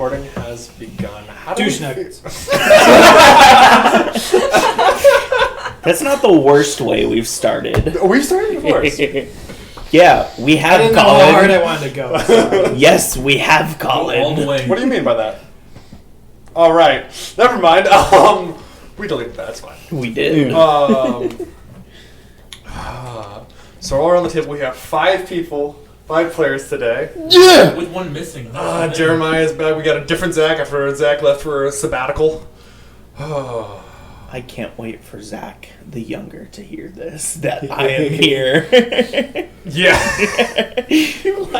recording has begun. How Douche nuggets. That's not the worst way we've started. We've started worse. Yeah, we have I didn't know Collin. how hard I wanted to go. So. Yes, we have Collin. All the way. What do you mean by that? All right, never mind. We deleted that. That's fine. We did. So all around the table, we have 5 people, 5 players today. Yeah. With one missing. Jeremiah's back. We got a different Zach after Zach left for a sabbatical. I can't wait for Zach, the younger, to hear this, that I am here. Yeah.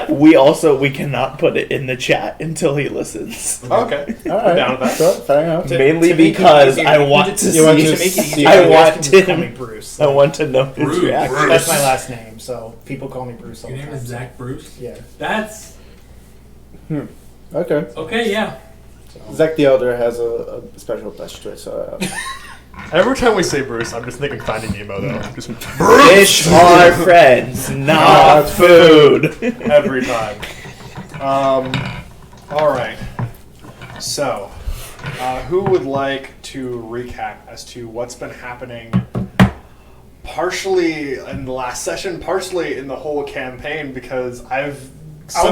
We cannot put it in the chat until he listens. Okay. All right. I'm down with that. So, fair enough. Mainly because I want to you want see. to make it see- easier, I you want guys can just call me him. Bruce. I want to know his Bruce. reaction. That's my last name, so people call me Bruce all Your the name time. is Zach Bruce? Yeah. That's... Okay. Okay, yeah. Zach the Elder has a special touch to it, so... Every time we say Bruce, I'm just thinking Finding Nemo, though. Just Fish are friends, not food. every time. All right. So, who would like to recap as to what's been happening partially in the last session, partially in the whole campaign, because I'll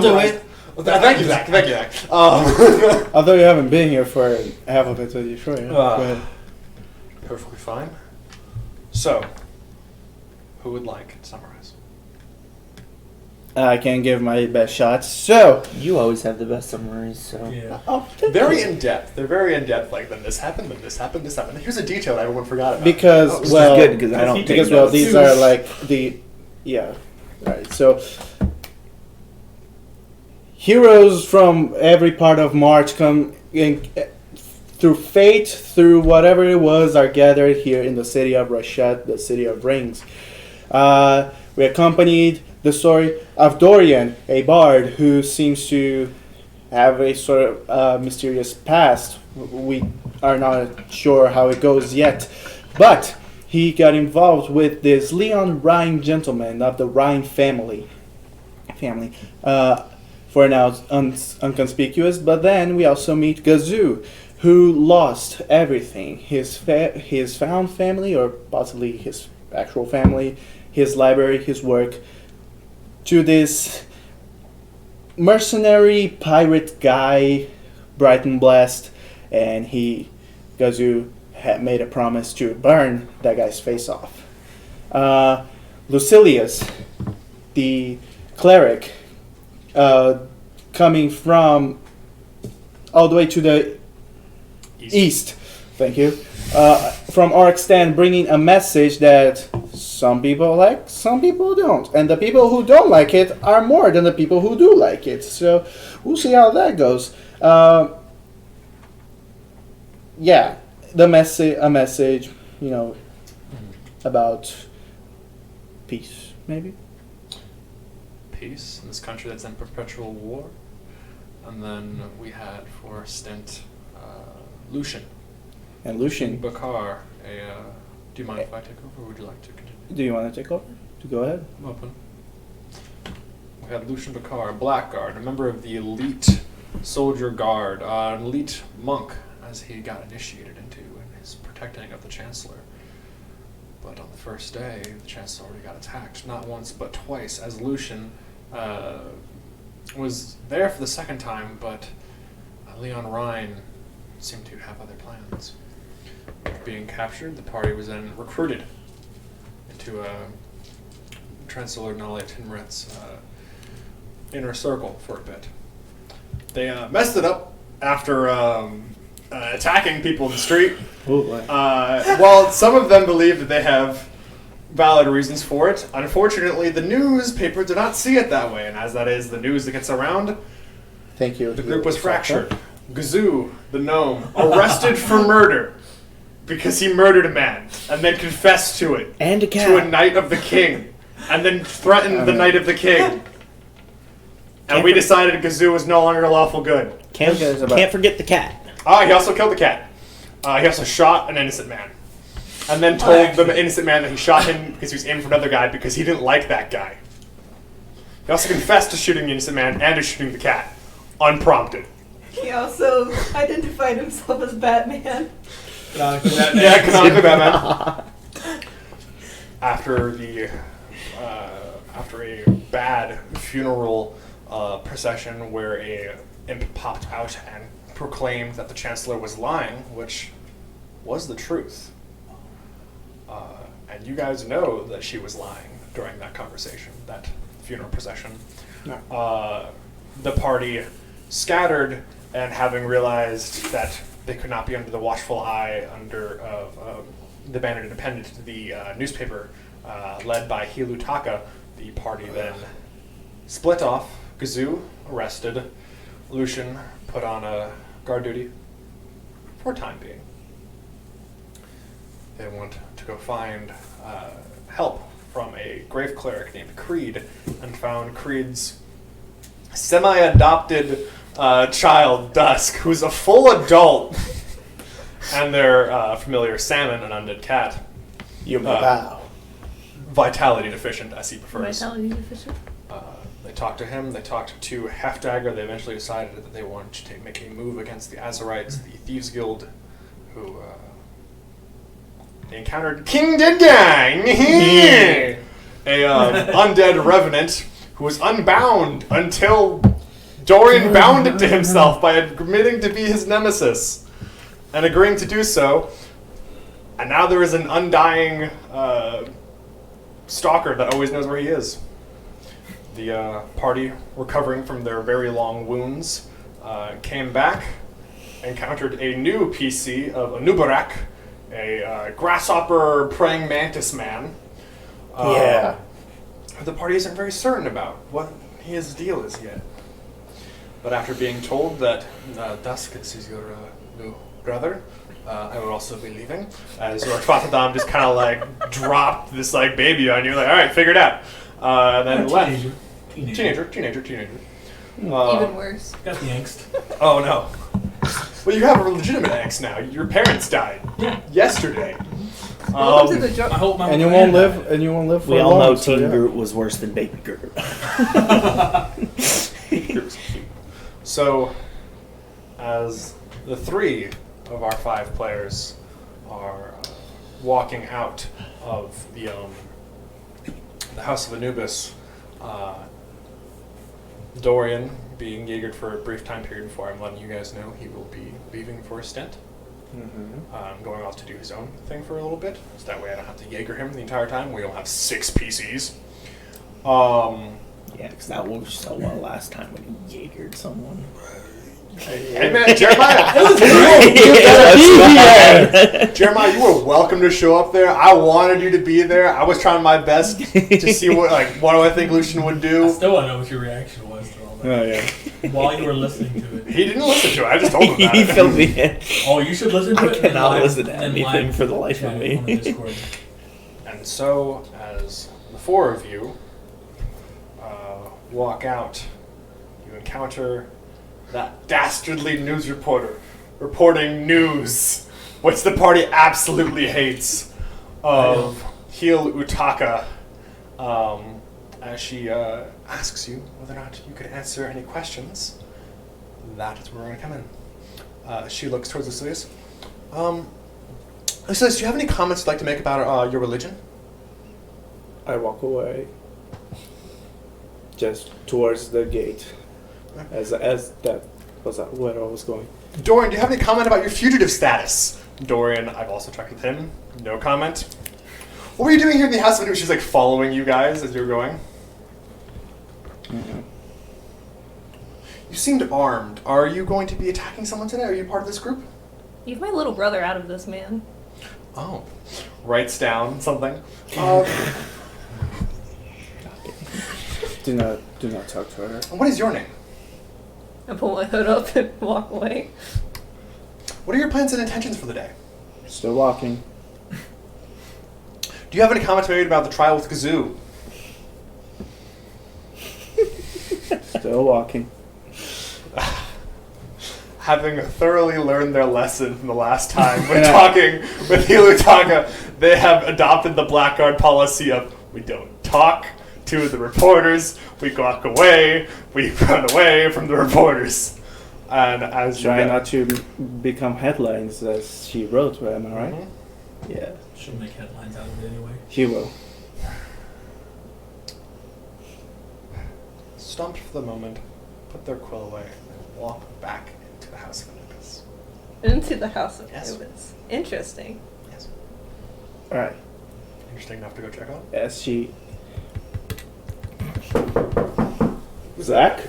do it. Thank you, Zach. Thank you, Zach. Although you haven't been here for half of it, so you sure? Yeah. Go ahead. Perfectly fine. So, who would like to summarize? I can give my best shots. So, You always have the best summaries, so. Yeah. Very in depth. They're very in depth. Like, then this happened, then this happened, this happened. Here's a detail that everyone forgot about. because Which is well, good because I don't take because well, notes. these are like right. So, heroes from every part of March come in. Through fate, through whatever it was, are gathered here in the city of Rashut, the city of rings. We accompanied the story of Dorian, a bard who seems to have a sort of mysterious past. We are not sure how it goes yet, but he got involved with this Leon Rhine gentleman of the Rhine family. For now, unconspicuous. But then we also meet Gazu, who lost everything, his found family, or possibly his actual family, his library, his work, to this mercenary pirate guy, Brighton Blast, and Gazu had made a promise to burn that guy's face off. Lucilius, the cleric, coming from all the way to the East, thank you. From Orkstan, bringing a message that some people like, some people don't, and the people who don't like it are more than the people who do like it. So we'll see how that goes. Yeah, a message, about peace, maybe. Peace in this country that's in perpetual war. And then we had for a stint Lucian. And Lucian, Bakar. Do you mind if I take over, or would you like to continue? do you want to take over? To go ahead. I'm open. We had Lucian Bakar, a blackguard, a member of the elite soldier guard, an elite monk, as he got initiated into in his protecting of the Chancellor. But on the first day, the Chancellor already got attacked, not once but twice, as Lucian was there for the second time, but Leon Rhine seemed to have other plans. Being captured, the party was then recruited into Chancellor Nalia Tinret's inner circle for a bit. They messed it up after attacking people in the street. While some of them believe that they have valid reasons for it, unfortunately the newspaper did not see it that way, and as that is the news that gets around, Thank you. the group was fractured. Gazu, the gnome, arrested for murder because he murdered a man and then confessed to it. And a cat. To a knight of the king, and then threatened the knight of the king. And we decided Gazu was no longer lawful good. Can't forget the cat. He also killed the cat. He also shot an innocent man. And then told the innocent man that he shot him because he was aiming for another guy because he didn't like that guy. He also confessed to shooting the innocent man and to shooting the cat. Unprompted. He also identified himself as Batman. Canonically Batman. After a bad funeral procession where a imp popped out and proclaimed that the Chancellor was lying, which was the truth. And you guys know that she was lying during that conversation, that funeral procession. The party scattered, and having realized that they could not be under the watchful eye of the Banner Independent, the newspaper led by Hilutaka, the party then split off. Gazu arrested. Lucian put on a guard duty for time being. They went to go find help from a grave cleric named Creed, and found Creed's semi-adopted child, Dusk, who's a full adult, and their familiar Salmon, an undead cat. Wow. Vitality deficient, as he prefers. Vitality deficient. They talked to him, they talked to Halfdagger. They eventually decided that they wanted to make a move against the Azarites, the Thieves Guild, who they encountered King Dead Guy, a undead revenant who was unbound until Dorian bound it to himself by admitting to be his nemesis and agreeing to do so. And now there is an undying stalker that always knows where he is. The party, recovering from their very long wounds, came back, encountered a new PC of Anub'arak, a grasshopper praying mantis man. The party isn't very certain about what his deal is yet. But after being told that Dusk is your new brother, I will also be leaving, as Fatadam just kind of like dropped this like baby on you, like, all right, figure it out. And then left. Teenager. Even worse. Got the angst. Oh no. Well, you have a legitimate ex now. Your parents died yesterday. Welcome to the I hope my And you won't live. And you won't live for We all long, know so Teen yeah. Groot was worse than Baby Groot. So, as the three of our 5 players are walking out of the House of Anubis, Dorian, being Jaegered for a brief time period before I'm letting you guys know he will be leaving for a stint. Going off to do his own thing for a little bit, so that way I don't have to Jaeger him the entire time. We don't have 6 PCs. Yeah, because that was so well last time when he Jaegered someone. Hey man, Jeremiah! Jeremiah, you were welcome to show up there. I wanted you to be there. I was trying my best to see what do I think Lucian would do. I still want to know what your reaction was to all that. Oh yeah. While you were listening to it. He didn't listen to it. I just told him about He it. filled me in. Oh, you should listen to it. I cannot and listen to and anything live for the life of chat me. on the Discord. And so, as the 4 of you walk out, you encounter that dastardly news reporter reporting news, which the party absolutely hates, of Heel Utaka, as she asks you whether or not you could answer any questions. That is where we're going to come in. She looks towards Lucilius. Lucilius, do you have any comments you'd like to make about your religion? I walk away, just towards the gate, as that was where I was going. Dorian, do you have any comment about your fugitive status? Dorian, I've also checked with him. No comment. What were you doing here in the house when she's like following you guys as you were going? You seemed armed. Are you going to be attacking someone today? Are you part of this group? Leave my little brother out of this, man. Oh. Writes down something. Do not talk to her. What is your name? I pull my hood up and walk away. What are your plans and intentions for the day? Still walking. Do you have any comments made about the trial with Gazu? Still walking. Having thoroughly learned their lesson from the last time when talking with Hilutaka, they have adopted the Blackguard policy of we don't talk to the reporters, we walk away, we run away from the reporters. And as you Try get- not to become headlines as she wrote, am I right? Mhm. Yeah, She'll make headlines out of it anyway. she will. Stumped for the moment, put their quill away, and walk back into the House of Anubis. Into the house of Yes. Anubis. Interesting. Yes. Alright, Interesting enough to go check out. as she. Zach?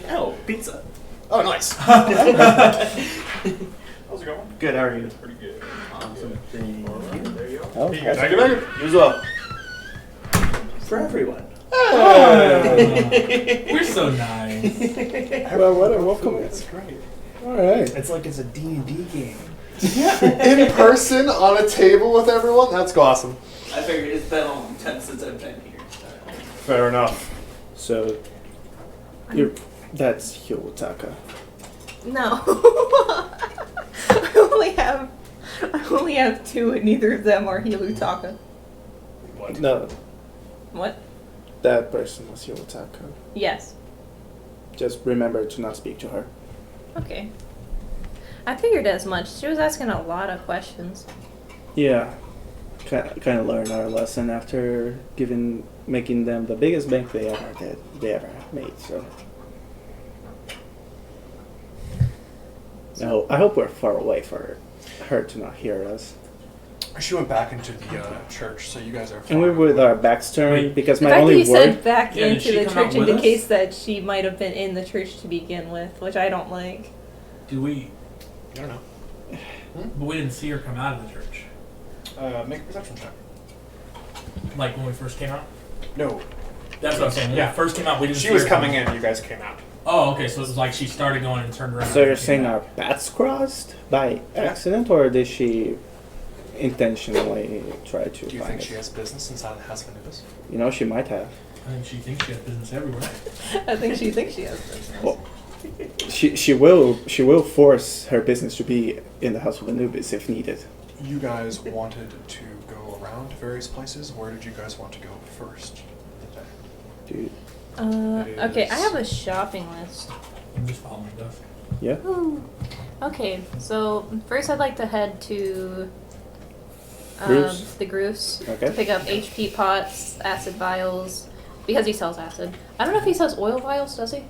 No, pizza. Oh, nice. How's it going? Good, how are you? Pretty good. Awesome. Thank you. There you go. Oh, Thank you. Thank you. You as well. For everyone. We're so nice. Well, what a welcome. That's great. Alright. It's like it's a D&D game. In person on a table with everyone? That's awesome. I figured it's been a long time since I've been here. Fair enough. So, that's Hyotaka. No. I only have two, and neither of them are Hilutaka. What? No, What? that person was Hyotaka. Yes. Just remember to not speak to her. Okay. I figured as much. She was asking a lot of questions. Yeah, kind of learned our lesson after making them the biggest bank they ever made. So, no, I hope we're far away for her to not hear us. She went back into the church, so you guys are. And we're with our backs turned Wait. because The my fact that only you word. said back Yeah, did into she the come church out with indicates us? that she might have been in the church to begin with, which I don't like. Do we? I don't know. But we didn't see her come out of the church. Make a perception check. Like when we first came out. No. That's what I'm saying. When Yeah. we first came out, we didn't. She see was her coming come in, you guys came out. Oh, okay. So it was like she started going and turned around. So you're and came saying back. our paths crossed by Yeah. accident, or did she intentionally try to Do you find think it? she has business inside the House of Anubis? You know, she might have. I think she thinks she has business everywhere. I think she thinks she has business. Well, she will force her business to be in the House of Anubis if needed. You guys wanted to go around to various places. Where did you guys want to go first? Dude, It Okay, I is- have a shopping list. I'm just following Dusk. yeah. Ooh. Okay, so first I'd like to head to Grooves? the Grooves Okay. to pick up HP pots, acid vials, because he sells acid. I don't know if he sells oil vials, does he?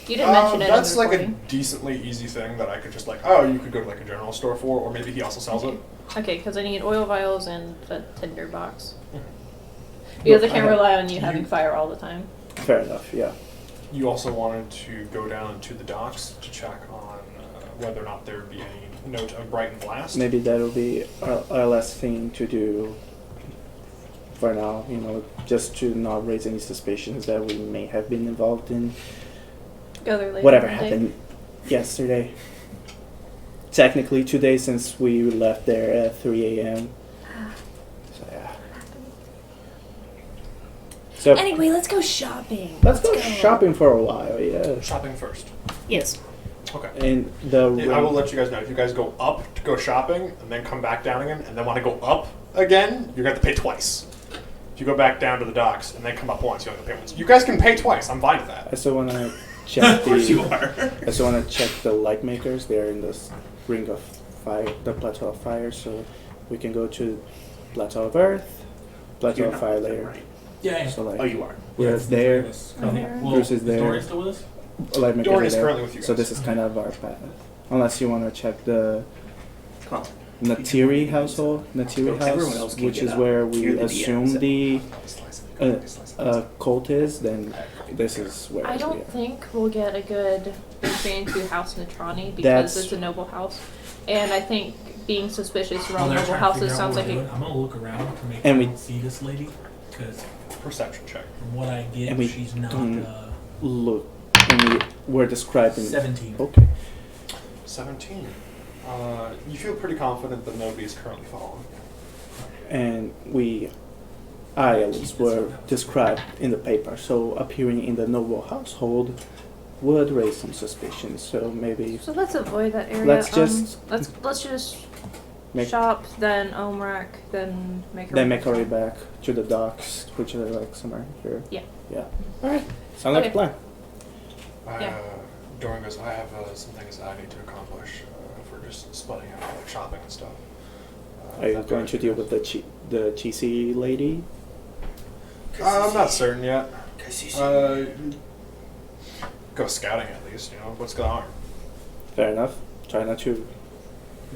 You didn't mention it That's in the like a recording. decently easy thing that I could just you could go to like a general store for, or maybe he also sells it. Okay, because I need oil vials and a tinder box. Mhm. Because I Look, can't I- rely on you you- having fire all the time. Fair enough. Yeah. You also wanted to go down to the docks to check on whether or not there would be any note of Brighton Blast. Maybe that'll be our last thing to do for now. You know, just to not raise any suspicions that we may have been involved in Go there later. whatever in the day. happened yesterday. Technically 2 days since we left there at 3 a.m. So yeah. So Anyway, let's go shopping. let's go shopping for a while. Yeah. Shopping first. Yes. Okay. And the I will let you guys know if you guys go up to go shopping and then come back down again and then want to go up again, you're gonna have to pay twice. If you go back down to the docks and then come up once, you don't have to pay once. You guys can pay twice. I'm fine with that. I still want to check Of course you the. are. I still want to check the light makers. They're in the ring of fire, the plateau of fire. So we can go to plateau of earth, plateau You're of not fire with them, layer. right? Yeah. So like, Oh, you are. we're it's there. the three of us. Okay. Well, Bruce is there. Dorian still with us? Light makers Dorian are is there. currently with you So guys. this is kind of our path. Unless you want to check the Come on. Natiri household, Natiri Everyone house, else can which get is up. where we You're the assume DM, the Slice it. cult is. Then this is where I we don't are. think we'll get a good entry into House Natrani because That's- it's a noble house. And I think being suspicious Well, around they're noble trying to houses figure out sounds what like we're a... doing. I'm gonna look around to make And sure we- I don't see this lady, because Perception check. from what I get, And we she's not don't- Look, and we're describing. 17. Okay. 17. You feel pretty confident that nobody is currently following. And I at least were described in the paper, so appearing in the noble household would raise some suspicion. So maybe So let's avoid that area. Let's just let's just make shop, then Omrak, then make our then make our way back to the docks, which are like somewhere here. Yeah. Yeah. All right. Sounds like a Okay. plan. Yeah. Doran goes, I have some things that I need to accomplish if we're just splitting out, like shopping and stuff. Are you going to deal with the cheesy lady? I'm not certain yet. Go scouting at least, what's going on? Fair enough. Try not to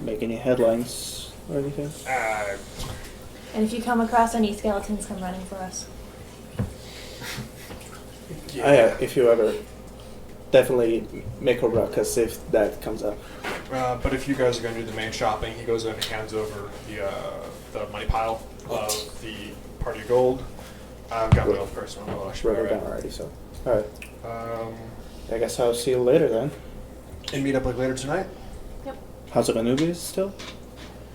make any headlines or anything. And if you come across any skeletons, come running for us. If you ever, definitely make a ruckus if that comes up. But if you guys are going to do the main shopping, he goes in and hands over the money pile of the party gold. I've got my own personal. Well, I should Wrote it be down all already, so. Alright. right. I guess I'll see you later then. And meet up like later tonight? House of Anub'arak still?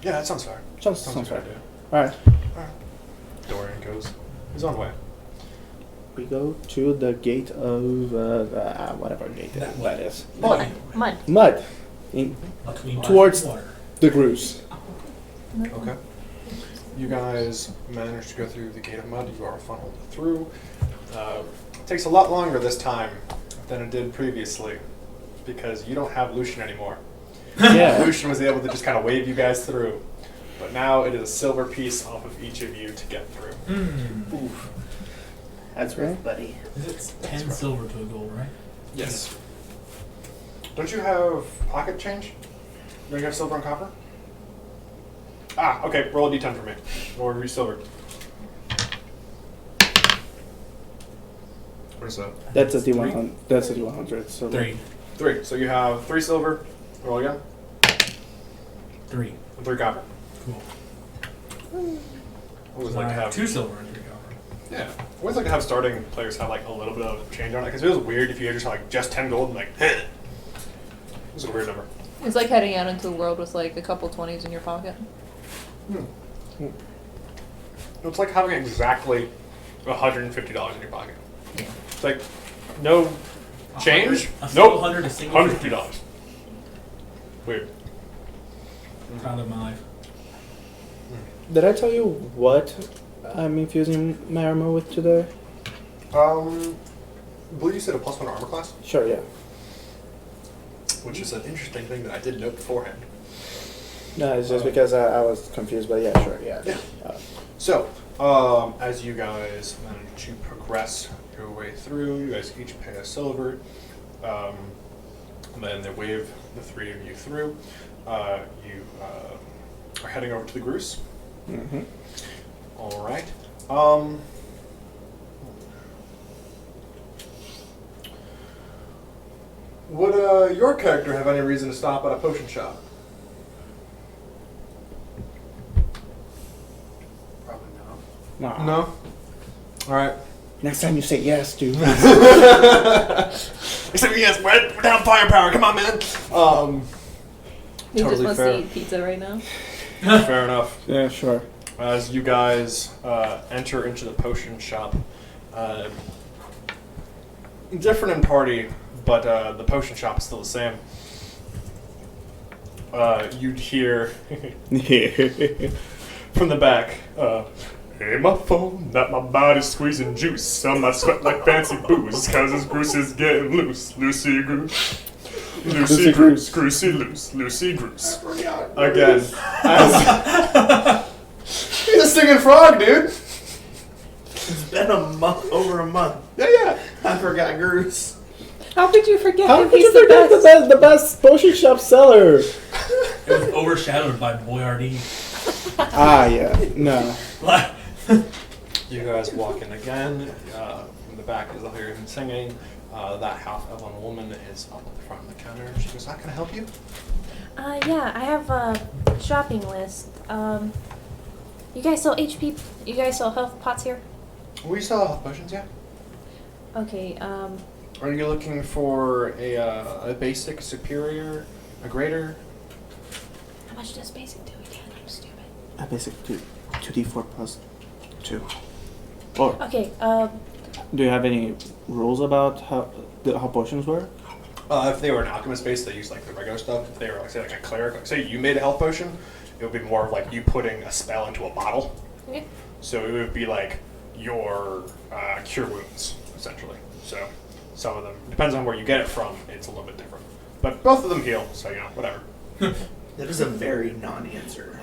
Yeah, that sounds fair. Sounds like a fair. good idea. Alright. Dorian goes. He's on the way. We go to the gate of whatever gate that is. Mud. Mud. Between Towards- water. The Grues. Okay. You guys managed to go through the gate of mud. You are funneled through. It takes a lot longer this time than it did previously because you don't have Lucian anymore. Yeah. Lucian was able to just kind of wave you guys through. But now it is a silver piece off of each of you to get through. Oof. That's right, buddy. Is it 10 silver to a gold, right? Yes. Don't you have pocket change? Don't you have silver and copper? Ah, okay. Roll a d10 for me. Or re silver. What is that? That's a D100. That's a D100. So 3. 3. So you have 3 silver. Roll again. 3. And 3 copper. Cool. What was So like I to have have 2 silver and 3 copper. Yeah. I always like to have starting players have like a little bit of change on it because it was weird if you had just 10 gold and like it was a weird number. It's like heading out into the world with like a couple 20s in your pocket. It's like having exactly $150 in your pocket. It's like no change. A single Nope. 100, a single $150. Weird. Proud of my life. Did I tell you what I'm infusing my armor with today? I believe you said a +1 armor class, Sure, yeah. which is an interesting thing that I did note beforehand. No, it's just because I was confused, but yeah, sure, yeah. Yeah. So, as you guys manage to progress your way through, you guys each pay a silver. And then they wave the 3 of you through. You are heading over to the Grues. Mm-hmm. All right. Would your character have any reason to stop at a potion shop? Probably not. Nah. No. All right. Next time you say yes, dude. Except yes, we're down firepower. Come on, man. He just Totally wants fair. to eat pizza right now. Fair enough. Yeah, sure. As you guys enter into the potion shop, different in party, but the potion shop is still the same. You'd hear from the back, hey, my phone, that my body's squeezing juice. Some my sweat like fancy booze, cause this goose is getting loose. Lucy Goose. Lucy Goose. Goosey loose. Lucy Goose. Again. He's a singing frog, dude. It's been over a month. Yeah. I forgot Goose. How could you forget How him? could you He's the forget best. the best potion shop seller? It was overshadowed by Boyardee. Ah, yeah. No. Like, You guys walk in again. From the back is the hear him singing. That half-elven woman is up at the front of the counter. She goes, "How can I help you?" Yeah, I have a shopping list. You guys sell HP? You guys sell health pots here? We sell health potions, yeah. Okay, Are you looking for a basic, superior, a greater? how much does basic do again? I'm stupid. I basically 2d4 plus 2. Or Okay, do you have any rules about how potions work? If they were an alchemist base, they use like the regular stuff. If they were like say like a cleric, like say you made a health potion, it would be more of like you putting a spell into a bottle. okay. So it would be like your cure wounds essentially. So Some of them depends on where you get it from. It's a little bit different, but both of them heal. So whatever. That is a very non-answer.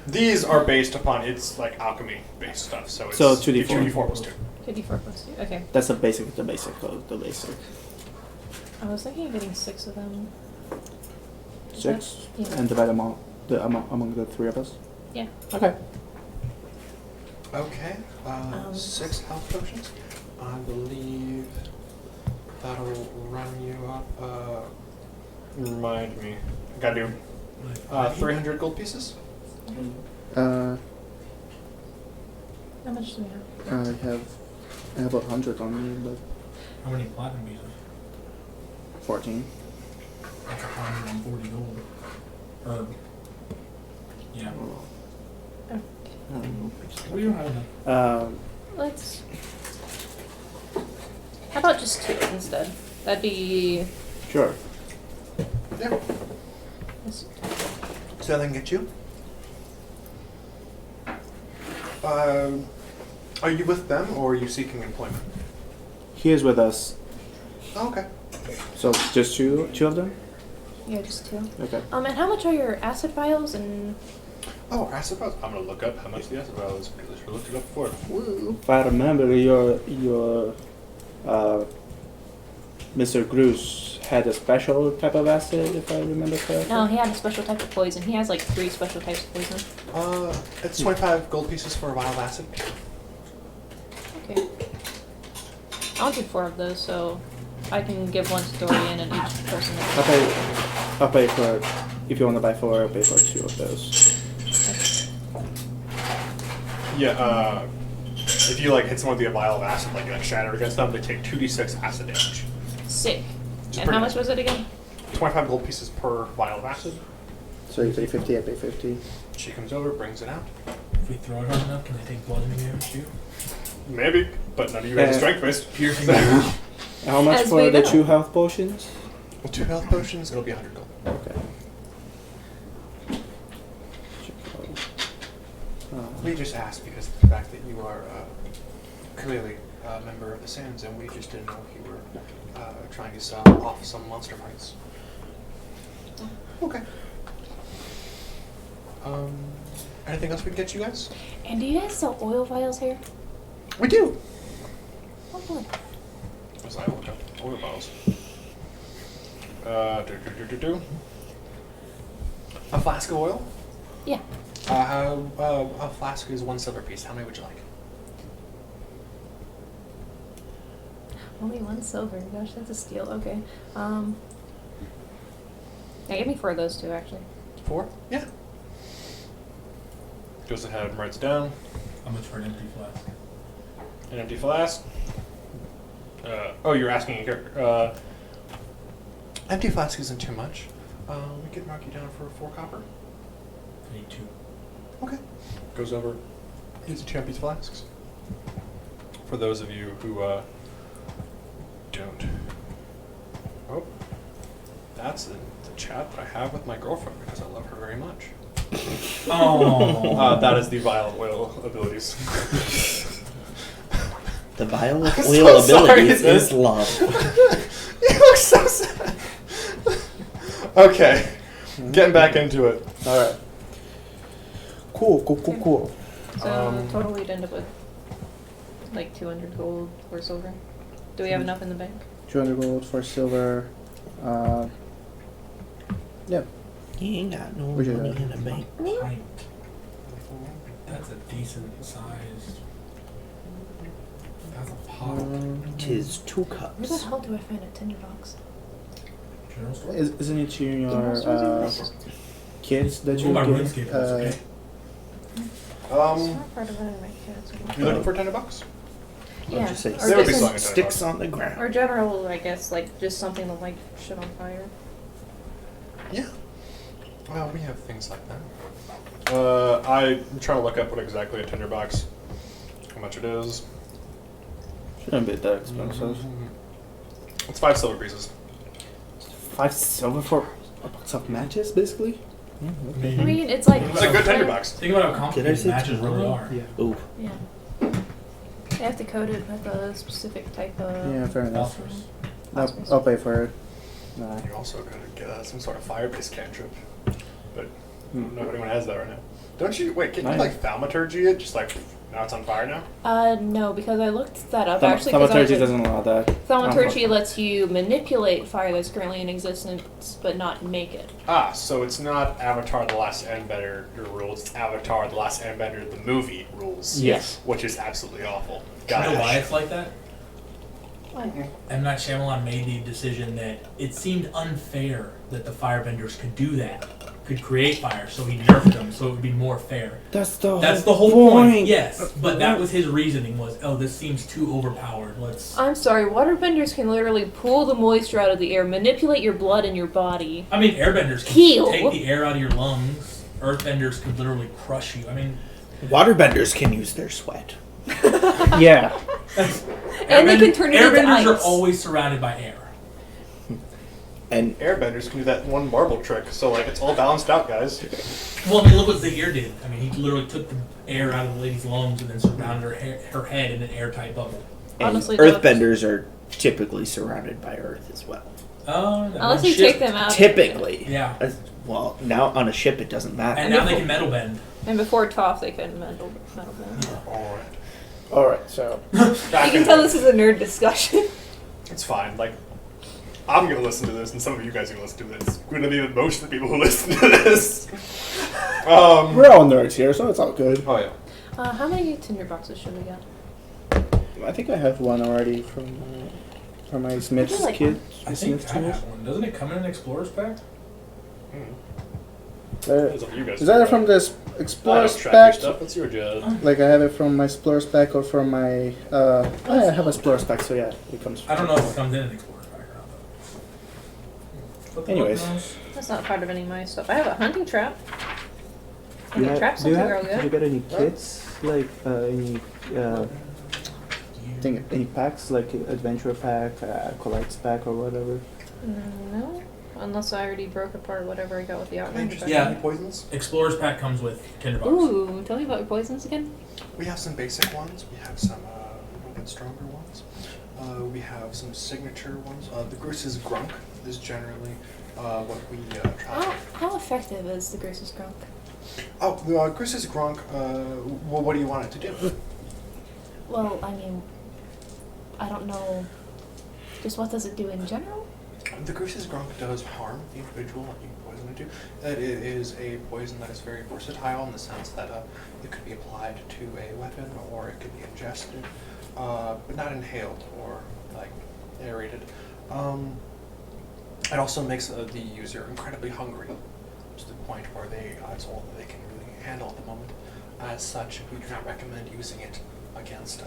These are based upon it's like alchemy based stuff. So it's 2d4. 2d4 plus 2. 2d4 plus 2. Okay. That's the basic. I was thinking of getting 6 of them. Is 6, that- yeah. and divide among the 3 of us. Yeah. Okay. Okay. 6 health potions. I believe that'll run you up. Remind me. I gotta do 300 gold pieces. Uh, How much do we have? I have 100 on me, but How many platinum pieces? 14. That's 140 gold. Yeah. We don't have enough. Let's. How about just 2 instead? That'd be. Sure. Yeah. So then get you. Are you with them or are you seeking employment? He is with us. Oh, okay. So just two of them? Yeah, just 2. Okay. And how much are your acid vials and. Oh, acid vials. I'm gonna look up how much the acid vial is because I should have looked it up before. Woo. If I remember, your Mr. Gruce had a special type of acid, if I remember correctly. No, he had a special type of poison. He has like 3 special types of poison. It's 25 gold pieces for a vial of acid. Okay. I'll do 4 of those, so I can give 1 to Dorian and each person. I'll pay for, if you want to buy 4, I'll pay for 2 of those. Yeah, if you like hit someone with a vial of acid, like shatter against them, they take 2d6 acid damage. Sick. It's And pretty how much was it again? 25 gold pieces per vial of acid. So you pay 50, I pay 50. She comes over, brings it out. If we throw it hard enough, can they take bludgeoning damage too? Maybe, but none of you guys are strength based. Piercing damage. How much As for we the know. 2 health potions? With 2 health potions, it'll be 100 gold. Okay. We just asked because of the fact that you are clearly a member of the Sands, and we just didn't know if you were trying to sell off some monster fights. Okay. Anything else we can get you guys? And do you guys sell oil vials here? We do. Oh boy. As I look up oil bottles. A flask of oil? Yeah. A flask is 1 silver piece. How many would you like? Only 1 silver. Gosh, that's a steal. Okay. Yeah, give me 4 of those 2 actually. 4? Yeah. Goes ahead and writes down How much for an empty flask? an empty flask. You're asking a character. Empty flask isn't too much. We could mark you down for 4 copper. I need 2. Okay. Goes over. Here's 2 empty flasks. For those of you who don't. Oh, that's the chat that I have with my girlfriend because I love her very much. Oh. That is the vial of oil abilities. The vial of I'm oil so sorry, abilities dude. is love. You look so sad. Okay, getting back into it. All right. Cool. So total we'd end up with like 200 gold or silver. Do we have enough in the bank? 200 gold for silver. Yeah. He ain't got no Where's your- money in the bank. Pint. That's a decent sized. That's a pot. 'Tis 2 Where the cups. hell do I find a tinderbox? General store? Isn't it in General your stores or places? kids that Oh, you my give? RuneScape was okay. It's not part of one of my kids. You looking for $10? Yeah. just say Or They would be just- selling it Sticks $10. on the ground. Or general, I guess, like just something to light shit on fire. Yeah. Well, we have things like that. I'm trying to look up what exactly a tinderbox, how much it is. Shouldn't be that expensive. It's 5 silver pieces. 5 silver for a box of matches, basically? Yeah, okay. I mean, it's like. It's a good tinderbox. Think about how Did I complicated say matches really tomorrow? are. Yeah. Ooh. Yeah. They have to code it with a specific type of. Yeah, fair enough. Phosphorus. I'll pay for it. Nah. You also gotta get some sort of fire-based cantrip, but no anyone has that right now. Don't you? Wait, can you like thaumaturgy it? Just like now it's on fire now? No, because I looked that up actually. 'Cause Thaumaturgy doesn't allow that. Thaumaturgy lets you manipulate fire that's currently in existence, but not make it. Ah, so it's not Avatar: The Last Airbender rules. It's Avatar: The Last Airbender the movie rules. Yes. Which is absolutely awful. Do you know why Gosh. it's like that? Why? M. Night Shyamalan made the decision that it seemed unfair that the firebenders could do that, could create fire, so he nerfed them so it would be more fair. That's the whole point. Yes, but that was his reasoning was, oh, this seems too overpowered. Let's. I'm sorry, waterbenders can literally pull the moisture out of the air, manipulate your blood in your body. I mean, airbenders can Heal. take the air out of your lungs. Earthbenders could literally crush you. I mean, Waterbenders can use their sweat. Yeah. And they can turn it into ice. Airbenders are always surrounded by air. And Airbenders can do that one marble trick, so like it's all balanced out, guys. Well, I mean, look what Zahir did. I mean, he literally took the air out of the lady's lungs and then surrounded her head in an airtight bubble. Honestly, earthbenders are typically surrounded by earth as well. Oh, Unless you take them out. Typically. Yeah. Well, now on a ship it doesn't matter. And now they can metal bend. And before Toph, they couldn't metal bend. Alright. Alright, so. You can tell this is a nerd discussion. It's fine. Like, I'm gonna listen to this, and some of you guys are gonna listen to this. It's gonna be most of the people who listen to this. We're all nerds here, so it's all good. Oh yeah. How many tinderboxes should we get? I think I have one already from my Smith's like kid. I think I have one. Doesn't it come in an Explorer's pack? It's up to you guys. Is that from this I Explorer's don't track your pack? stuff. It's your job. Like I have it from my Explorer's pack or from my I have a Explorer's pack, so yeah, it comes from I don't know if it comes in an Explorer's pack or not. Anyways. That's not part of any of my stuff. I have a hunting trap. Do you Hunting trap's do you something have, real did you good. get any kits? Like any packs, like adventure pack, collects pack or whatever? No. Unless I already broke apart whatever I got with the Outlander. Yeah. Any poisons? Explorer's pack comes with tinderbox. Ooh, tell me about your poisons again. We have some basic ones. We have some a little bit stronger ones. We have some signature ones. The Gruse's Grunk is generally what we try. How effective is the Gruse's Grunk? Oh, the Gruse's Grunk. Well, what do you want it to do? Well, I mean, I don't know. Just what does it do in general? The Gruse's Grunk does harm the individual that you poison it to. That it is a poison that is very versatile in the sense that it could be applied to a weapon or it could be ingested, but not inhaled or like aerated. It also makes the user incredibly hungry to the point where it's all that they can really handle at the moment. As such, we do not recommend using it against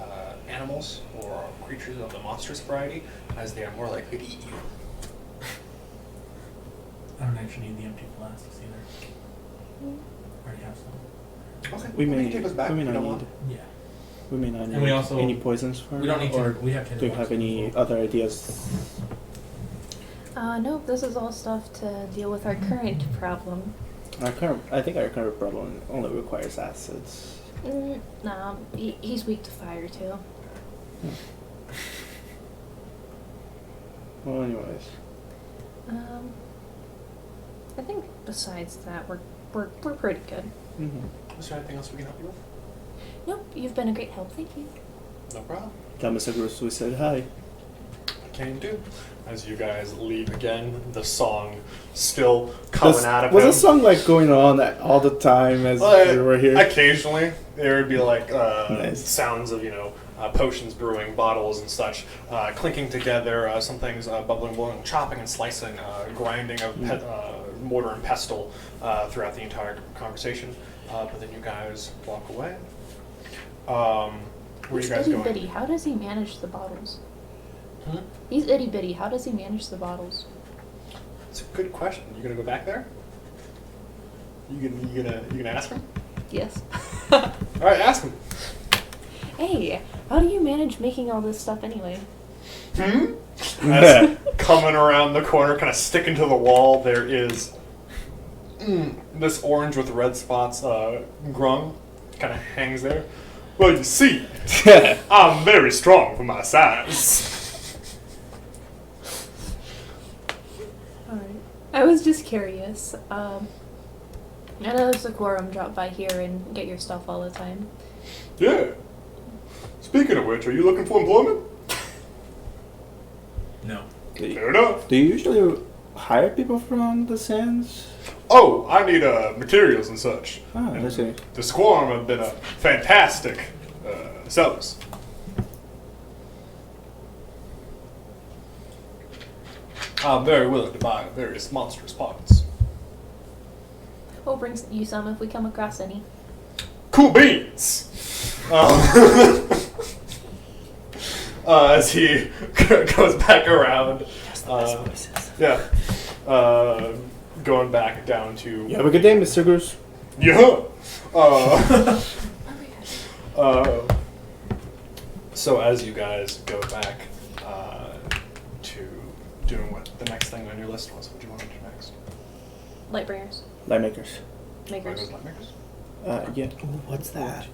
animals or creatures of the monstrous variety, as they are more likely to eat you. I don't actually need the empty flasks either. I already have some. Okay. We Well, may you can take those back we may if you not don't need want. Yeah. we may not need And we also- any poisons for We don't need or to. We have do you tinderbox. have any other ideas? No, this is all stuff to deal with our current problem. I think our current problem only requires acids. Nah, he's weak to fire too. Well, anyways. I think besides that, we're pretty good. Mm-hmm. Is there anything else we can help you with? Nope, you've been a great help. Thank you. No problem. Tell Mr. Gross we said hi. Can do. As you guys leave again, the song still coming out of was him. the song like going on all the time as we were here? Occasionally, there would be like Nice. sounds of potions brewing, bottles and such, clinking together. Some things bubbling, boiling, chopping and slicing, grinding of mortar and pestle throughout the entire conversation. But then you guys walk away. Where are you He's guys itty going? bitty. How does he manage the bottles? Hmm? He's itty bitty. How does he manage the bottles? It's a good question. You gonna go back there? You gonna ask him? Yes. All right, ask him. Hey, how do you manage making all this stuff anyway? As coming around the corner, kind of sticking to the wall, there is this orange with red spots grung, kind of hangs there. Well, you see, I'm very strong for my size. Alright. I was just curious. I know there's a quorum drop by here and get your stuff all the time. Yeah. Speaking of which, are you looking for employment? No. Fair enough. Do you usually hire people from the sands? Oh, I need materials and such. Ah, I see. The Squarm have been a fantastic sellers. I'm very willing to buy various monstrous parts. We'll bring you some if we come across any. Cool beans! As he goes back around. Yeah. Going back down to... You have a good day, Mr. Goose. Yeah! So as you guys go back to doing what the next thing on your list was, what do you want to do next? Lightbringers. Lightmakers. Makers. Yeah. Ooh, what's that?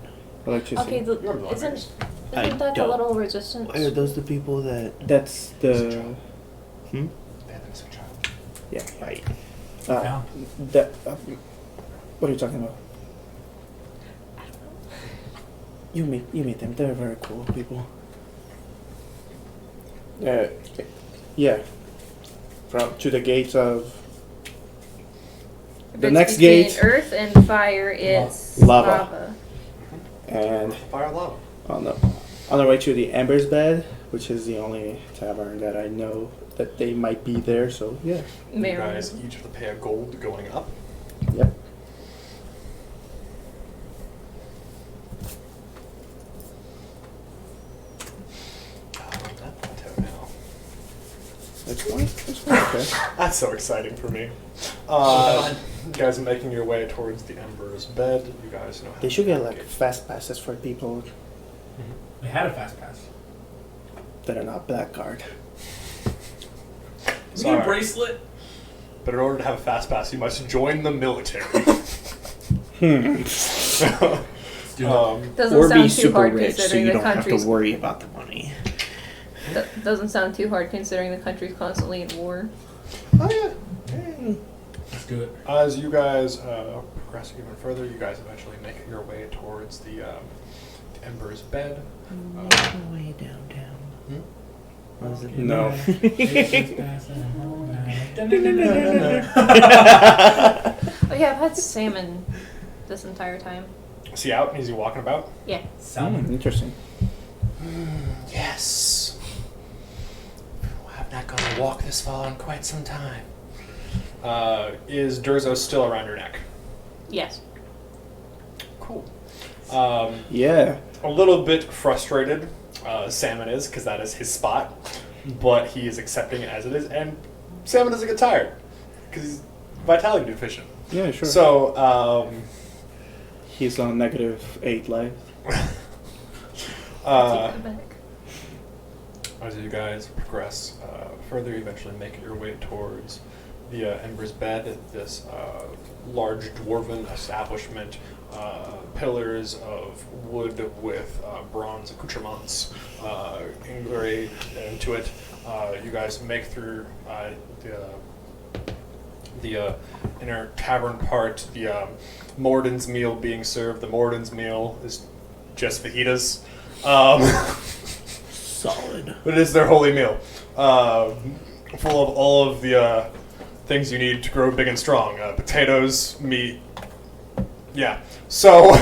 Electricity. Okay, You're isn't I that the don't. little resistance? Why are those the people that... That's the... Hmm? They had a missing child. Yeah. Right. Yeah. That, what are you talking about? You meet them. They're very cool people. Yeah. To the gates of... If The it's next between gate... Earth and fire, it's Lava. And Fire lava. on the way to the Ember's Bed, which is the only tavern that I know that they might be there, so yeah. You guys each have to pay a gold going up. Yep. It's okay. That's so exciting for me. You guys are making your way towards the Ember's Bed. You guys know how They to should get like navigate. fast passes for people We had a fast pass. that are not black card. We get a bracelet. But in order to have a fast pass, you must join the military. Let's do it. Doesn't Or be sound too super hard rich so considering you the don't have to country's worry about the money. doesn't sound too hard considering the country's constantly in war. Oh yeah. Let's do it. As you guys progress even further, you guys eventually make your way towards the Ember's Bed. Way downtown. Hmm? Was it? No. Oh yeah, I've had salmon this entire time. See out, and is he walking about? Yeah. Salmon. Interesting. Yes. I've not gone to walk this far in quite some time. Is Durzo still around your neck? Yes. Cool. Yeah. A little bit frustrated, Salmon is, because that is his spot, but he is accepting it as it is, and Salmon doesn't get tired, because he's vitality deficient. Yeah, sure. So, he's on -8 life. Take it back. As you guys progress further, you eventually make your way towards the Ember's Bed, this large dwarven establishment, pillars of wood with bronze accoutrements engraved into it. You guys make through the inner tavern part, the Morden's meal being served. The Morden's meal is just fajitas. Solid. But it is their holy meal, full of all of the things you need to grow big and strong. Potatoes, meat. Yeah. So,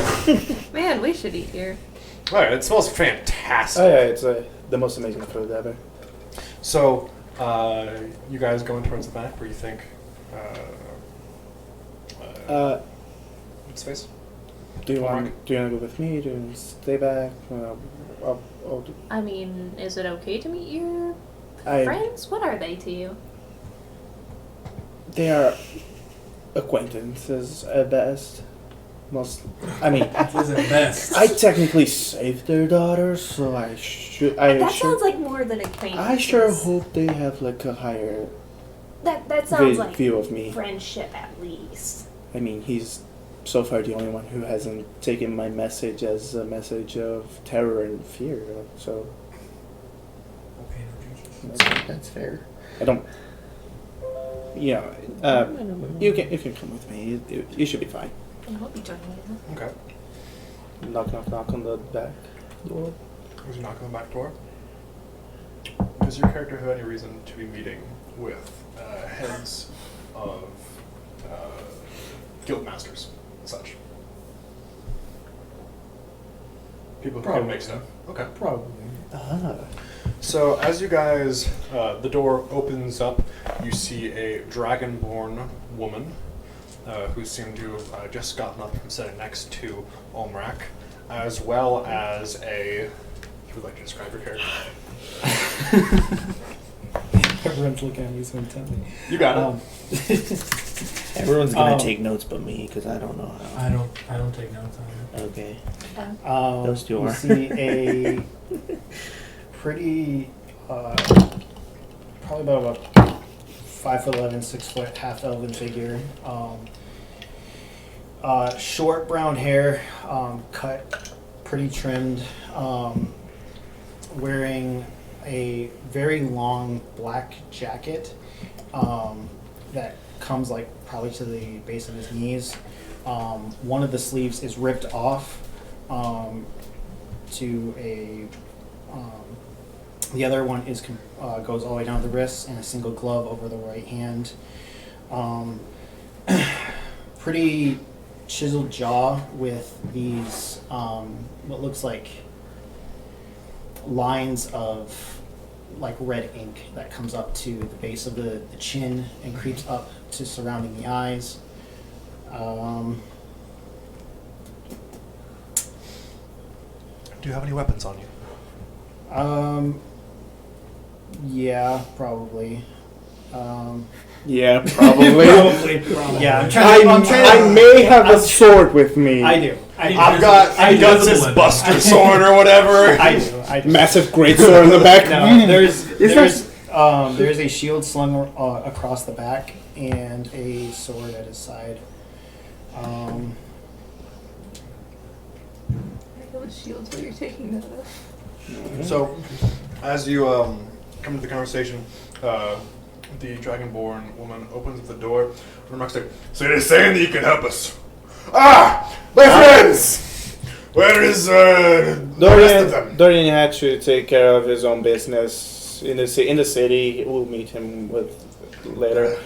Man, we should eat here. alright, it smells fantastic. Oh yeah, it's the most amazing food ever. So, you guys going towards the back where you think, space? Do you want to go with me? Do you want to stay back? I mean, is it okay to meet your I friends? What are they to you? They are acquaintances at best. Most, I mean, This isn't best. I technically saved their daughter, so I should. I That sure, sounds like more than acquaintance. I sure hope they have like a higher That sounds like view of me. friendship at least. I mean, he's so far the only one who hasn't taken my message as a message of terror and fear. So Okay, no, Jesus. That's fair. I don't. You you can come with me. You should be fine. I hope you join me. Okay. Knock on the back door. Who's knocking on the back door? Does your character have any reason to be meeting with heads of guild masters and such? People who can make stuff. Okay. Probably. So as you guys, the door opens up, you see a dragonborn woman who seemed to have just gotten up from sitting next to Anub'arak, as well as a... You would like to describe your character? Everyone's looking at me so intently. You got it. Everyone's gonna take notes but me because I don't know how. I don't take notes on it. Okay. Those two you are. see a pretty, probably about a 5'11", 6 foot, half elven figure. Short brown hair, cut pretty trimmed. Wearing a very long black jacket that comes like probably to the base of his knees. One of the sleeves is ripped off to a. The other one is goes all the way down to the wrists, and a single glove over the right hand. Pretty chiseled jaw with these what looks like lines of like red ink that comes up to the base of the chin and creeps up to surrounding the eyes. Do you have any weapons on you? Yeah, probably. Yeah, probably. Yeah, I may have a sword with me. I do. I've got this Buster sword or whatever. I do. Massive greatsword in the back. No, there's a shield slung across the back and a sword at his side. I feel the shields while you're taking that off. So, as you come to the conversation, the dragonborn woman opens up the door. Remarks like, "So you're saying that you can help us? Ah, my friends! Where is the rest of them?" Dorian had to take care of his own business in the city. We'll meet him with later.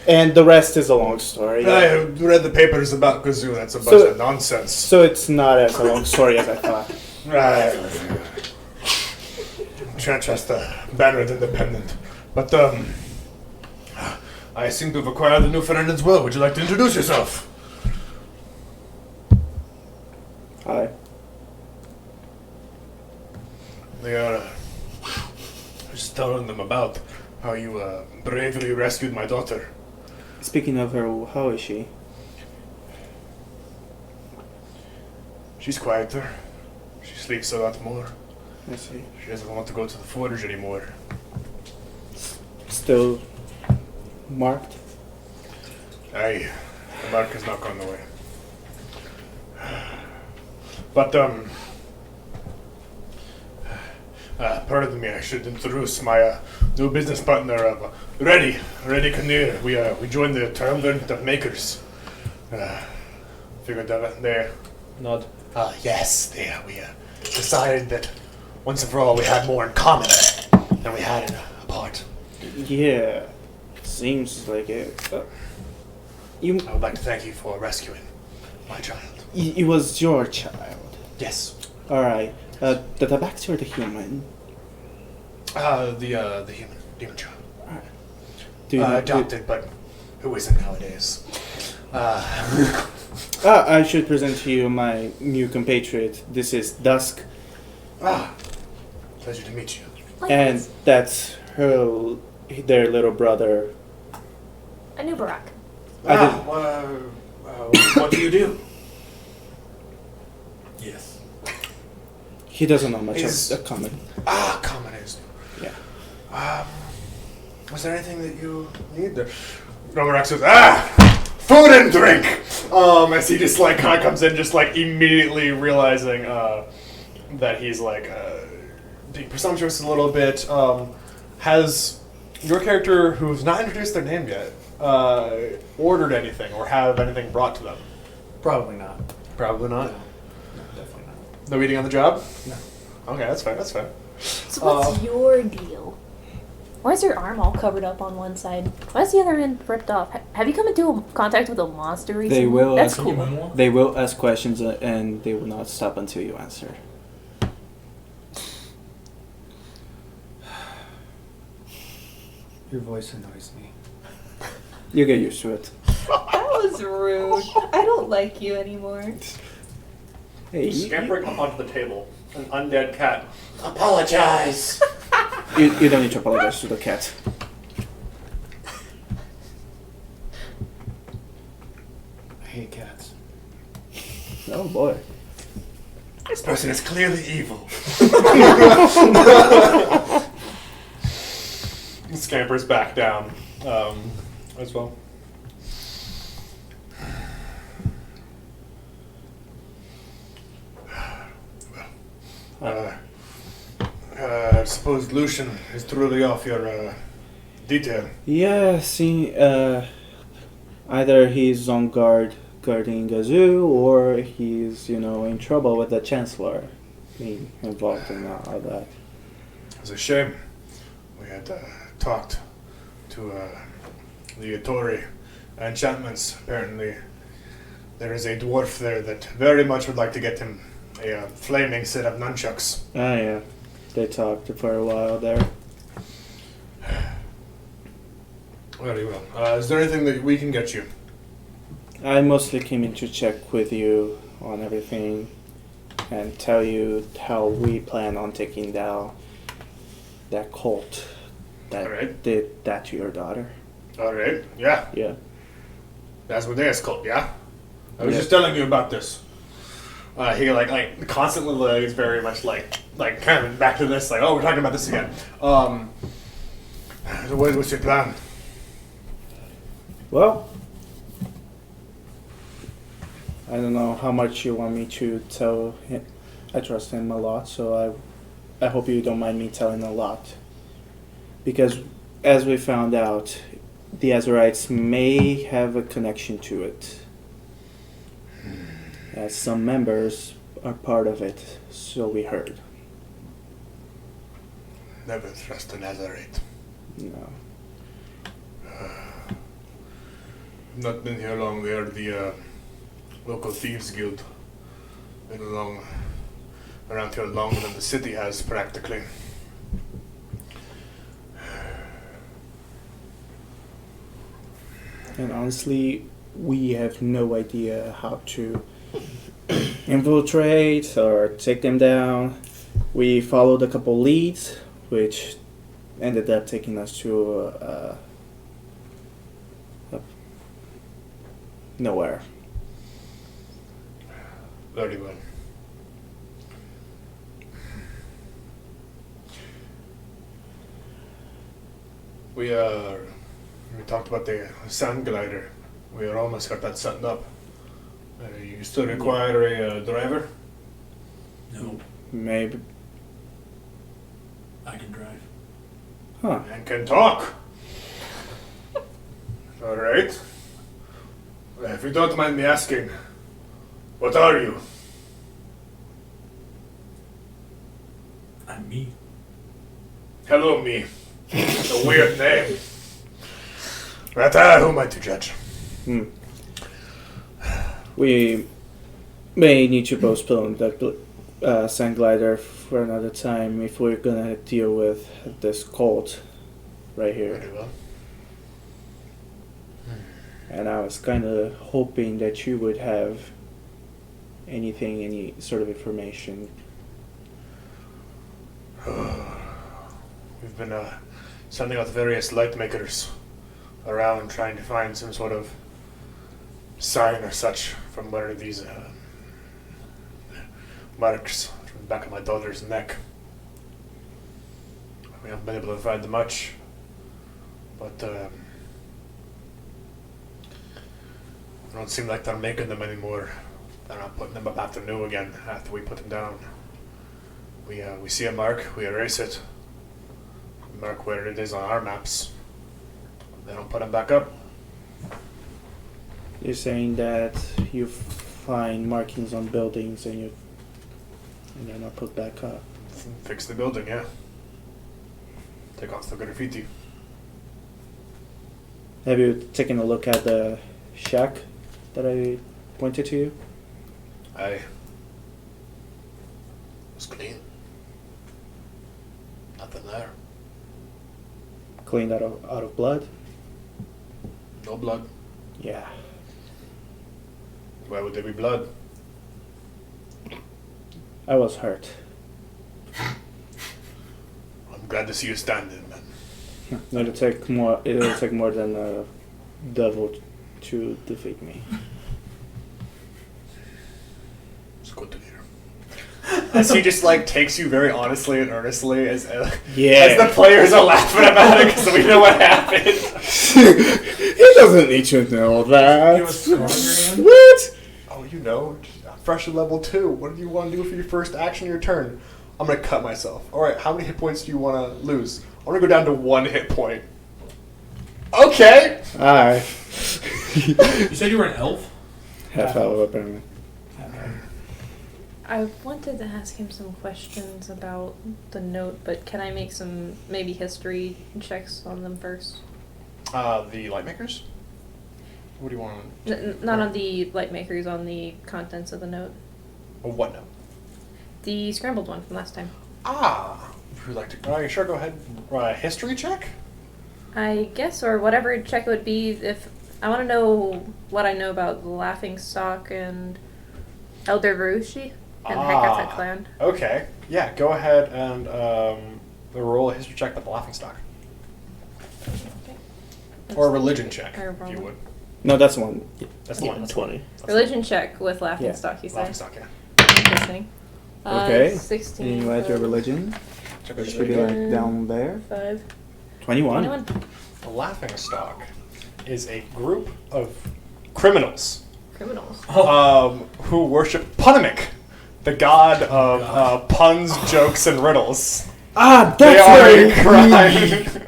And the rest is a long story. I read the papers about Gazu. That's a bunch of nonsense. So it's not as a long story as I thought. I'm trying to trust the Banner Independent. But, I seem to have acquired the new friend as well. Would you like to introduce yourself? Hi. They are, just telling them about how you bravely rescued my daughter. Speaking of her, how is she? She's quieter. She sleeps a lot more. I see. She doesn't want to go to the forge anymore. Still marked? Aye, the mark has not gone away. But, pardon me, I should introduce my new business partner, Reddy Kinnear. We joined the Triumvirate of Makers. Figured that they Nod. yes, we decided that once and for all we had more in common than we had apart. Yeah, seems like it. I would like to thank you for rescuing my child. It was your child. Yes. All right. The Tabaxi or the human? The human demon child. All right. Do you Adopted, but who isn't nowadays? I should present to you my new compatriot. This is Dusk, Pleasure to meet you. and that's their little brother. Anub'arak. What do you do? Yes. He doesn't know much Is- of common. Common is. Yeah. Was there anything that you need there? Anub'arak says, food and drink. As he just like kind of comes in, just like immediately realizing that he's like being presumptuous a little bit. Has your character, who's not introduced their name yet, ordered anything or have anything brought to them? Probably not. Probably not. No, definitely not. No eating on the job? No. Okay, that's fair. That's fair. So what's your deal? Why is your arm all covered up on one side? Why is the other end ripped off? Have you come into contact with a monster recently? They will. That's ask, cool. They will ask questions and they will not stop until you answer. Your voice annoys me. You get used to it. That was rude. I don't like you anymore. Hey, Scampering up onto the table, an undead cat. Apologize. you don't need to apologize to the cat. I hate cats. Oh boy. This person is clearly evil. Scampers back down as well. I suppose Lucian is truly off your detail. Yeah, see, either he's on guard guarding Gazu, or he's, in trouble with the Chancellor being involved in all that. It's a shame. We had talked to the Atori enchantments. Apparently, there is a dwarf there that very much would like to get him a flaming set of nunchucks. Ah, yeah. They talked for a while there. Very well. Is there anything that we can get you? I mostly came in to check with you on everything and tell you how we plan on taking down that cult that Alright. did that to your daughter. All right. Yeah. Yeah. That's what they is called. Yeah. I was Yeah. just telling you about this. He like constantly is very much like kind of back to this like, oh, we're talking about this again. So what's your plan? Well, I don't know how much you want me to tell him. I trust him a lot, so I hope you don't mind me telling a lot. Because as we found out, the Azurites may have a connection to it. As some members are part of it, so we heard. Never trust a Nazarite. No. I've not been here long. We are the local thieves guild. Been around here longer than the city has, practically. And honestly, we have no idea how to infiltrate or take them down. We followed a couple leads, which ended up taking us to nowhere. Very well. We talked about the sand glider. We are almost got that set up. You still require a driver? No, Maybe. I can drive. Huh. And can talk. All right. If you don't mind me asking, what are you? I'm me. Hello, me. It's a weird name. But who am I to judge? Hmm. We may need to postpone the sand glider for another time if we're gonna deal with this cult right here. Very well. And I was kind of hoping that you would have any sort of information. We've been sending out various light makers around trying to find some sort of sign or such from one of these marks from the back of my daughter's neck. We haven't been able to find much, but don't seem like they're making them anymore. They're not putting them up after new again after we put them down. We see a mark, we erase it. We mark where it is on our maps. They don't put them back up. You're saying that you find markings on buildings and they're not put back up. Fix the building, yeah. Take off the graffiti. Have you taken a look at the shack that I pointed to you? Aye. It was clean. Nothing there. Cleaned out of blood? No blood. Yeah. Why would there be blood? I was hurt. I'm glad to see you standing, man. It'll take more than a devil to defeat me. It's good to hear. As he just like takes you very honestly and earnestly as the players are laughing about it because we know what happened. He doesn't need to know that. You have a scar on your hand? What? Oh, you know, fresh at level 2. What do you want to do for your first action of your turn? I'm going to cut myself. Alright, how many hit points do you want to lose? I'm going to go down to 1 hit point. Okay! Aye. You said you were an elf? Half hour apparently. I wanted to ask him some questions about the note, but can I make some maybe history checks on them first? The light makers? What do you want? Not on the light makers, on the contents of the note. Oh, what note? The scrambled one from last time. Ah! Would you like to? Sure, go ahead. History check? I guess, or whatever check it would be. If I want to know what I know about the Laughing Stock and Elder Varushi and the Hekata clan. Okay. Yeah, go ahead and roll a history check with the Laughing Stock. Okay. Or a religion check, Or if you would. No, that's one. That's the one. That's 20. Religion check with Laughing Yeah. Stock, you say? Laughing Stock, yeah. Interesting. Okay. 16. And you add your religion. Check It with should be like down there. 5. 21. 21. The Laughing Stock is a group of criminals Criminals. who worship Punamic, the god of puns, jokes, and riddles. Ah, They that's are where a crime.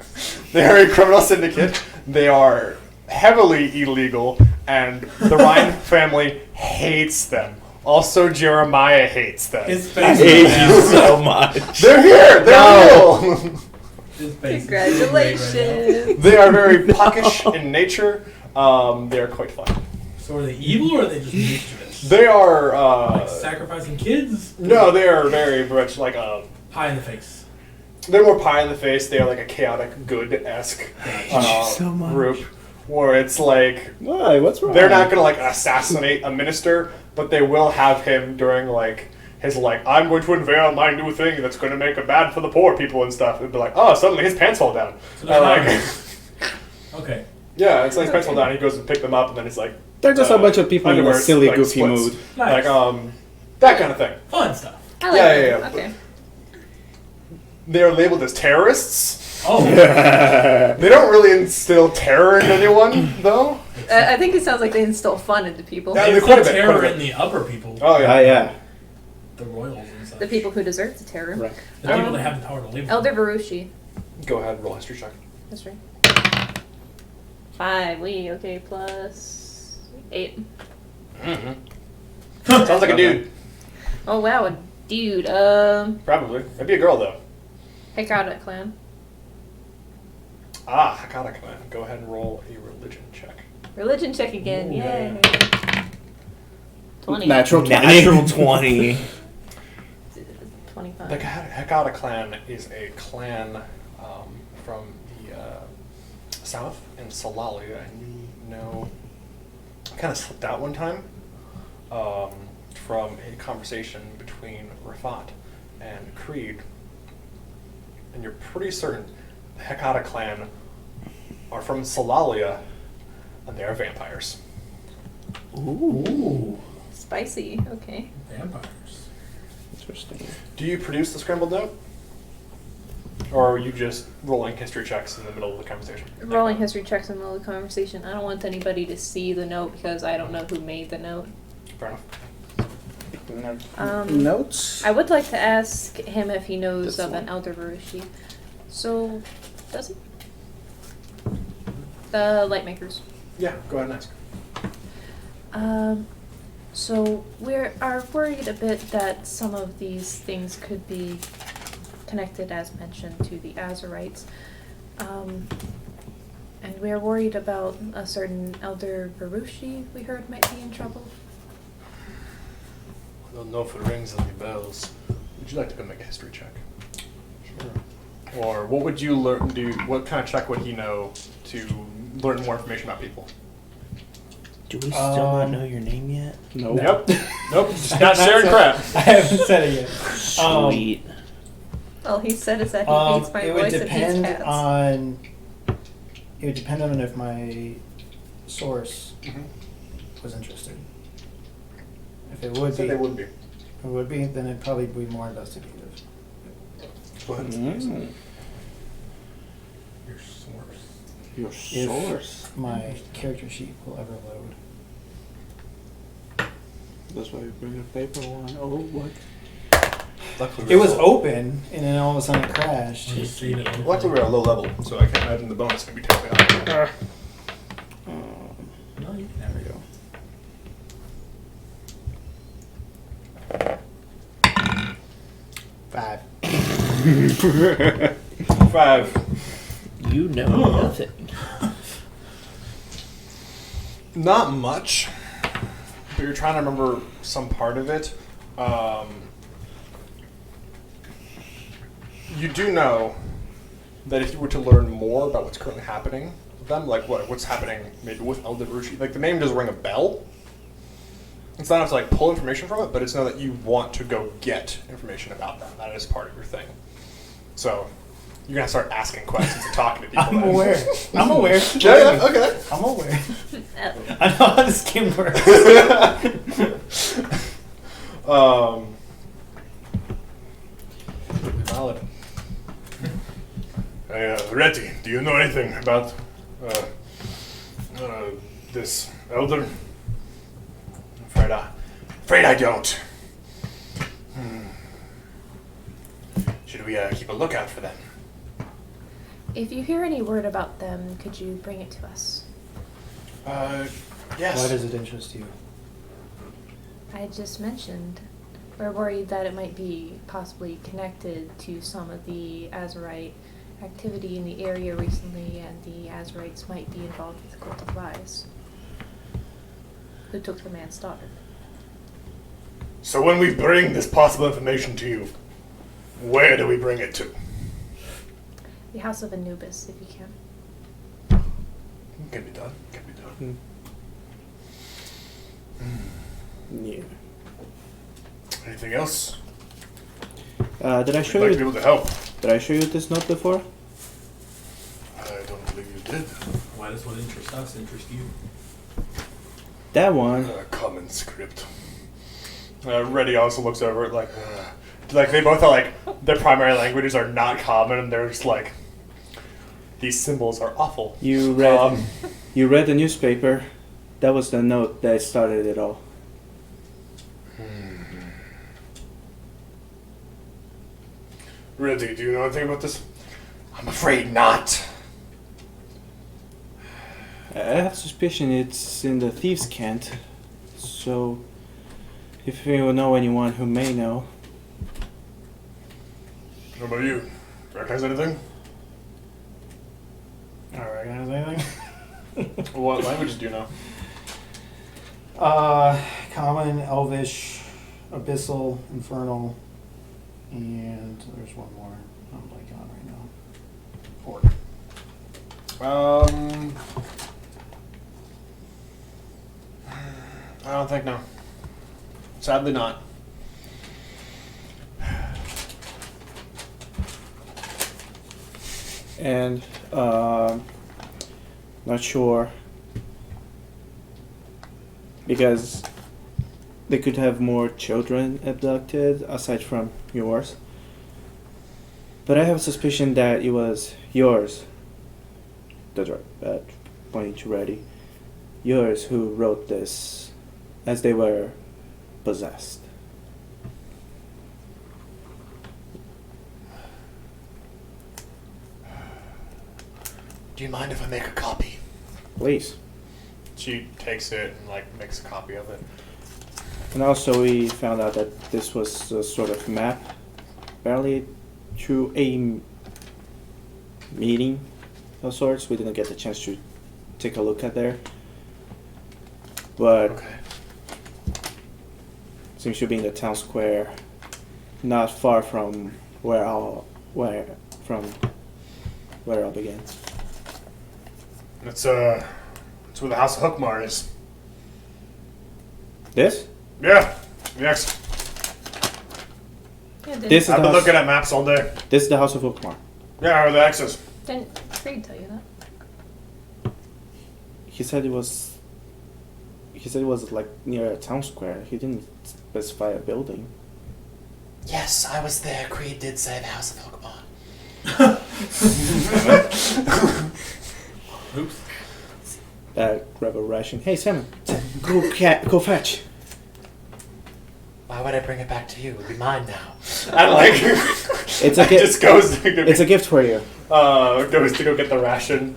They are a criminal syndicate. They are heavily illegal, and the Ryan family hates them. Also, Jeremiah hates them. His I face hate right you now. so much. They're here. They're real. His face is great right Congratulations. They are very puckish in nature. They are quite fun. now. So are they evil or are they just mischievous? They are. Like sacrificing kids? No, they are very much like Pie in the face. they're more pie in the face. They are like a chaotic good-esque so much. group, where it's like Why? What's wrong? they're not gonna like assassinate a minister, but they will have him during like his like I'm going to unveil my new thing that's going to make it bad for the poor people and stuff. It'd be like, oh, suddenly his pants fall down. So they're like, Okay. yeah, it's like his pants fall down. He goes to pick them up, and then it's like They're just a bunch of people in a underwear, silly, like, goofy splits. mood. Nice. Like that kind of thing. Fun stuff. I like Yeah, that. yeah. Okay. They are labeled as terrorists. Oh. They don't really instill terror in anyone, though. I think it sounds like they instill fun into people. Yeah, They they put quite a bit, terror quite a in bit. the upper people. Oh yeah. Yeah. The royals and stuff. The people who deserve the terror. Right. The people that have the power to label. Elder Varushi. Go ahead, roll a history check. That's right. 5. Okay, plus 8. Sounds like a dude. Oh wow, a dude. Probably. Maybe a girl though. Hekata clan. Hekata clan. Go ahead and roll a religion check. Religion check again. Ooh, Yay. 20. Natural 20. Natural 20. 25. The Hekata clan is a clan from the south in Salalia, and you know, I kind of slipped out one time from a conversation between Rafat and Creed, and you're pretty certain the Hekata clan are from Salalia, and they are vampires. Ooh. Spicy. Okay. Vampires. Interesting. Do you produce the scrambled note? Or are you just rolling history checks in the middle of the conversation? Rolling history checks in the middle of the conversation. I don't want anybody to see the note because I don't know who made the note. Fair enough. Notes? I would like to ask him if he knows This of one. an Elder Varushi. So, does he? The Lightmakers. Yeah, go ahead and ask. So we are worried a bit that some of these things could be connected, as mentioned, to the Azurites. And we are worried about a certain Elder Varushi we heard might be in trouble. I don't know if it rings any bells. Would you like to go make a history check? Sure. Or what would you do? What kind of check would he know to learn more information about people? Do we still not know your name yet? Nope. Yep. Nope. Just not sharing crap. I haven't said it yet. Sweet. All he said is that he hates my it would voice and hates depend cats. on. It would depend on if my source was interested. If it would be, They would be. if it would be, then it'd probably be more investigative. Go ahead. Mm. Your source. Your If source. my character sheet will ever load. That's why you bring a paper one. Oh, what? Luckily, It was open, and then all of a sudden it crashed. Just save it. Luckily, we're at a low level, so I can't imagine the bonus can be totally high. No, you There we go. Five. 5. You know nothing. Not much, but you're trying to remember some part of it. You do know that if you were to learn more about what's currently happening with them, like what's happening maybe with Elder Varushi, like the name does ring a bell. It's not enough to like pull information from it, but it's know that you want to go get information about them. That is part of your thing. So you're gonna start asking questions and talking to people. I'm then. aware. I'm aware. Yeah, okay. I'm aware. Oh. I know how this game works. Valid. Hey, Retty, do you know anything about this elder? Afraid I don't. Should we keep a lookout for them? If you hear any word about them, could you bring it to us? Yes. Why does it interest you? I just mentioned we're worried that it might be possibly connected to some of the Azurite activity in the area recently, and the Azurites might be involved with the Cult of Lies, who took the man's daughter. So when we bring this possible information to you, where do we bring it to? The House of Anubis, if you can. Can be done. Can be done. Yeah. Anything else? Did I We'd show like to be you? able to help. Did I show you this note before? I don't believe you did. Why does what interests us interest you? That one. Common script. Reddy also looks over it like they both are like their primary languages are not common, and they're just like these symbols are awful. You read. You read the newspaper. That was the note that started it all. Reddy, do you know anything about this? I'm afraid not. I have suspicion it's in the thieves' cant. So, if you know anyone who may know. What about you? Recognize anything? I don't recognize anything. What languages do you know? Common, Elvish, Abyssal, Infernal, and there's one more I'm blanking on right now. I don't think no. Sadly not. And, not sure. Because they could have more children abducted aside from yours. But I have a suspicion that it was yours. That's right. Pointing to Reddy. Yours who wrote this as they were possessed. Do you mind if I make a copy? Please. She takes it and like makes a copy of it. And also we found out that this was a sort of map, apparently through a meeting of sorts. We didn't get the chance to take a look at there. But Okay. seems to be in the town square, not far from where all began. It's where the House of Hookmar is. This? Yeah. Next. Yeah, This is I've the been house. looking at maps all day. This is the House of Ukmar. Yeah, where the X is. Didn't Creed tell you that? He said it was like near a town square. He didn't specify a building. Yes, I was there. Creed did say the House of Pokemon. Oops. Grab a ration. Hey, Simon, go fetch. Why would I bring it back to you? It would be mine now. I like. It's a just gift. goes. To It's a gift for you. goes to go get the ration,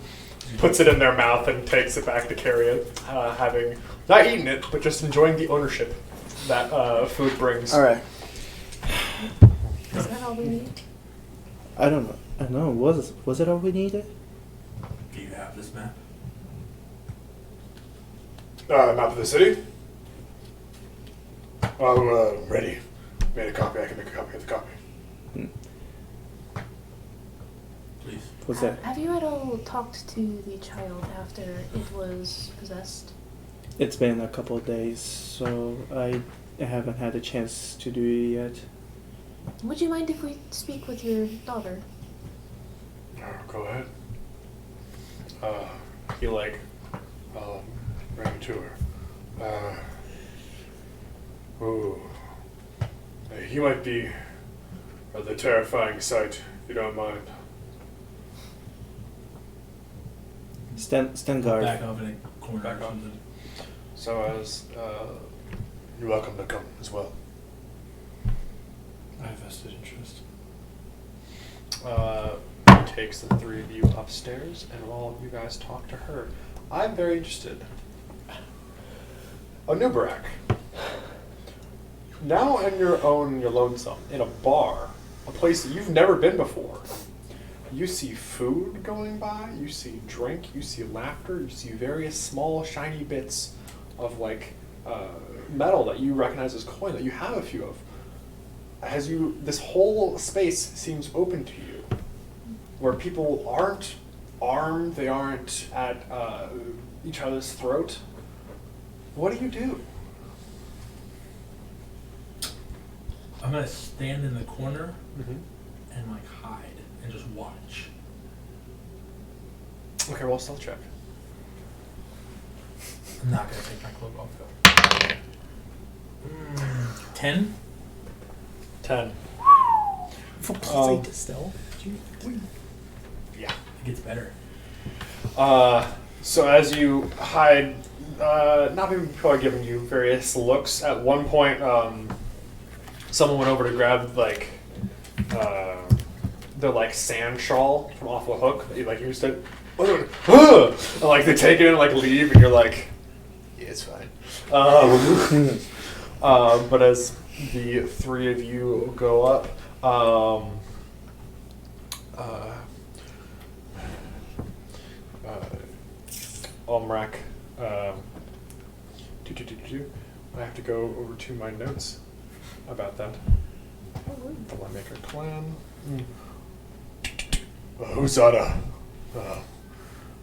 puts it in their mouth, and takes it back to carry it, having not eaten it, but just enjoying the ownership that food brings. All right. Is that all we need? I don't know. I don't know. Was it all we needed? Do you have this map? Map of the city. Oh, ready. Made a copy. I can make a copy of the copy. Please. What's that? Have you at all talked to the child after it was possessed? It's been a couple of days, so I haven't had a chance to do it yet. Would you mind if we speak with your daughter? Go ahead. He like ran to her. Ooh. He might be the terrifying sight, if you don't mind. Stand guard. Back off in a corner Back or off. something. So as you're welcome to come as well. I have vested interest. He takes the three of you upstairs, and while you guys talk to her, I'm very interested. Anub'arak. Now on your own, you're lonesome, in a bar, a place that you've never been before. You see food going by, you see drink, you see laughter, you see various small shiny bits of like metal that you recognize as coin that you have a few of. This whole space seems open to you, where people aren't armed, they aren't at each other's throat. What do you do? I'm gonna stand in the corner Mm-hmm. and like hide and just watch. Okay, well, stealth check. I'm not gonna take my cloak off though. 10? 10. Still. Yeah. It gets better. So as you hide, not many people are giving you various looks. At one point, someone went over to grab like the like sand shawl from off a hook that you like used it. And like they take it and like leave, and you're like, yeah, it's fine. But as the three of you go up, Anub'arak, I have to go over to my notes about that. The Lawmaker clan. Husada,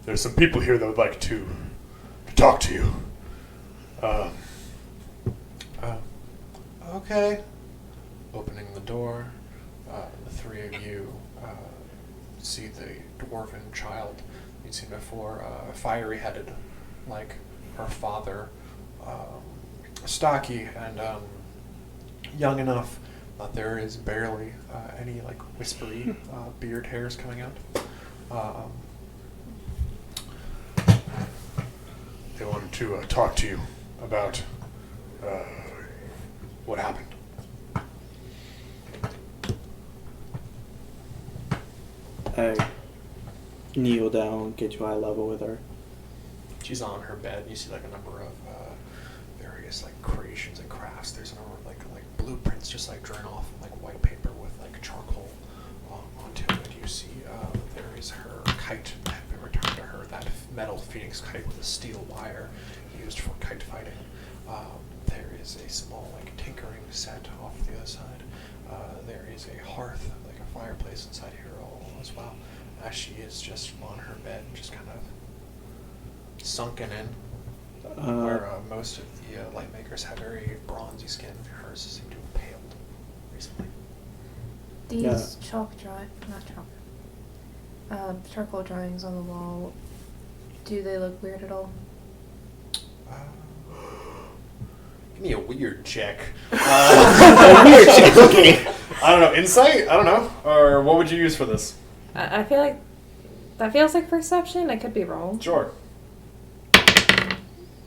there's some people here that would like to talk to you. Okay. Opening the door, the three of you see the dwarven child you'd seen before, fiery-headed, like her father, stocky and young enough There is barely any like whispery beard hairs coming out. They wanted to talk to you about what happened. I kneel down, get to eye level with her. She's on her bed. And you see like a number of various like creations and crafts. There's a number of like blueprints, just like drawn off like white paper with like charcoal onto it. You see there is her kite that had been returned to her, that metal phoenix kite with a steel wire used for kite fighting. There is a small like tinkering set off the other side. There is a hearth, like a fireplace inside here all as well. As she is just on her bed, just kind of sunken in, where most of the light makers have very bronzy skin. Hers seem to have paled recently. These charcoal drawings on the wall, do they look weird at all? Give me a weird check. Weird shit, okay. I don't know, insight? I don't know. Or what would you use for this? I feel like that feels like perception. I could be wrong. Sure.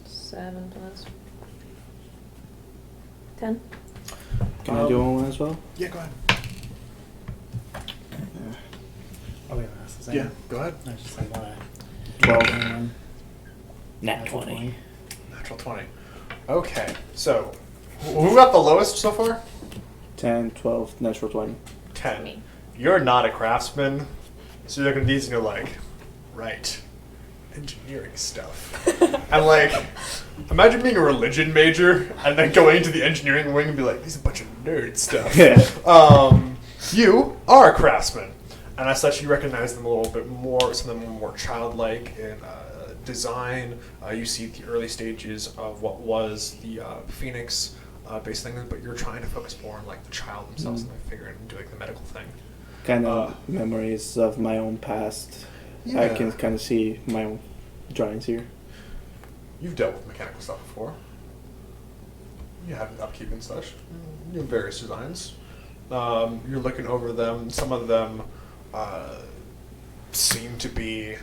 7 plus 10. Can I do one as well? Yeah, go ahead. Oh, yeah, that's the same. Yeah, go ahead. I was just like, why? 12. Nat 20. Natural 20. Okay, so who got the lowest so far? 10, 12, natural 20. 10. Me. You're not a craftsman, so you're looking at these and you're like, right, engineering stuff. And like, imagine being a religion major and then going into the engineering wing and be like, these are a bunch of nerd stuff. You are a craftsman, and as such, you recognize them a little bit more. Some of them are more childlike in design. You see the early stages of what was the Phoenix based thing, but you're trying to focus more on like the child themselves and like figuring and doing the medical thing. Kind of memories of my own past. Yeah. I can kind of see my own drawings here. You've dealt with mechanical stuff before. You have upkeep and such. You have various designs. You're looking over them. Some of them seem to be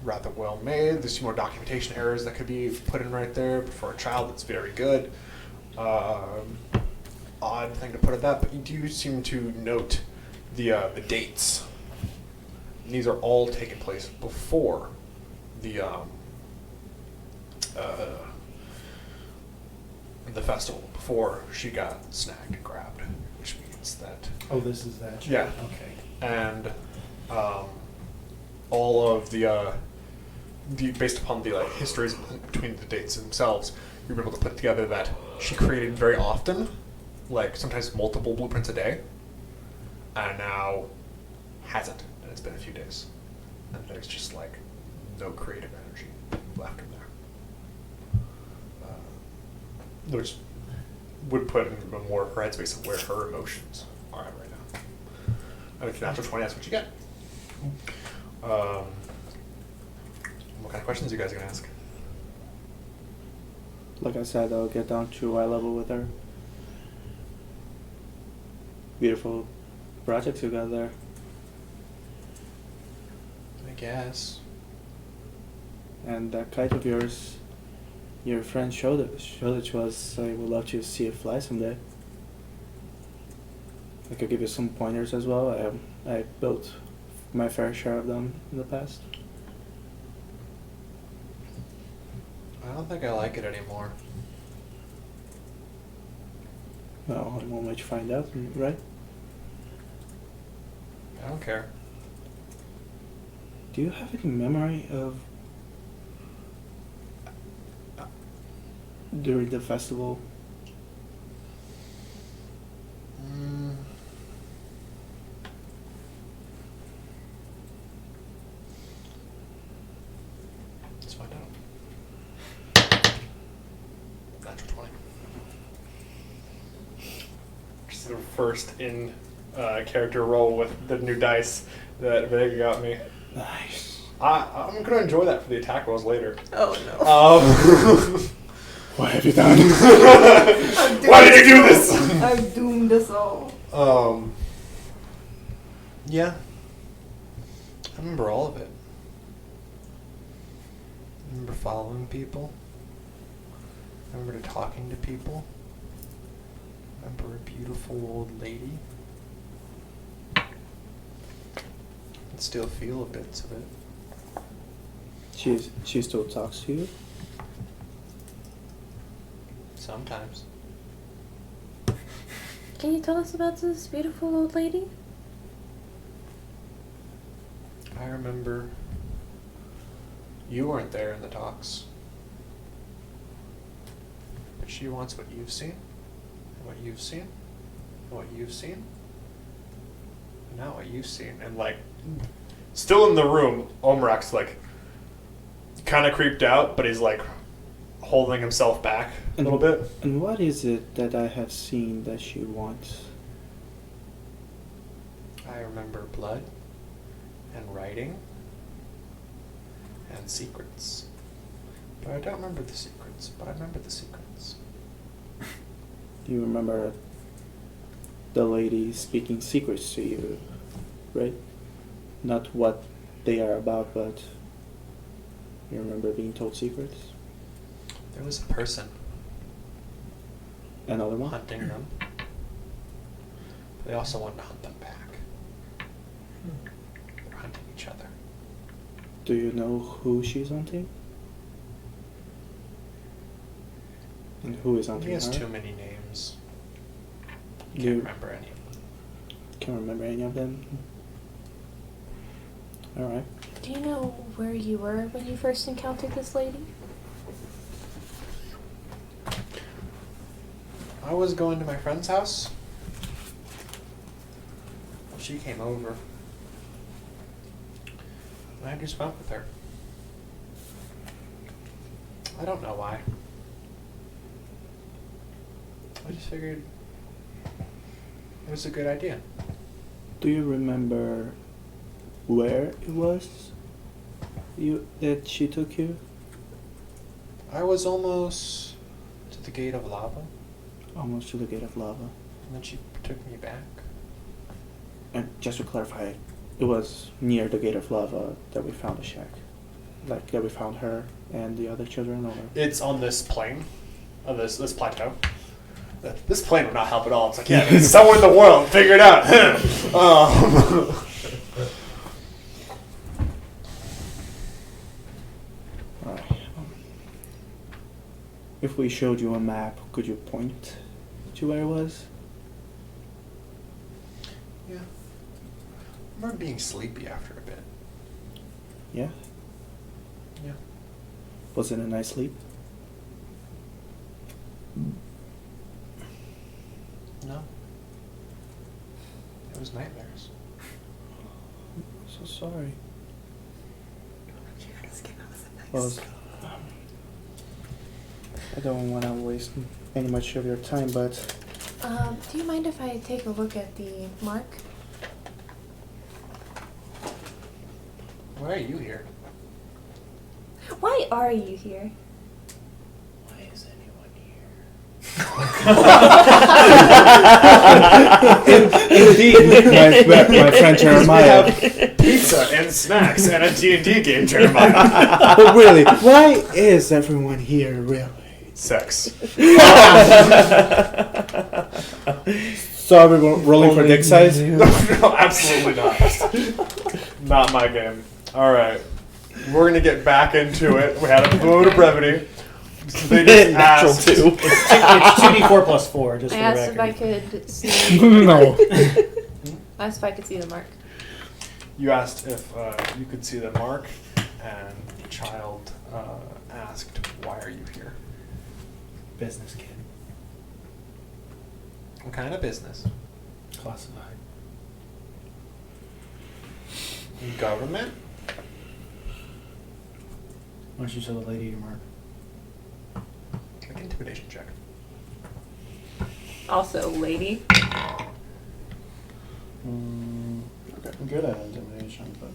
rather well made. There's some more documentation errors that could be put in right there. But for a child, it's very good. Odd thing to put at that, but you do seem to note the dates. And these are all taking place before the festival, before she got snagged and grabbed, which means that. Oh, this is that. Yeah. Okay. And all of the based upon the like histories between the dates themselves, you're able to put together that she created very often, like sometimes multiple blueprints a day, and now hasn't, and it's been a few days, and there's just like no creative energy left in there, which would put in a more her headspace of where her emotions are at right now. And if you're natural 20, that's what you get. What kind of questions are you guys gonna ask? Like I said, I'll get down to eye level with her. Beautiful projects you got there. I guess. And that kite of yours, your friend showed it to us. I would love to see it fly someday. I could give you some pointers as well. I built my fair share of them in the past. I don't think I like it anymore. Well, I won't let you find out, right? I don't care. Do you have any memory of during the festival? Let's find out. Natural 20. Just the first in character roll with the new dice that Vega got me. Nice. I'm going to enjoy that for the attack rolls later. Oh no. What have you done? Why did you do this? I've doomed us all. Yeah. I remember all of it. I remember following people. I remember talking to people. I remember a beautiful old lady. I can still feel bits of it. She still talks to you? Sometimes. Can you tell us about this beautiful old lady? I remember you weren't there in the talks. But she wants what you've seen, and what you've seen, and what you've seen, and now what you've seen. And like, still in the room, Omrak's like, kind of creeped out, but he's like holding himself back a little bit. And what is it that I have seen that she wants? I remember blood, and writing, and secrets. But I don't remember the secrets, but I remember the secrets. Do you remember the lady speaking secrets to you, right? Not what they are about, but you remember being told secrets? There was a person Another one? hunting them. But they also wanted to hunt them back. They're hunting each other. Do you know who she's hunting? And who is hunting He has her? too many names. Can't You remember any of them. can't remember any of them? Alright. Do you know where you were when you first encountered this lady? I was going to my friend's house. She came over. And I just went with her. I don't know why. I just figured it was a good idea. Do you remember where it was that she took you? I was almost to the gate of lava, Almost to the gate of lava. and then she took me back. And just to clarify, it was near the gate of lava that we found the shack. Like that we found her and the other children, or It's on this plane, this plateau. This plane would not help at all. It's like, yeah, it's somewhere in the world. Figure it out. Alright. If we showed you a map, could you point to where it was? Yeah. I remember being sleepy after a bit. Yeah? Yeah. Was it a nice sleep? No. It was nightmares. I'm so sorry. Well, I don't want to waste any much of your time, but Do you mind if I take a look at the mark? Why are you here? Why are you here? Why is anyone here? indeed, my friend Jeremiah. Pizza and snacks and a D&D game, Jeremiah. But really, why is everyone here, really? Sex. So are we rolling for dick size? No, absolutely not. Not my game. Alright. We're going to get back into it. We had a vote of brevity. They just Natural asked. 2. It's 2d4 plus 4, just I for asked the if I record. could see. No. I asked if I could see the mark. You asked if you could see the mark, and the child asked, "Why are you here? Business kid. What kind of business? Classified. Government? Why don't you show the lady your mark? Like intimidation check. Also, lady. Okay. I'm good at intimidation, but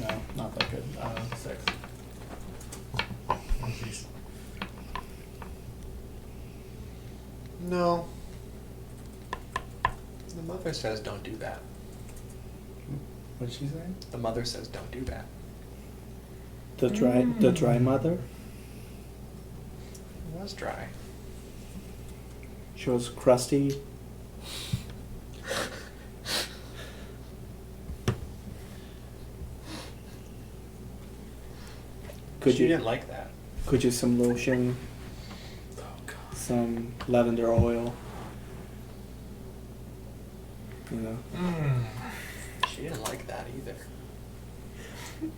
no, not that good. 6. No. The mother says don't do that. What did she say? The mother says don't do that. The dry mother? It was dry. She was crusty. She didn't like that. Could use some lotion, Oh god. some lavender oil. You know. She didn't like that either.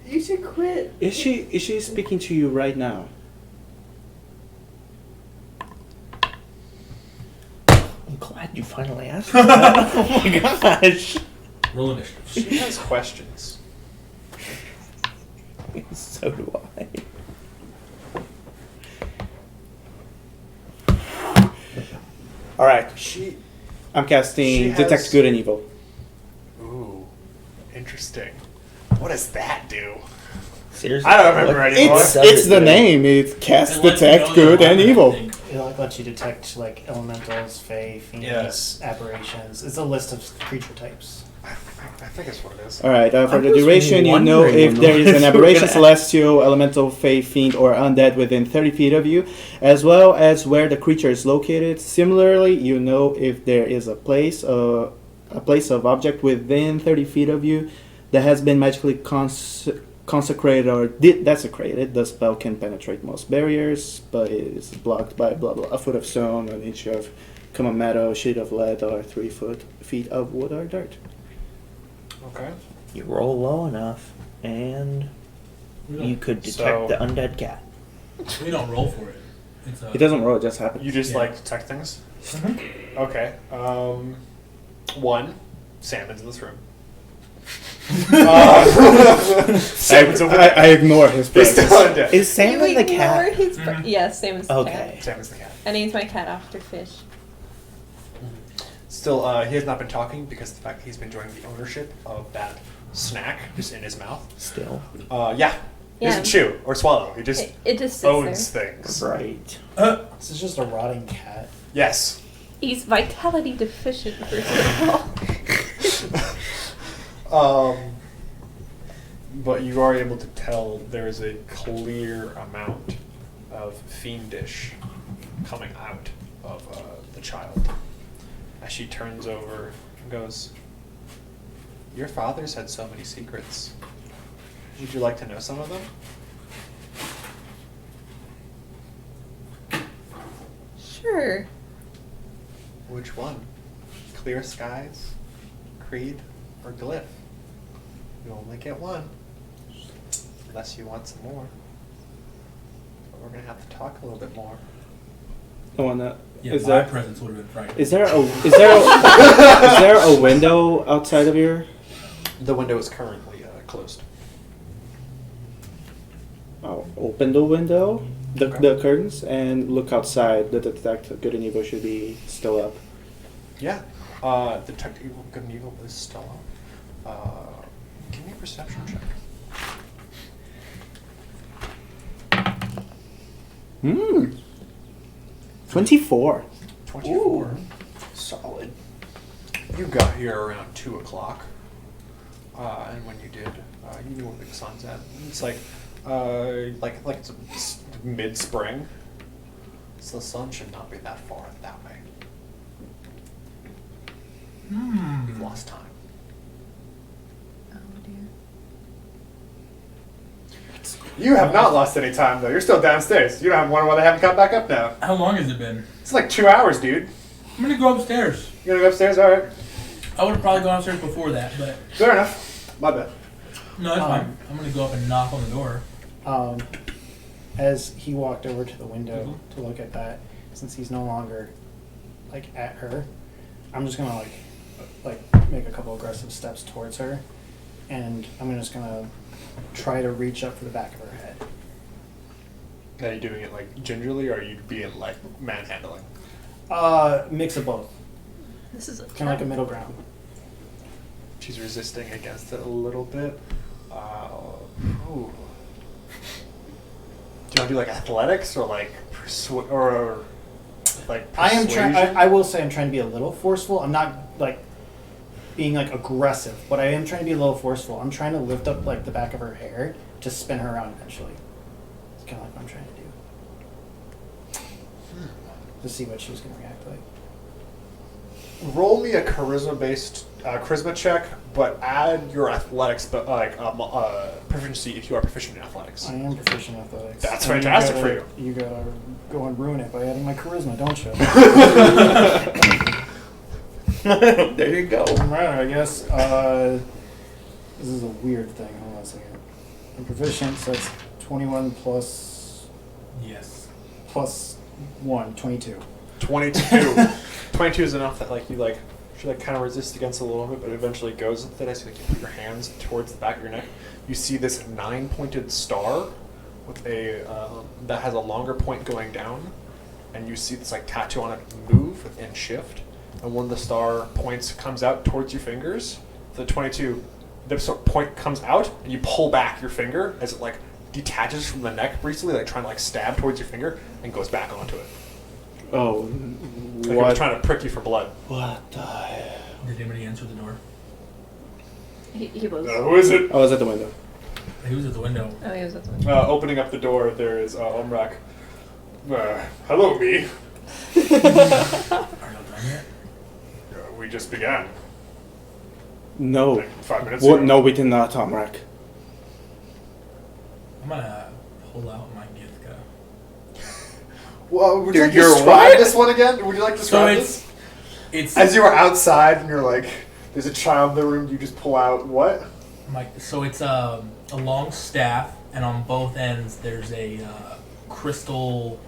You should quit. Is she speaking to you right now? I'm glad you finally asked me that. Oh my gosh. Roll initiative. She has questions. So do I. All right. I'm She casting has- Detect Good and Evil. Ooh, interesting. What does that do? Seriously. I don't remember what- anymore. what does It's it the do? name. It's Cast It lets you Detect know Good their and weapon, I Evil. think. It lets you detect like elementals, fae, fiends, Yes. aberrations. It's a list of creature types. I think it's what it is. All right. For I the was duration, you know wondering if when there is we an were aberration, gonna- celestial, elemental, fey, fiend, or undead within 30 feet of you, as well as where the creature is located. Similarly, you know if there is a place of object within 30 feet of you that has been magically consecrated or desecrated. The spell can penetrate most barriers, but it is blocked by blah blah, a foot of stone, an inch of common metal, sheet of lead, or 3 feet of wood or dirt. Okay. You roll low enough, and you could detect So- the undead cat. We don't roll for it. It's a, It doesn't roll; it just happens. You just Yeah. like detect things? Okay. One, Salmon's in this room. Salmon's over there. I ignore his He's still presence. undead. Is Salmon you the ignore cat? his Mhm. Yes, Samon's the Okay. cat. Salmon's the cat. I named my cat after fish. Still, he has not been talking because of the fact that he's been enjoying the ownership of that snack just in his mouth. Still. Yeah. He doesn't chew or swallow. He just It just sits owns there. things. Right. This is just a rotting cat. Yes. He's vitality deficient, first of all. But you are able to tell there is a clear amount of fiendish coming out of the child. As she turns over and goes, "Your father's had so many secrets. Would you like to know some of them?" Sure. Which one? Clear skies, creed, or glyph? You only get one. Unless you want some more. But we're gonna have to talk a little bit more. I wanna. yeah, Is my there presence would have been frightening. is there a window outside of your? The window is currently closed. I'll open the window, the Okay. curtains, and look outside. The detect good and evil should be still up. Yeah. Detect evil, good and evil is still up. Give me a perception check. 24. 24. Solid. You got here around 2 o'clock. And when you did, you knew where the sun's at. It's like it's mid-spring. So the sun should not be that far that way. You've lost time. Oh dear. You have not lost any time, though. You're still downstairs. You don't have wonder why they haven't come back up now. How long has it been? It's like 2 hours, dude. I'm gonna go upstairs. You gonna go upstairs? All right. I would have probably gone upstairs before that, but Fair enough. My bad. no, that's fine. I'm gonna go up and knock on the door. As he walked over to the window to look at that, since he's no longer like at her, I'm just gonna like make a couple aggressive steps towards her, and I'm just gonna try to reach up for the back of her head. Are you doing it like gingerly, or are you being like manhandling? Mix of both, This is a kind of like a middle ground. She's resisting against it a little bit. Ooh. Do you want to do like athletics or like like I am persuasion? trying. I will say I'm trying to be a little forceful. I'm not like being like aggressive, but I am trying to be a little forceful. I'm trying to lift up like the back of her hair to spin her around eventually. It's kind of like what I'm trying to do. To see what she was going to react like. Roll me a charisma check, but add your athletics, but proficiency if you are proficient in athletics. I am proficient in athletics. That's And fantastic you for gotta- You gotta go and ruin it by adding my charisma, don't you? There you go. Alright, I guess. This is a weird thing. Hold on a second. I'm proficient, so it's 21 plus Yes. 1, 22. 22. 22 is enough that you should kind of resist against it a little bit, but it eventually goes with it as you put your hands towards the back of your neck. You see this 9-pointed star with a that has a longer point going down, and you see this tattoo on it move and shift. And when the star points comes out towards your fingers, the 22, the point comes out, and you pull back your finger as it detaches from the neck briefly, trying to stab towards your finger, and goes back onto it. Oh, Like it was what? trying to prick you for blood. What the hell? Did anybody answer the door? He was. Who is it? I was at the window. He was at the window. Oh, he was at the one. Opening up the door, there is Anub'arak. Hello, me. Are you done yet? We just began. No. 5 minutes What? ago. No, we did not, Tomrak. I'm gonna pull out my Githka. Well, would Dude, you you're like to describe what? this one again? Would you like to So describe this? it's As you are outside and you're there's a child in the room, you just pull out what? so it's a long staff, and on both ends there's a crystal,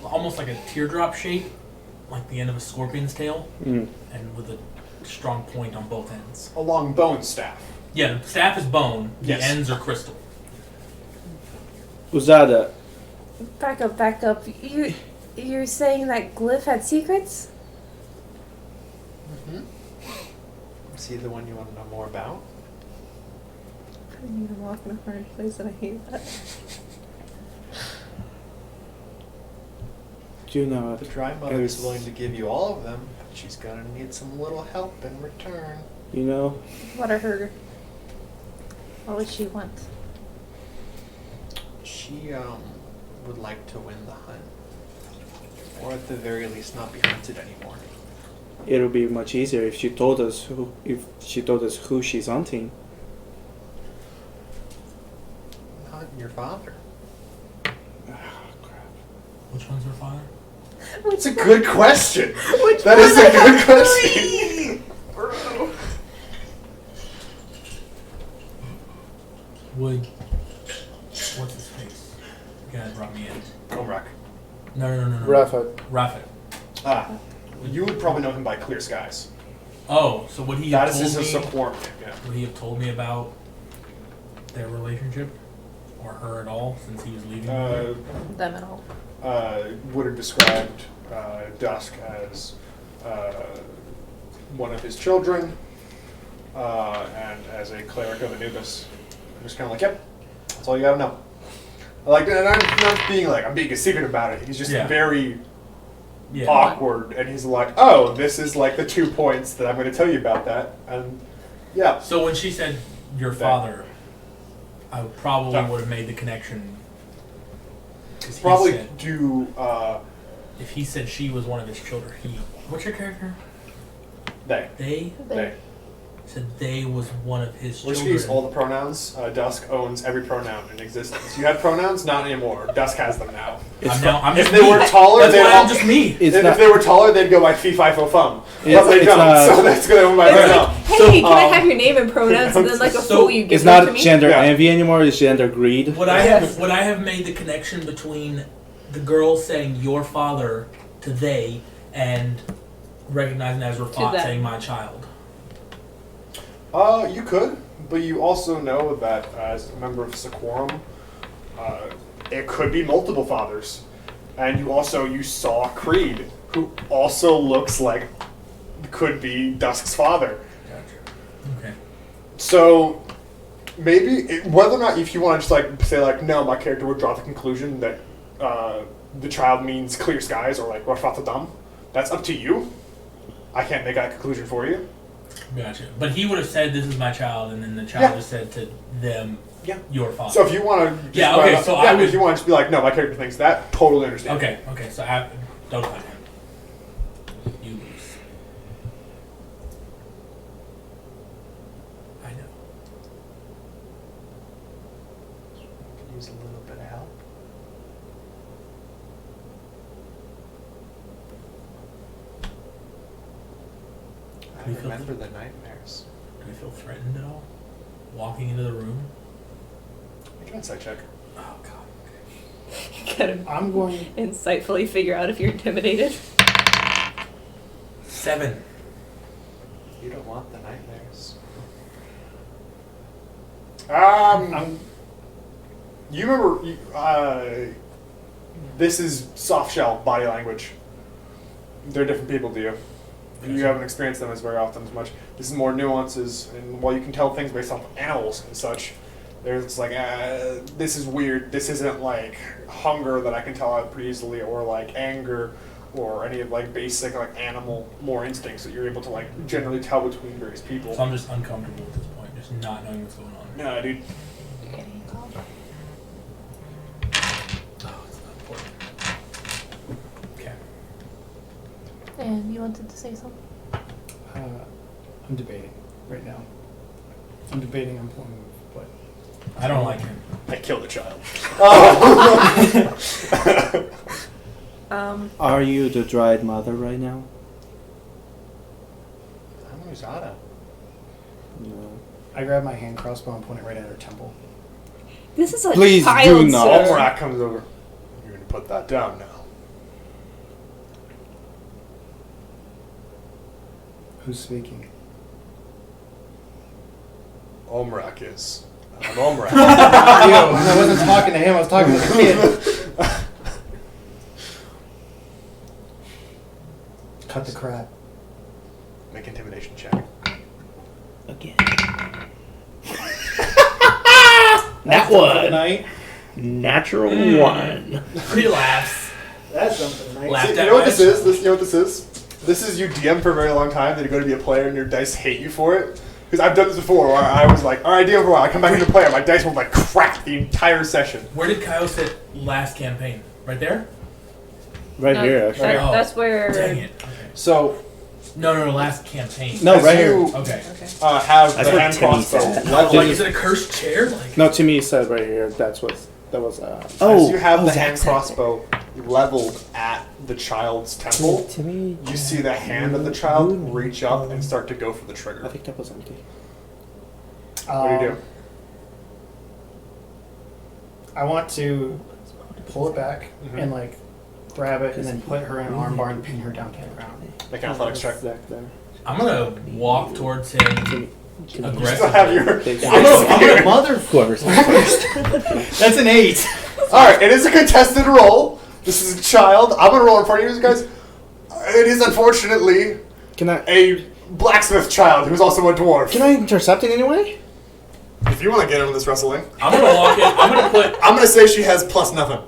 almost like a teardrop shape, like the end of a scorpion's tail, Mm. and with a strong point on both ends. A long bone staff. Yeah, the staff is bone. The Yes. ends are crystal. Uzada, Back up. You're saying that Glyph had secrets? Mm-hmm. Is he the one you want to know more about? I need to walk in a hard place, and I hate that. do not. The Dry Mother is Yes. willing to give you all of them, but she's gonna need some little help in return. You know, What would she want? She would like to win the hunt, or at the very least, not be hunted anymore. it'll be much easier if she told us who she's hunting. Hunt your father. Which one's her father? It's a good question. Which That one? is I a got good question. Would what's his face? The guy that brought me in. Anub'arak. No. Rafa, Raphat. You would probably know him by Clear Skies. Oh, so would he That have is told his me? support. Yeah. Would he have told me about their relationship, or her at all, since he was leaving? Them at all. Would have described Dusk as one of his children, and as a cleric of Anubis. I'm just kind of yep, that's all you gotta know. And I'm not being I'm being a secret about it. He's just Yeah. very Yeah. awkward, and he's oh, this is the 2 points that I'm going to tell you about that, and yeah. So when she said your father, I probably would have made the connection. 'Cause he Probably said, do if he said she was one of his children, what's your character? they. They said they was one of his We're just children. going to use all the pronouns. Dusk owns every pronoun in existence. You had pronouns? Not anymore. Dusk has them now. I'm If just they me. were taller, That's they'd why all, I'm just me. It's if not. they were taller, they'd go by fee, fi, fo, fum. It's- But they it's don't, not- so that's going to by It's them. like, hey, can I um, have your name and pronouns, and then a So, fool you give It's them to not me? gender Yeah. envy anymore. It's gender greed. Would I have made the connection between the girl saying your father to they and recognizing as Rafat them. saying my child? You could, but you also know that as a member of Sequorum, it could be multiple fathers. And you saw Creed, who also looks like could be Dusk's father. Gotcha. Okay. So maybe whether or not if you want to just say no, my character would draw the conclusion that the child means clear skies or Rafat Adam. That's up to you. I can't make that conclusion for you. Gotcha. But he would have said, "This is my child," and then the child just said to them, Yeah. "Your father." So if you want to, Yeah, okay, so I would- if you want to just be like, no, my character thinks that, totally understand. Okay. So I don't find him. You lose. I know. Could use a little bit of help. I you feel- remember the nightmares. Do I feel threatened at all? Walking into the room. Make an insight check. Oh God. Gotta I'm going. insightfully figure out if you're intimidated. 7. You don't want the nightmares. I'm You remember, this is soft shell body language. They're different people to you. You haven't experienced them as very often as much. This is more nuances, and while you can tell things based off of animals and such, there's like, this is weird. This isn't like hunger that I can tell out pretty easily, or like anger, or any of like basic like animal more instincts that you're able to like generally tell between various people. So I'm just uncomfortable at this point, just not knowing what's going on. No, dude. Getting a call. Oh, it's not important. Okay. And you wanted to say something? I'm debating right now. I'm debating on pulling move, but I don't like him. I killed a child. Are you the dried mother right now? I'm Rosada. No. I grab my hand crossbow and point it right at her temple. This is a Please child, do not. sir. Anub'arak comes over. You're gonna put that down now. Who's speaking? Anub'arak is. I'm Anub'arak. I wasn't talking to him. I was talking to the kid. Cut the crap. Make intimidation check. Again. That's That done for the one. night. Natural 1. Relapse. That's done for the night. Laughed You at know what this my- is? You know what this is? This is you DM for a very long time, then you're going to be a player and your dice hate you for it. Because I've done this before where I was like, alright, DM for a while, I come back into play, and my dice will like crap the entire session. Where did Caio sit last campaign? Right there? Right No, here, actually. Oh, That's where. Dang it. Okay. So, No, last campaign. No, as right you, here. Okay. Okay. Have That's the what hand Timmy crossbow said. leveled. Like, is it a cursed chair? Like, No, to me it said right here. That was. As you have the Zach hand said crossbow leveled at the child's temple, To me, you see the hand of the child reach up and start to go for the trigger. I think that was empty. What do you do? I want to pull it back Mhm. and like grab it and then put her in an armbar and pin her down to the ground. Make an athletics check. Zach there. I'm gonna walk towards him You still aggressively. have your. I'm a mother. Whoever's first. That's an 8. Alright, it is a contested roll. This is a child. I'm gonna roll in front of you guys. It is unfortunately Can I a blacksmith child who's also a dwarf. can I intercept it anyway? If you want to get in on this wrestling, I'm gonna walk in. I'm gonna put. I'm gonna say she has plus nothing.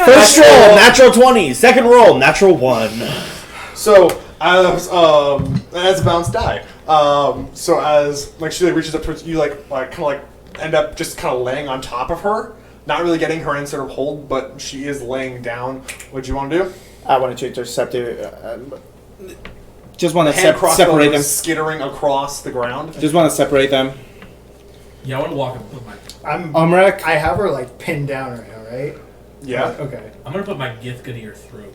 First roll, natural 20. Second roll, natural 1. So as a balanced die. So as like she like, reaches up towards you, like kind of like end up just kind of laying on top of her, not really getting her in sort of hold, but she is laying down. What do you want to do? I wanted to intercept it. Just want to Hand crossbow separate them. is skittering across the ground. Just want to separate them. Yeah, I want to walk and put my. Umrak. I have her like pinned down right now, right? Yeah. Okay. I'm gonna put my Githka to your throat.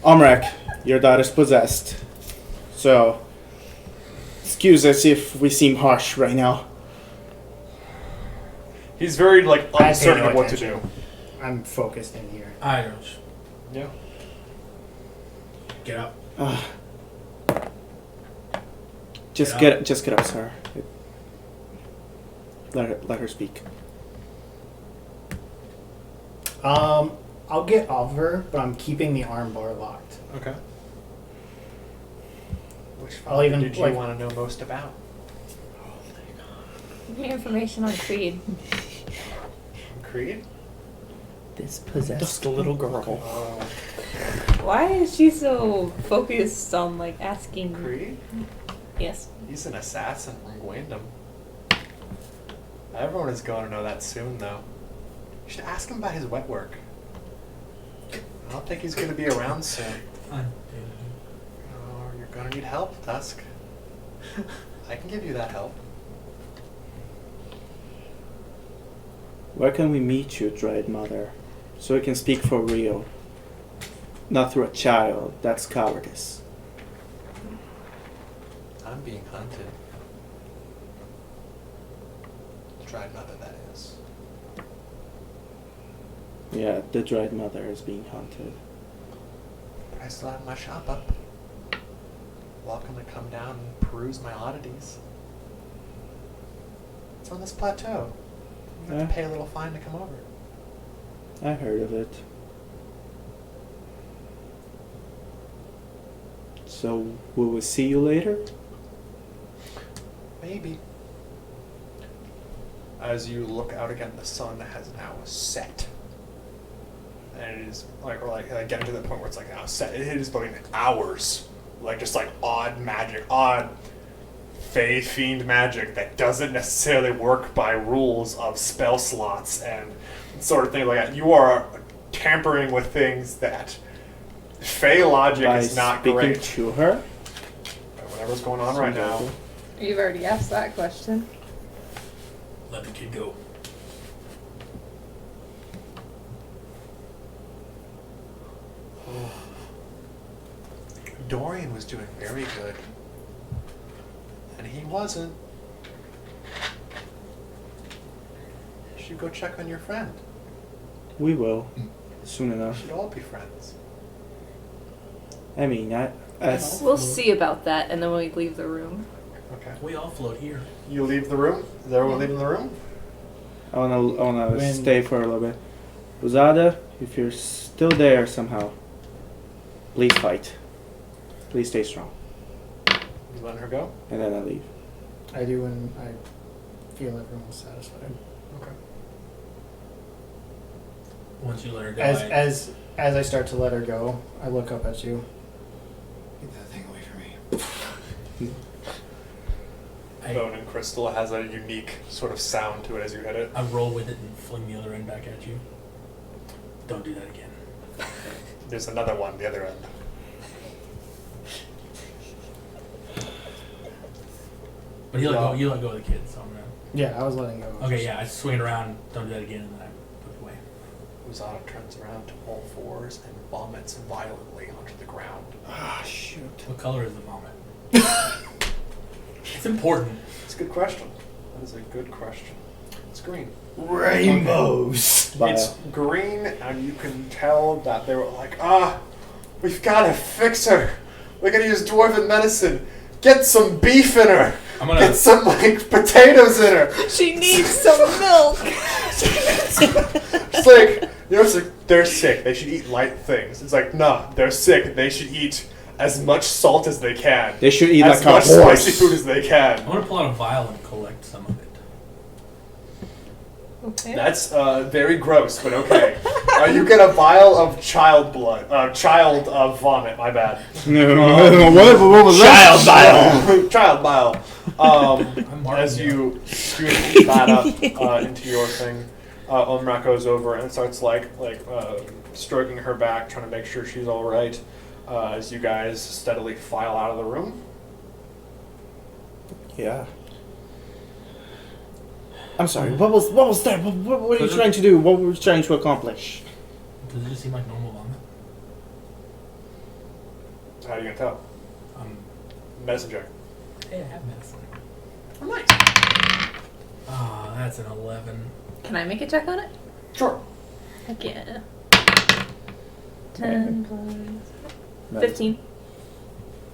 Umrak, your daughter's possessed. So, excuse us if we seem harsh right now. He's very like I pay uncertain no of what to attention. do. I'm focused in here. I don't. Yeah. Get up. Just Yeah. just get up, sir. Let her speak. I'll get off her, but I'm keeping the arm bar locked. Okay. Which I'll father even, did you like- want to know most about? Any information on Creed? Creed? This possessed little girl. Oh. Why is she so focused on like asking? Creed? Yes. He's an assassin from Gwendom. Everyone is going to know that soon, though. You should ask him about his wet work. I don't think he's going to be around soon. Oh, you're going to need help, Dusk. I can give you that help. Where can we meet you, Dread Mother? So we can speak for real. Not through a child. That's cowardice. I'm being hunted. Tried mother, that is. Yeah, the Dread Mother is being hunted. But I still have my shop up. Welcome to come down and peruse my oddities. It's on this plateau. You have to pay a little fine to come over. I heard of it. So, will we see you later? Maybe. As you look out again, the sun has now set. And it is getting to the point where it's like now set. It is putting hours. Just odd magic, odd Fey fiend magic that doesn't necessarily work by rules of spell slots and sort of thing like that. You are tampering with things that Fey logic is not speaking great. to her? Whatever's going on right now. You've already asked that question. Let the kid go. Dorian was doing very good. And he wasn't. You should go check on your friend. We will. Soon We enough. should all be friends. I mean, We'll see about that, and then we leave the room. Okay. We all float here. You leave the room? Is everyone leaving the room? I wanna When- stay for a little bit. Uzada, if you're still there somehow, please fight. Please stay strong. You letting her go? And then I leave. I do when I feel everyone's satisfied. Okay. Once you let her go, As I start to let her go, I look up at you. Get that thing away from me. Bone and crystal has a unique sort of sound to it as you hit it. I roll with it and fling the other end back at you. Don't do that again. There's another one, the other end. But you let go of the kid, so I'm gonna. Yeah, I was letting go. Okay, yeah, I swing it around. Don't do that again, and then I put it away. Uzada turns around to all fours and vomits violently onto the ground. Ah, shoot. What color is the vomit? It's important. It's a good question. That is a good question. It's green. Rainbows. It's green, and you can tell that they were like, we've got to fix her. We got to use dwarven medicine. Get some beef in her. I'm gonna Get some potatoes in her. She needs some milk. It's like, it's like they're sick. They should eat light things. It's like, nah, they're sick. They should eat as much salt as they can. They should eat as like a much horse. spicy food as they I can. want to pull out a vial and collect some of it. Okay. That's very gross, but okay. You get a vial of child blood, child vomit. My bad. What was Child bile. Child bile. I'm As marking you scoot that up into your thing, Anub'arak goes over and starts stroking her back, trying to make sure she's all right. As you guys steadily file out of the room. Yeah. I'm sorry. What was that? What were you trying to do? What were you trying to accomplish? Does it just seem like normal vomit? How are you gonna tell? Medicine check. Hey, I have medicine. Oh, nice. Ah, that's an 11. Can I make a check on it? Sure. Heck yeah. 10 plus 15.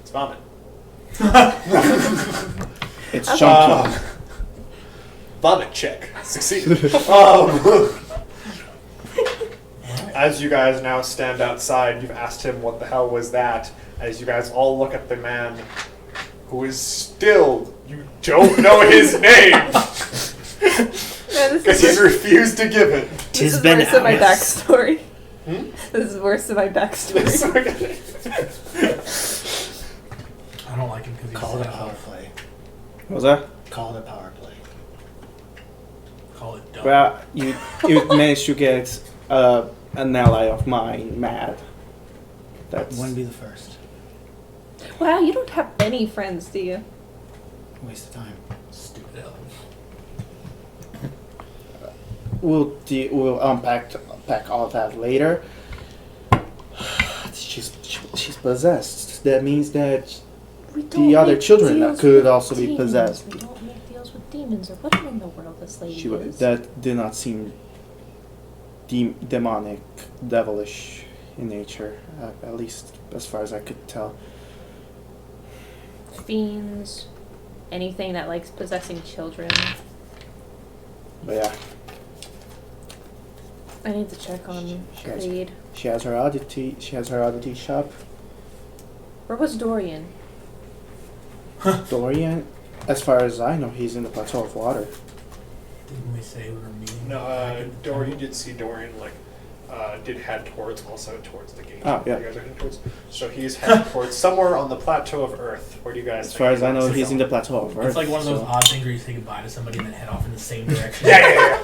It's vomit. It's chunky. Vomit check. Succeeded. As you guys now stand outside, you've asked him what the hell was that. As you guys all look at the man who is still, you don't know his name. Because he's refused to give it. This is where I said my backstory. This is worse than my backstory. I don't like him because he's Call it a a power play. What was that? Call it a power play. Call it dumb. Well, you managed to get an ally of mine mad. That's Wouldn't be the first. Wow, you don't have any friends, do you? Waste of time. Stupid elf. we'll unpack all that later. She's possessed. That means that We don't the other make children deals could with also be demons. possessed. We don't make deals with demons or whatever in the world this lady is. That did not seem demonic, devilish in nature, at least as far as I could tell. Fiends, anything that likes possessing children. But yeah, I need to check on Yes. Creed. she has her oddity. She has her oddity shop. Where was Dorian? Dorian, as far as I know, he's in the Plateau of Water. Didn't we say we were meeting? No, Dorian, you did see Dorian, did head towards the gate. Oh, yeah. You guys are heading towards. So he's heading towards somewhere on the plateau of Earth. Where do you guys As think far as I he's know, he's in the going? Plateau of Earth. It's like one of those so- odd things where you say goodbye to somebody and then head off in the same direction. Yeah.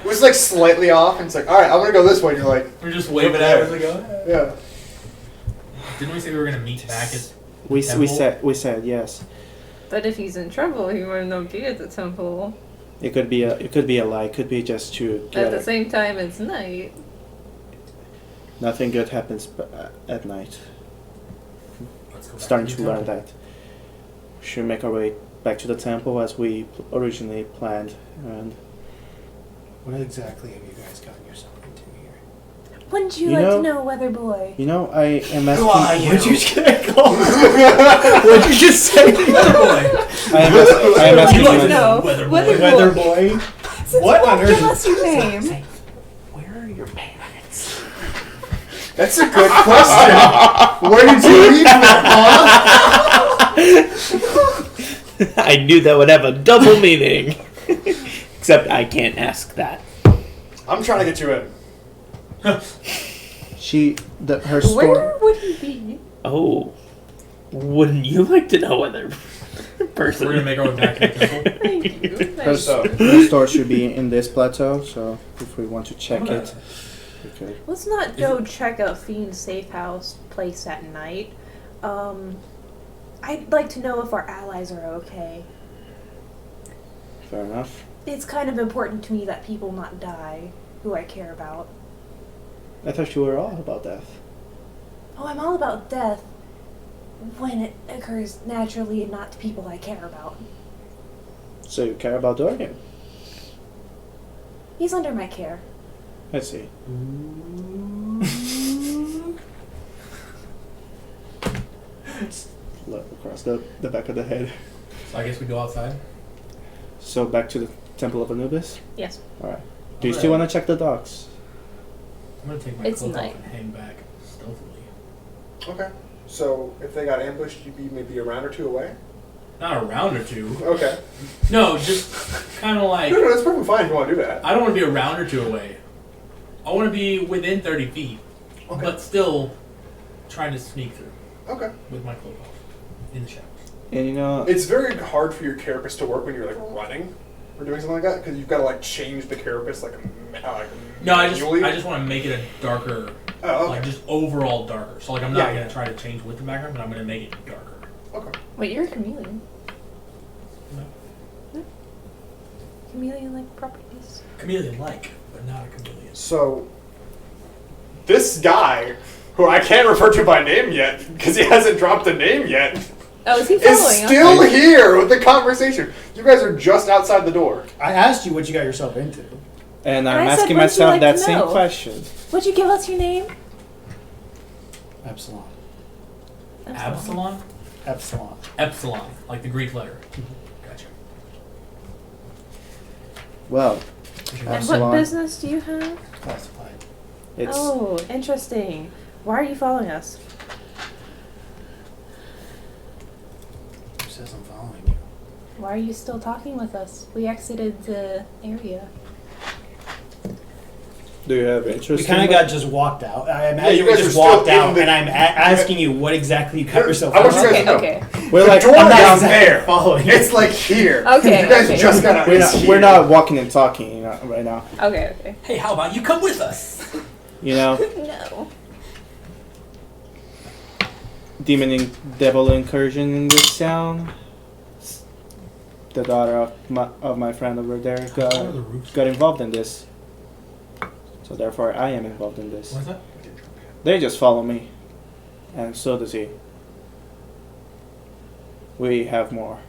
It was like slightly off, and it's like, all right, I'm gonna go this way. And you're like, We're just waving at us like, oh. yeah. Didn't we say we were gonna meet back at? we Temple? said yes. But if he's in trouble, he wouldn't not be at the temple. It could be a lie. It could be just to At get the her. same time, it's night. Nothing good happens at night. Let's go back Starting the to learn temple. that. Should make our way back to the temple as we originally planned. And What exactly have you guys gotten yourself into here? Wouldn't you, You like know- to know, Weather Boy? you know, I am asking. What'd you get called? What'd you just say? Weather boy. I am asking You like you. to know No, weather boy. weather Weather boy. Since What you on won't earth give us your name. Where are your parents? That's a good question. Where did you leave them, I knew that would have a double meaning. Except I can't ask that. I'm trying to get you in. Her story. Where would he be? Oh, wouldn't you like to know whether person? We're gonna make our way back to the temple. Thank you. Her, So- her store should be in this plateau. So if we want to check Okay. it, we could. Let's not go check a fiend safe house place at night. I'd like to know if our allies are okay. Fair enough. It's kind of important to me that people not die who I care about. I thought you were all about death. Oh, I'm all about death when it occurs naturally and not to people I care about. So you care about Dorian? He's under my care. I see. Look across the back of the head. So I guess we go outside. So back to the Temple of Anubis. Yes. All right. Do you still want to check the docks? I'm gonna take my It's cloak night. off and hang back stealthily. Okay. So if they got ambushed, you'd be maybe a round or two away. Not a round or two. Okay. No, just kind of like No, that's perfectly fine if you want to do that. I don't want to be a round or two away. I want to be within 30 feet, Okay. but still trying to sneak through Okay. with my cloak off in the shadows. And you know, It's very hard for your carapace to work when you're like running or doing something like that because you've got to like change the carapace No, I manually. just want to make it a darker, Oh, okay. like just overall darker. So like I'm not Yeah, gonna yeah. try to change with the background, but I'm gonna make it darker. Okay. Wait, you're a chameleon. Chameleon-like properties. Chameleon-like, but not a chameleon. So this guy, who I can't refer to by name yet because he hasn't dropped a name yet, Oh, is he is following us? still here with the conversation. You guys are just outside the door. I asked you what you got yourself into. and And I'm I said, asking "Wouldn't you myself like that to same know?" question. Would you give us your name? Epsilon. Absalon? Epsilon. Epsilon, like the Greek letter. Gotcha. Well, And Epsilon. what business do you have? Classified. It's Oh, interesting. Why are you following us? Who says I'm following you? Why are you still talking with us? We exited the area. Do you have interest? We kind of in got just walked out. I imagine you we guys just are still walked out, in the- and I'm asking you what exactly you cut Here, yourself I want out. you guys Okay, to know. okay. We're like the door I'm is down there. Following. It's like here. Okay, You guys okay. just got out. We're It's not, here. we're not walking and talking right now. Okay, okay. Hey, how about you come with us? You know, No. devil incursion in this town. The daughter of my friend over there How are the roofs? got involved in this. So therefore, I am involved in this. What's that? They just follow me, and so does he. We have more,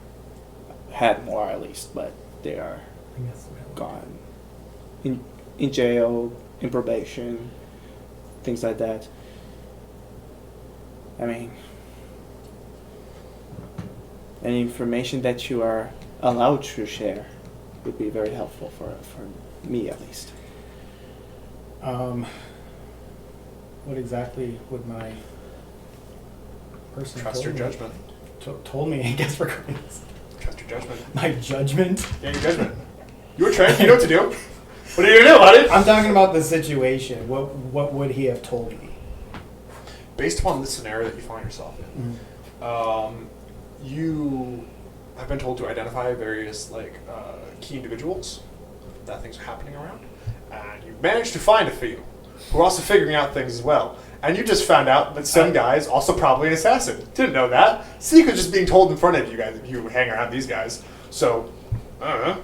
had more at least, but they are I think that's the way I look. gone. In jail, in probation, things like that. I mean, any information that you are allowed to share would be very helpful for me at least. What exactly would my person Trust your told me? judgment. Told me, I guess for Christ. Trust your judgment. My judgment? Yeah, your judgment. You were trained. You know what to do. What are you gonna do, buddy? I'm talking about the situation. What would he have told me? Based upon the scenario that you find yourself in, you have been told to identify various key individuals that things are happening around, and you've managed to find a few who are also figuring out things as well. And you just found out that some guy is also probably an assassin. Didn't know that. Secret just being told in front of you guys if you hang around these guys. So, I don't know.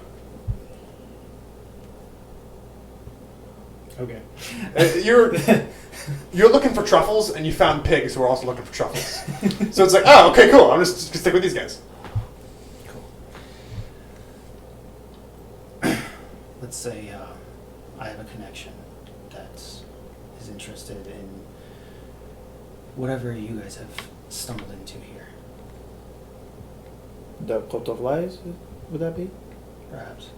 Okay. You're looking for truffles, and you found pigs who are also looking for truffles. So it's like, oh, okay, cool. I'm just gonna stick with these guys. Let's say I have a connection that is interested in whatever you guys have stumbled into here, The Cult of Lies, would that be? perhaps.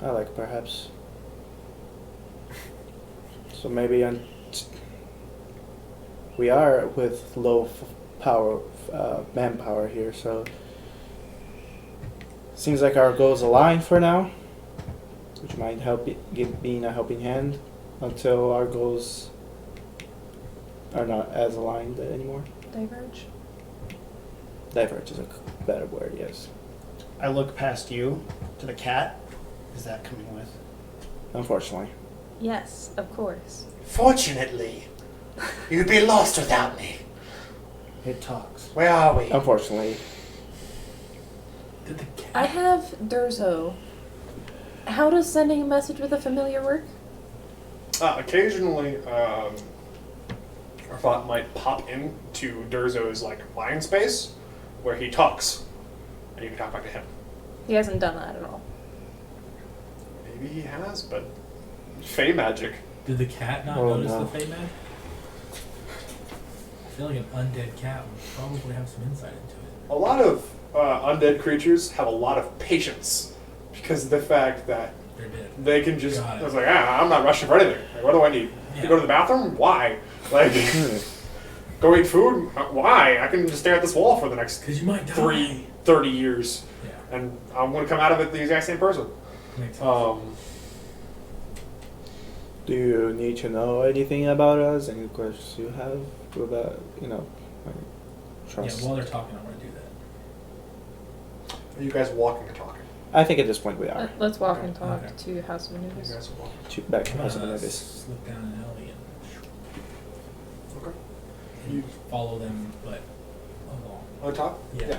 I like perhaps. So maybe we are with low power, manpower here, so seems like our goals align for now, which might help give being a helping hand until our goals are not as aligned anymore. Diverge. Diverge is a better word, yes. I look past you to the cat. Is that coming with? Unfortunately. Yes, of course. Fortunately, you'd be lost without me. It talks. Where are we? Unfortunately. Did the cat? I have Durzo. How does sending a message with a familiar work? Occasionally, our thought might pop into Durzo's mind space, where he talks, and you can talk back to him. He hasn't done that at all. Maybe he has, but Fey magic. Did the cat not Oh, notice no. the Fey magic? I feel like an undead cat would probably have some insight into it. A lot of undead creatures have a lot of patience because of the fact that They're dead. they can just. Got it. I was like, I'm not rushing for anything. What do I need? Yeah. To go to the bathroom? Why? Go eat food? Why? I can just stare at this wall for the next Because you might die. 30 years, Yeah, and I'm going to come out of it the exact same person. makes sense. Do you need to know anything about us? Any questions you have about, trust? Yeah, while they're talking, I want to do that. Are you guys walking or talking? I think at this point we are. Let's walk and talk Okay. to House of You Anubis. guys are walking. Back to I'm House of gonna Anubis. slip down an alley Okay. and follow them, but along. On the top? Yeah.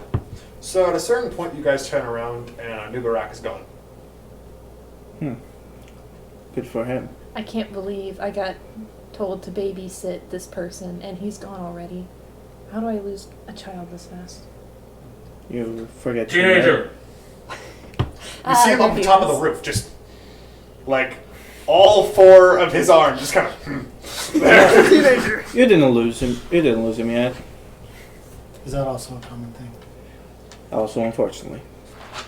So at a certain point, you guys turn around, and Anub'arak is gone. Good for him. I can't believe I got told to babysit this person and he's gone already. How do I lose a child this fast? You forget Teenager! You see him up the top of the roof, just all four of his arms just kind of there. Teenager! You didn't lose him. You didn't lose him yet. Is that also a common thing? Also, unfortunately.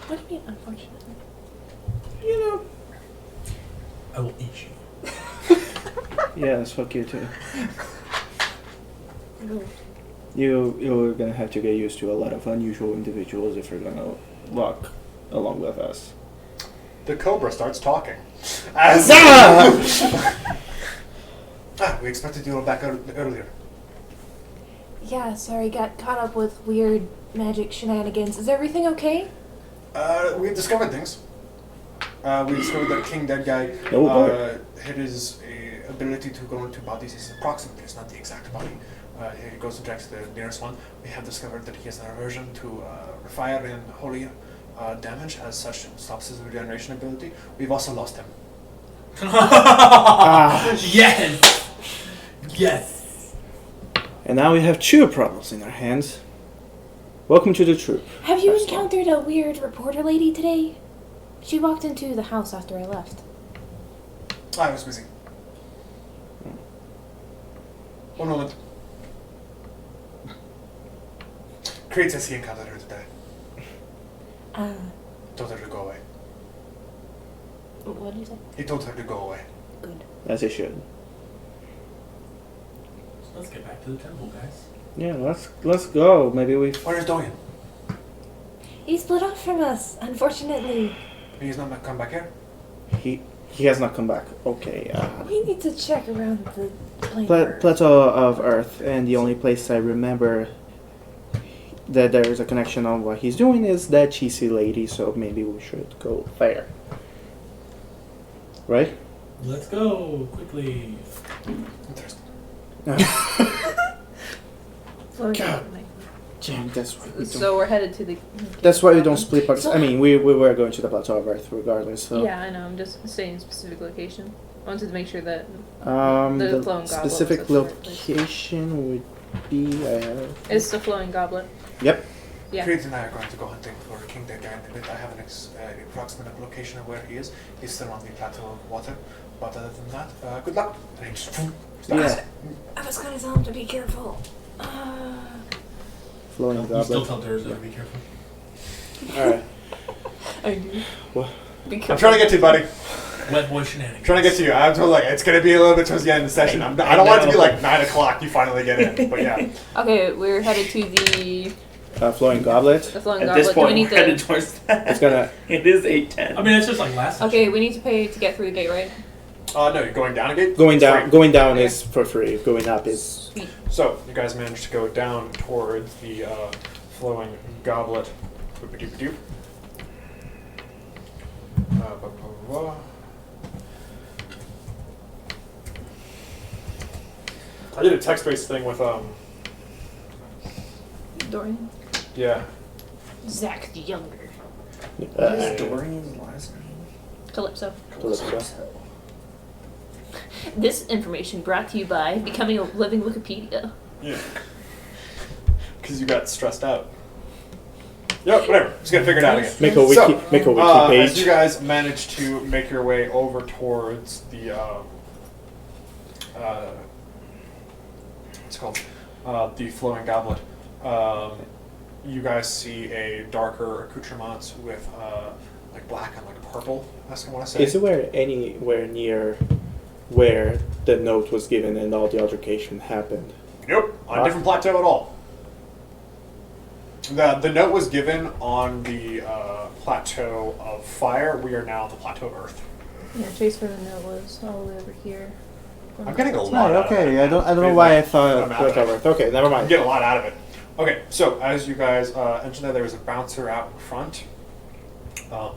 What do you mean, unfortunately? You know. I will eat you. Yes, fuck you too. Ooh. You're gonna have to get used to a lot of unusual individuals if you're gonna walk along with us. The cobra starts talking. As we expected you back earlier. Yeah, sorry, got caught up with weird magic shenanigans. Is everything okay? We discovered things. We discovered that King Dead Guy hid his ability to go into bodies. It's approximately, it's not the exact body. He goes to the nearest one. We have discovered that he has an aversion to fire and holy damage, as such stops his regeneration ability. We've also lost him. Yes! Yes! And now we have two problems in our hands. Welcome to the troop. Have you encountered a weird reporter lady today? She walked into the house after I left. I was busy. One moment. Creed says he encountered her today. Told her to go away. What did you say? He told her to go away. Good. As he should. So let's get back to the temple, guys. Yeah, let's go. Maybe we. Where is Dorian? He split off from us, unfortunately. He's not come back here? He has not come back. Okay. We need to check around the plane. Plateau of Earth, and the only place I remember that there is a connection on what he's doing is that cheesy lady. So maybe we should go there. Right? Let's go quickly. Interesting. God. Damn, that's why we don't. So we're headed to the. That's why we don't split parts. I mean, we were going to the Plateau of Earth regardless. So. Yeah, I know. I'm just saying specific location. I wanted to make sure that The flowing goblet specific was at the right place. location would be. It's the flowing goblet. Yep. Yeah. Creed and I are going to go hunting for King Dead Guy. I have an approximate location of where he is. He's still on the Plateau of Water. But other than that, good luck. And he just Yeah. I was gonna tell him to be careful. Flowing You still goblet. tell Durzo to be careful. All right. I do. What? Be I'm careful. trying to get to you, buddy. Wet boy shenanigans. Trying to get to you. I'm told it's going to be a little bit towards the end of the session. I don't want it to be like 9 o'clock. You finally get in. But yeah. Okay, we're headed to the Flowing goblet. flowing At goblet. this Do we point, need we're headed to? towards that. It's gonna. It is 8:10. I mean, it's just like last session. Okay, we need to pay to get through the gate, right? No, you're going down a gate? Going It's down. free. Going down is for free. Going up is. Sweet. So, you guys managed to go down towards the flowing goblet. Boop-a-doop-a-doop. Ba-ba-ba-ba. I did a text-based thing with, Dorian. yeah. Zach the Younger. What is Dorian's last name? Calypso. Calypso. This information brought to you by becoming a living Wikipedia. Yeah. Because you got stressed out. Yep, whatever. Just gotta figure it out again. Make a wiki. So, make a wiki As you page. guys manage to make your way over towards the, what's it called? The flowing goblet. You guys see a darker accoutrement with, like black and like purple, I want to say. Is it anywhere near where the note was given and all the altercation happened? Nope, on a different plateau at all. The note was given on the plateau of fire. We are now on the plateau of earth. Yeah, Chase for the note was all the way over here. I'm getting a lot out of it. Okay, I don't know why I thought Plateau of Earth. Okay, never I'm mind. getting a lot out of it. Okay, so as you guys enter there is a bouncer out in front. You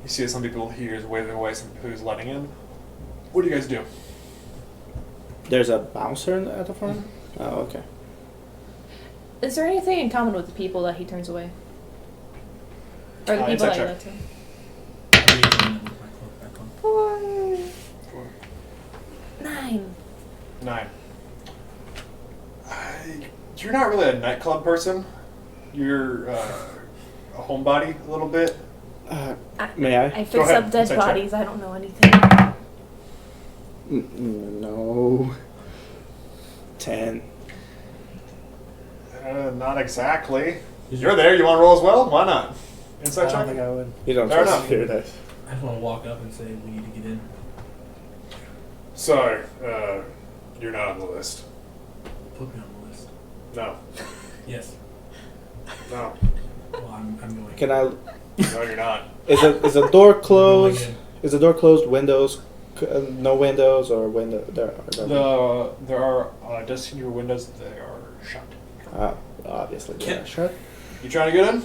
see some people here is waving away some who's letting in. What do you guys do? There's a bouncer at the front. Oh, okay. Is there anything in common with the people that he turns away? Or the people Insight that he check. lets in? I need to remember my cloak back on. 4. 9. 9. You're not really a nightclub person. You're a homebody a little bit. May I? I Go fix ahead. up dead Insight check. bodies. I don't know anything. No. 10. Not exactly. You're there. You want to roll as well? Why not? Insight check. I would. You don't Fair trust enough. hear that. I just want to walk up and say we need to get in. Sorry, you're not on the list. Put me on the list. No. Yes. No. Well, I'm going. Can I No, you're not. Is a door closed? Going Is the door closed? Windows? No windows or window? There There are desks in your windows. They are shut. Obviously Can- they're shut. You trying to get in?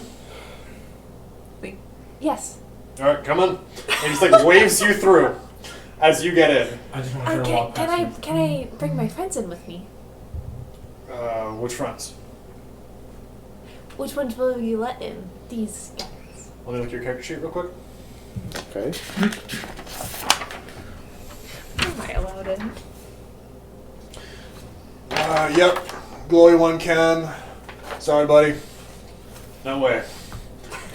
Yes. All right, come on. And he just like waves you through as you get in. I just want to try to walk Can past I him. can I bring my friends in with me? Which friends? Which ones will you let in? These guys. Let me look at your character sheet real quick. Okay. Am I allowed in? Yep. Glory one can. Sorry, buddy. No way.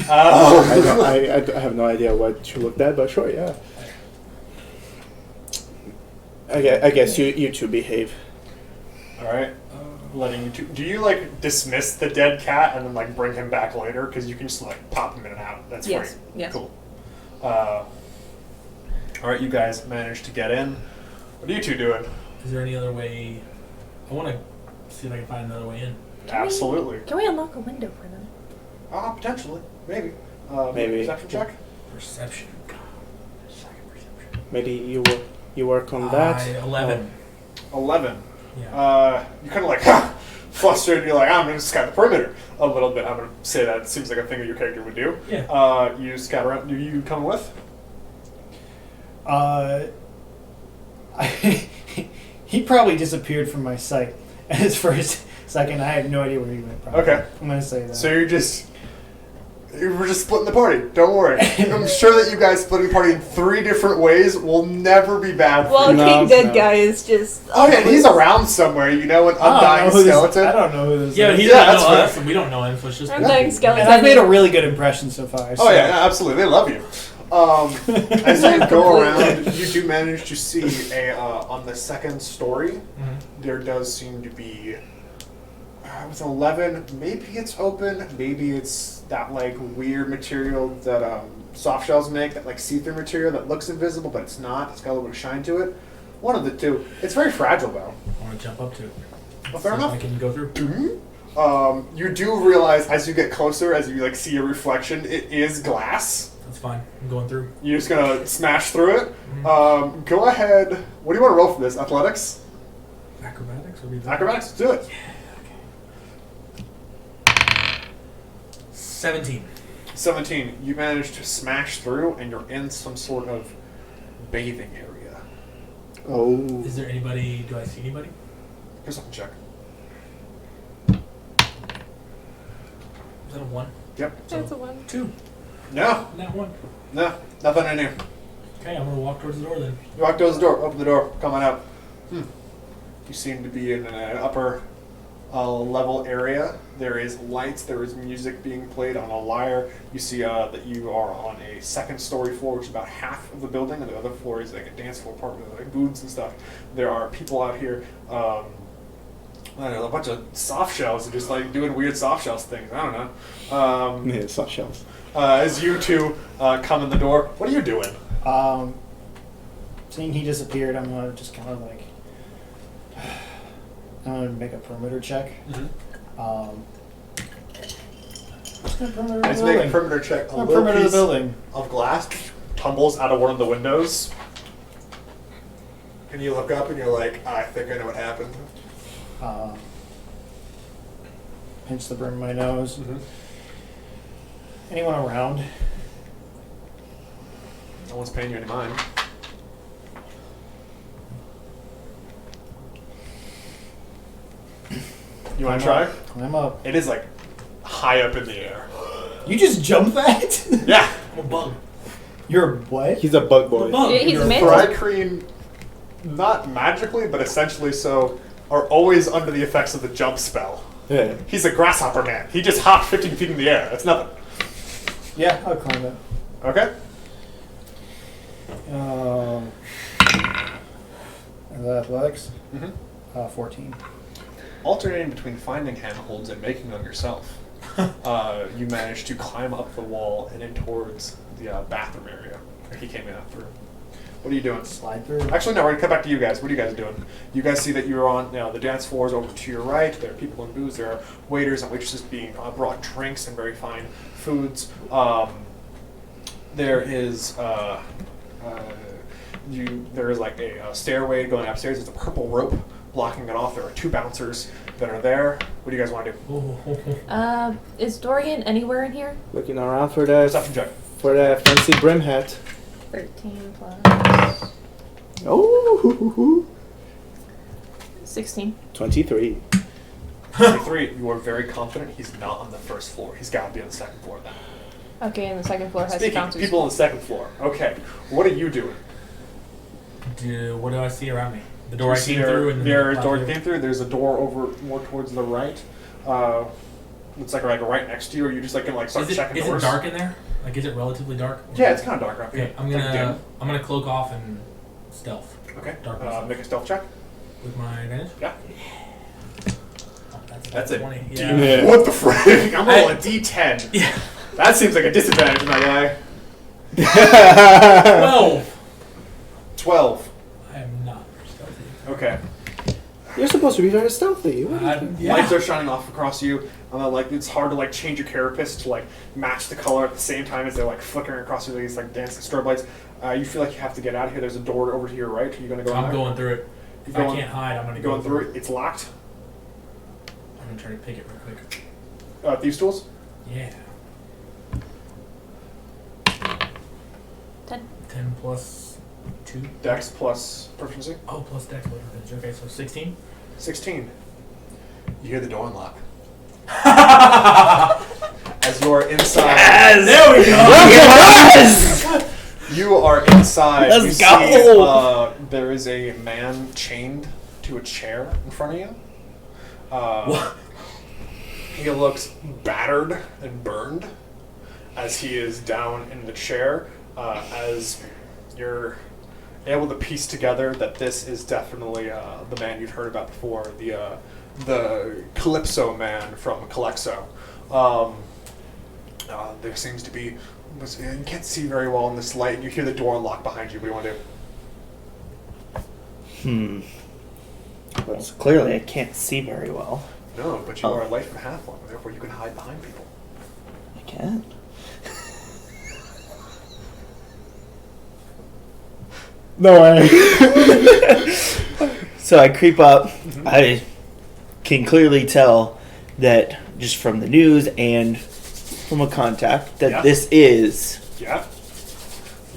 I have no idea what you looked at, but sure, yeah. I guess you two behave. All right. Letting you two. Do you like dismiss the dead cat and then like bring him back later? Because you can just like pop him in and out. That's Yes, free. yes. Cool. All right, you guys managed to get in. What are you two doing? Is there any other way? I want to see if I can find another way in. Absolutely. Can we unlock a window for them? Potentially. Maybe. Maybe. Perception check. Perception. God. Second perception. Maybe you work on that. 11. 11. Yeah. You kind of like flustered. You're like, I'm going to scout the perimeter a little bit. I'm going to say that it seems like a thing that your character would do. Yeah. You scout around. Do you come with? He probably disappeared from my sight. And his first second, I had no idea where he went. Probably. Okay. I'm gonna say that. So we're just splitting the party. Don't worry. I'm sure that you guys splitting the party in 3 different ways will never be bad for Well, you. No, King Dead no. Guy is just. Oh yeah, he's around somewhere. You know, an undying skeleton. I don't know who this Yeah, but is. he Yeah, doesn't that's know fair. us, and we don't know him, so it's just. Undying skeleton. And I've made a really good impression so far. So. Oh yeah, absolutely. They love you. As you go around, you do manage to see on the second story. Mhm. There does seem to be with 11. Maybe it's open. Maybe it's that like weird material that soft shells make. That like see-through material that looks invisible, but it's not. It's got a little bit of shine to it. One of the two. It's very fragile though. I want to jump up to it. Well, fair See if enough. I can go through. You do realize as you get closer, as you like see your reflection, it is glass. That's fine. I'm going through. You're just gonna smash through it. Go ahead. What do you want to roll for this? Athletics? Acrobatics? Or be Acrobatics? Do it. 17. 17. You manage to smash through, and you're in some sort of bathing area. Oh. Is there anybody? Do I see anybody? Perception check. Is that a 1? Yep. That's a 1. 2. No, Not 1. no, nothing in here. Okay, I'm going to walk towards the door then. You walk towards the door. Open the door. Come on out. You seem to be in an upper level area. There is lights. There is music being played on a lyre. You see that you are on a second story floor, which is about half of the building, and the other floor is like a dance floor part with like booths and stuff. There are people out here. I don't know, a bunch of soft shells and just like doing weird soft shells things. I don't know. Yeah, soft shells. As you two come in the door, what are you doing? Seeing he disappeared, I'm gonna just kind of like I'm gonna make a perimeter check. Just gonna perimeter the Let's building. make a perimeter check. A Gonna little perimeter the piece building. of glass tumbles out of one of the windows. And you look up and you're like, I think I know what happened. Pinch the brim of my nose. Anyone around? No one's paying you any mind. You want to try? Climb up. It is like high up in the air. You just jump that? Yeah. I'm a bug. You're a what? He's a bug boy. I'm a bug. Yeah, he's You're a man. Thri-kreen, not magically, but essentially so, are always under the effects of the jump spell. Yeah. He's a grasshopper man. He just hopped 15 feet in the air. That's nothing. Yeah, I'll climb it. Okay? Is that athletics? Mm-hmm. 14. Alternating between finding handholds and making them yourself, you managed to climb up the wall and in towards the bathroom area. He came in after. What are you doing? Slide through. Actually, no, we're going to cut back to you guys. What are you guys doing? You guys see that you're on the dance floor is over to your right. There are people in booths. There are waiters and waitresses being brought drinks and very fine foods. there is there is like a stairway going upstairs. There's a purple rope blocking it off. There are 2 bouncers that are there. What do you guys want to do? Is Dorian anywhere in here? Looking around for that Perception check. fancy brim hat. 13 plus Oh, 16. 23. 23. You are very confident he's not on the first floor. He's got to be on the second floor then. Okay, and the second floor has the Speaking of bouncers. people on the second floor. Okay, what are you doing? What do I see around me? The door You I see came through? And there's a door you came through. There's a door over more towards the right. It's like right next to you. Or you just like gonna start checking Is doors? it dark in there? Like, is it relatively dark? Yeah, it's kind of dark around here. Okay, I'm gonna cloak off and stealth Okay. Dark. Make a stealth check. with my advantage. Yeah. Oh, That's it. 20. Yeah. Yeah. What the frick? I'm rolling a D10. Yeah. That seems like a disadvantage, my guy. 12. 12. I am not stealthy. Okay. You're supposed to be very stealthy. What are you doing? Lights are shining off across you. It's hard to change your carapace to match the color at the same time as they're flickering across you. These dancing strobe lights. You feel like you have to get out of here. There's a door over to your right. Are you gonna go? I'm in there? going through it. If I can't hide, I'm gonna Going go through it. It's locked. I'm gonna try to pick it real quick. Thieves' tools. Yeah. 10. 10 plus 2. Dex plus proficiency. Oh, plus dex plus advantage. Okay, so 16. 16. You hear the door unlock. As you are inside. There we go. Yes! You are inside. Let's you go. See, there is a man chained to a chair in front of you. What? He looks battered and burned as he is down in the chair. As you're able to piece together that this is definitely the man you've heard about before, the Calypso man from Calexo. There seems to be. You can't see very well in this light. You hear the door unlock behind you. What do you want to do? Well, clearly I can't see very well. No, but you are a light from half-long, therefore you can hide behind people. I can. No way. So I creep up. Mm-hmm. I can clearly tell that just from the news and from a contact that Yeah. this is Yeah.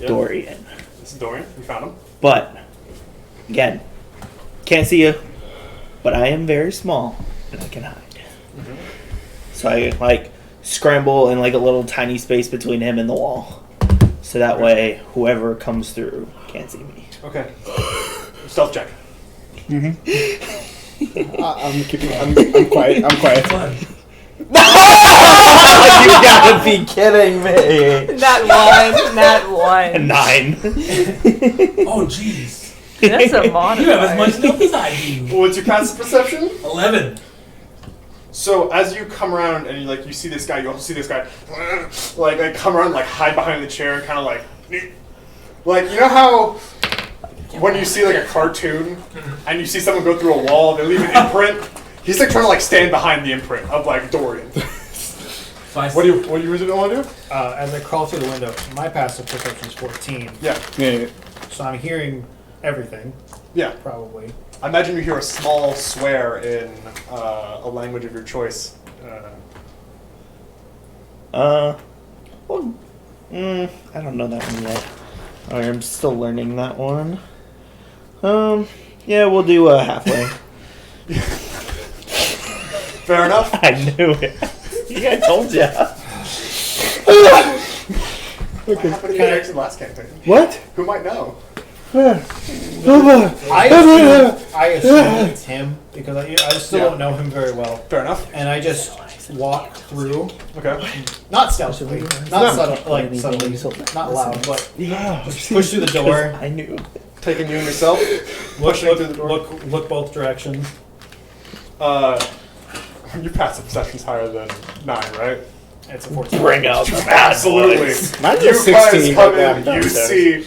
Dorian. This is Dorian. You found him. But again, can't see you. But I am very small and I can hide. Mm-hmm. So I scramble in a little tiny space between him and the wall. So that way whoever comes through can't see me. Okay. Stealth check. I'm quiet. I'm quiet. You gotta be kidding me. That one. 9. Oh, jeez. That's a modifier. You have as much stealth as I do. What's your passive perception? 11. So as you come around and you see this guy, you also see this guy come around, hide behind the chair and kind of you know how when you see a cartoon and you see someone go through a wall, they leave an imprint. He's trying to stand behind the imprint of Dorian. So What do you want to do? As I crawl through the window, my passive perception is 14. Yeah. So I'm hearing everything, Yeah. probably. I imagine you hear a small swear in a language of your choice. I don't know that one yet. I'm still learning that one. Yeah, we'll do halfway. Fair enough. I knew it. I told ya. What happened to you next in the last campaign? What? Who might know? I assume it's him because I still don't know him very well. Fair enough. And I just walk through, Okay. not stealthily, not subtly, not loud, but Yeah. just push through the door, I knew. Taking you and yourself. Pushing through the door. look both directions. Your passive perception's higher than 9, right? It's a 14. Bring out the bad Absolutely. boys. Mine's You a guys 16. come but I'm in, you downstairs. see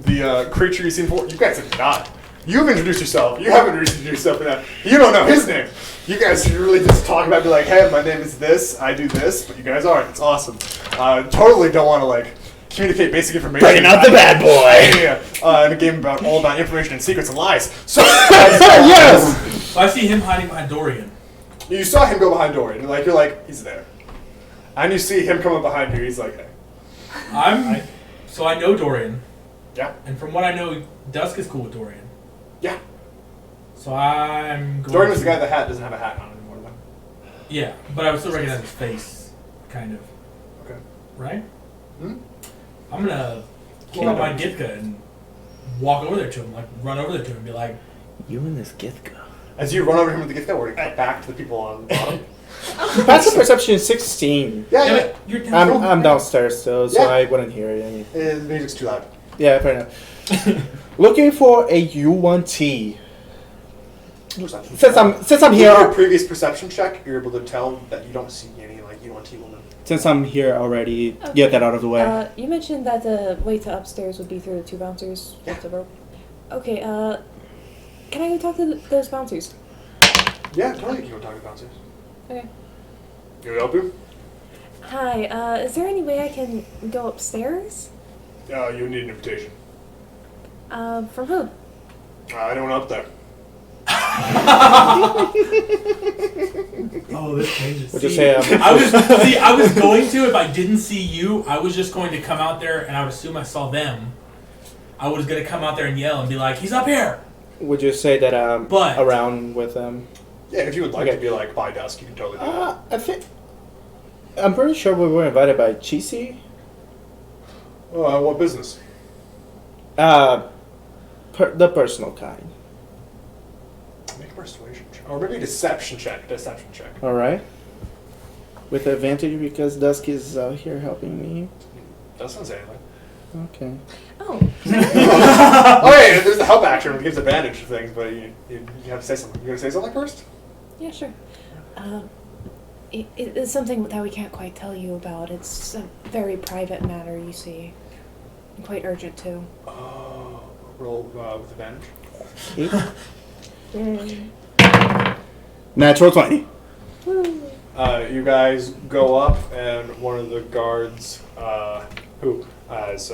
the creature you seen before. You guys have not You've introduced yourself. You haven't introduced yourself enough. You don't know his name. You guys should really just talk about, be like, hey, my name is this, I do this, but you guys aren't. It's awesome. Totally don't want to, like, communicate basic information. Bringing out the bad boy! Yeah, in a game all about information and secrets and lies. So, yes! So I see him hiding behind Dorian. You saw him go behind Dorian. You're like, he's there. And you see him coming behind you. He's like, hey. So I know Dorian. Yeah. And from what I know, Dusk is cool with Dorian. Yeah. So I'm going Dorian was the guy with the hat, doesn't have a hat on anymore, though. Yeah, but I would still recognize his face, kind of. Okay. Right? Hmm? I'm gonna pull out my Githka and walk over there to him, like run over there to him and be like, You and this Githka. As you run over to him with the gift card, we're going to cut back to the people on the bottom. Passive perception is 16. Yeah. you're down. I'm downstairs still, so Yeah. I wouldn't hear it. The music's too loud. Yeah, fair enough. Looking for a U1T. Since I'm With your here, previous perception check, you're able to tell that you don't see any UNT woman. since I'm here already, get that out of the way. You mentioned that the way to upstairs would be through the 2 bouncers Yeah. with the rope. Okay, can I go talk to those bouncers? Yeah, totally. You can go talk to the bouncers. Okay. You want to help you? Hi, is there any way I can go upstairs? You need an invitation. From who? Anyone up there? Oh, this changes. Would you say I was going to, if I didn't see you, I was just going to come out there and I would assume I saw them. I was going to come out there and yell and be like, he's up here! Would you say that I'm But- around with them? Yeah, if you would like Okay. to be like by dusk, you can totally do that. I think I'm pretty sure we were invited by Chisi. What business? The personal kind. Make a persuasion check. Or maybe a deception check. Deception check. All right. With advantage because Dusk is out here helping me. Doesn't say anything. Okay. Oh. Oh, yeah, there's the help action, which gives advantage to things, but you have to say something. You going to say something first? Yeah, sure. It's something that we can't quite tell you about. It's a very private matter, you see. And quite urgent, too. Roll with advantage. Natural 20. You guys go up, and one of the guards, who as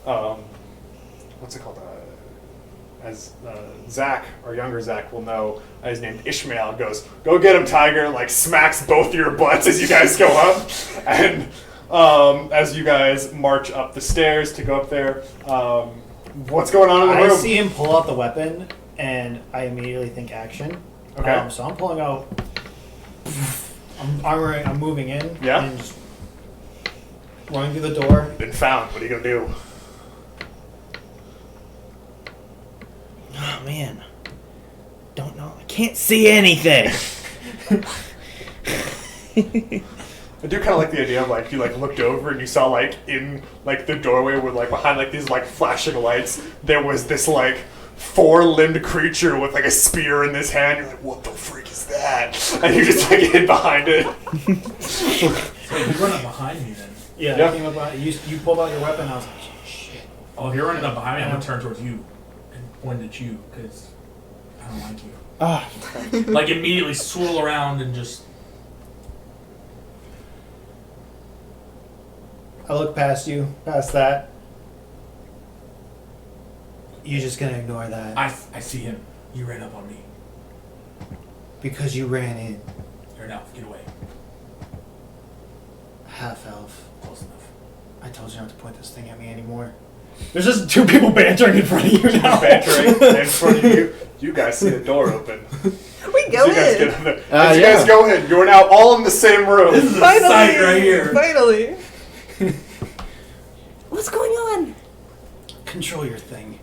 what's it called? As Zach, or younger Zach, will know, is named Ishmael, goes, "Go get him, Tiger!" and, like, smacks both of your butts as you guys go up, and as you guys march up the stairs to go up there, what's going on in the I room? see him pull out the weapon, and I immediately think action. Okay. So I'm pulling out. I'm moving in. Yeah. And just running through the door. Been found. What are you gonna do? Oh man. Don't know. I can't see anything. I do kind of like the idea of, like, you, like, looked over and you saw, like, in, like, the doorway where, like, behind, like, these, like, flashing lights, there was this, like, 4-limbed creature with, like, a spear in his hand. You're like, what the freak is that? And you just, like, hid behind it. So you're running up behind me then. Yeah. Yeah. I came up behind, you pulled out your weapon. I was like, shit. Oh, if you're running up behind me, I'm going to turn towards you and point at you, because I don't like you. Ah. Like, immediately swirl around and just... I look past you, past that. You're just gonna ignore that I see him. You ran up on me. because you ran in. You're an elf. Get away. Half elf. Close enough. I told you not to point this thing at me anymore. There's just 2 people bantering in front of you now. Bantering in front of you. You guys see the door open. We go you guys in. get in there. As you guys Yeah. go in, you're now all in the same room. This is a Finally, sight right here. Finally. What's going on? Control your thing.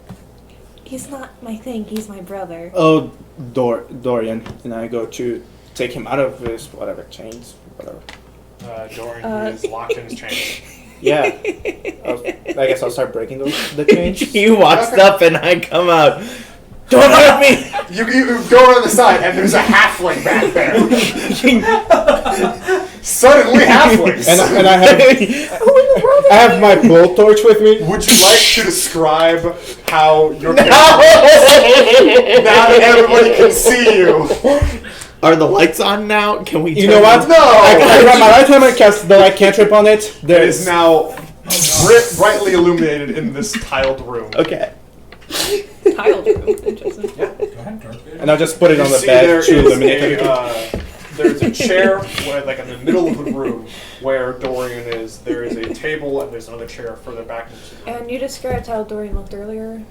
He's not my thing, he's my brother. Oh, Dorian. And I go to take him out of his whatever chains, whatever. Dorian is locked in his chains. Yeah. I guess I'll start breaking the chains. He walks up and I come out. Don't hurt me! You go around the side, and there's a halfling back there. Suddenly, halflings. And I have my blowtorch with me. Would you like to describe how your character now that everybody can see you? Are the lights on now? Can we? You know what? No! I grab my right hand and cast the light cantrip on it. It is now brightly illuminated in this tiled room. Okay. Tiled room. Interesting. Go ahead, Dark Vader. And I'll just put it You on the see bed there to is eliminate it. there's a chair where, like in the middle of the room where Dorian is. There is a table and there's another chair further back into the room. And you described how Dorian looked earlier.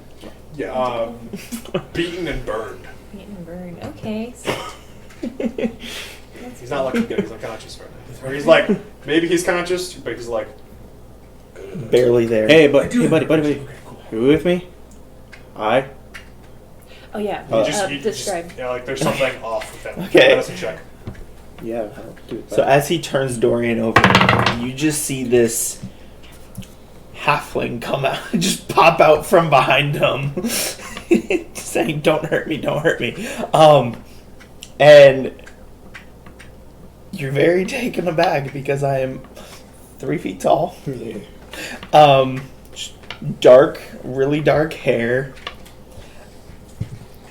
Yeah, beaten and burned. Eaten and burned. Okay. He's not looking good. He's unconscious right now. Or he's like, maybe he's conscious, but he's like, Barely there. Hey, buddy. You with me? Aye. Oh yeah. Describe. yeah, like there's something off with him. Okay. Medicine check. Yeah, I'll do it. So as he turns Dorian over, you just see this halfling come out, just pop out from behind him, saying, "Don't hurt me, don't hurt me." And you're very taken aback because I am 3 feet tall. Dark, really dark hair,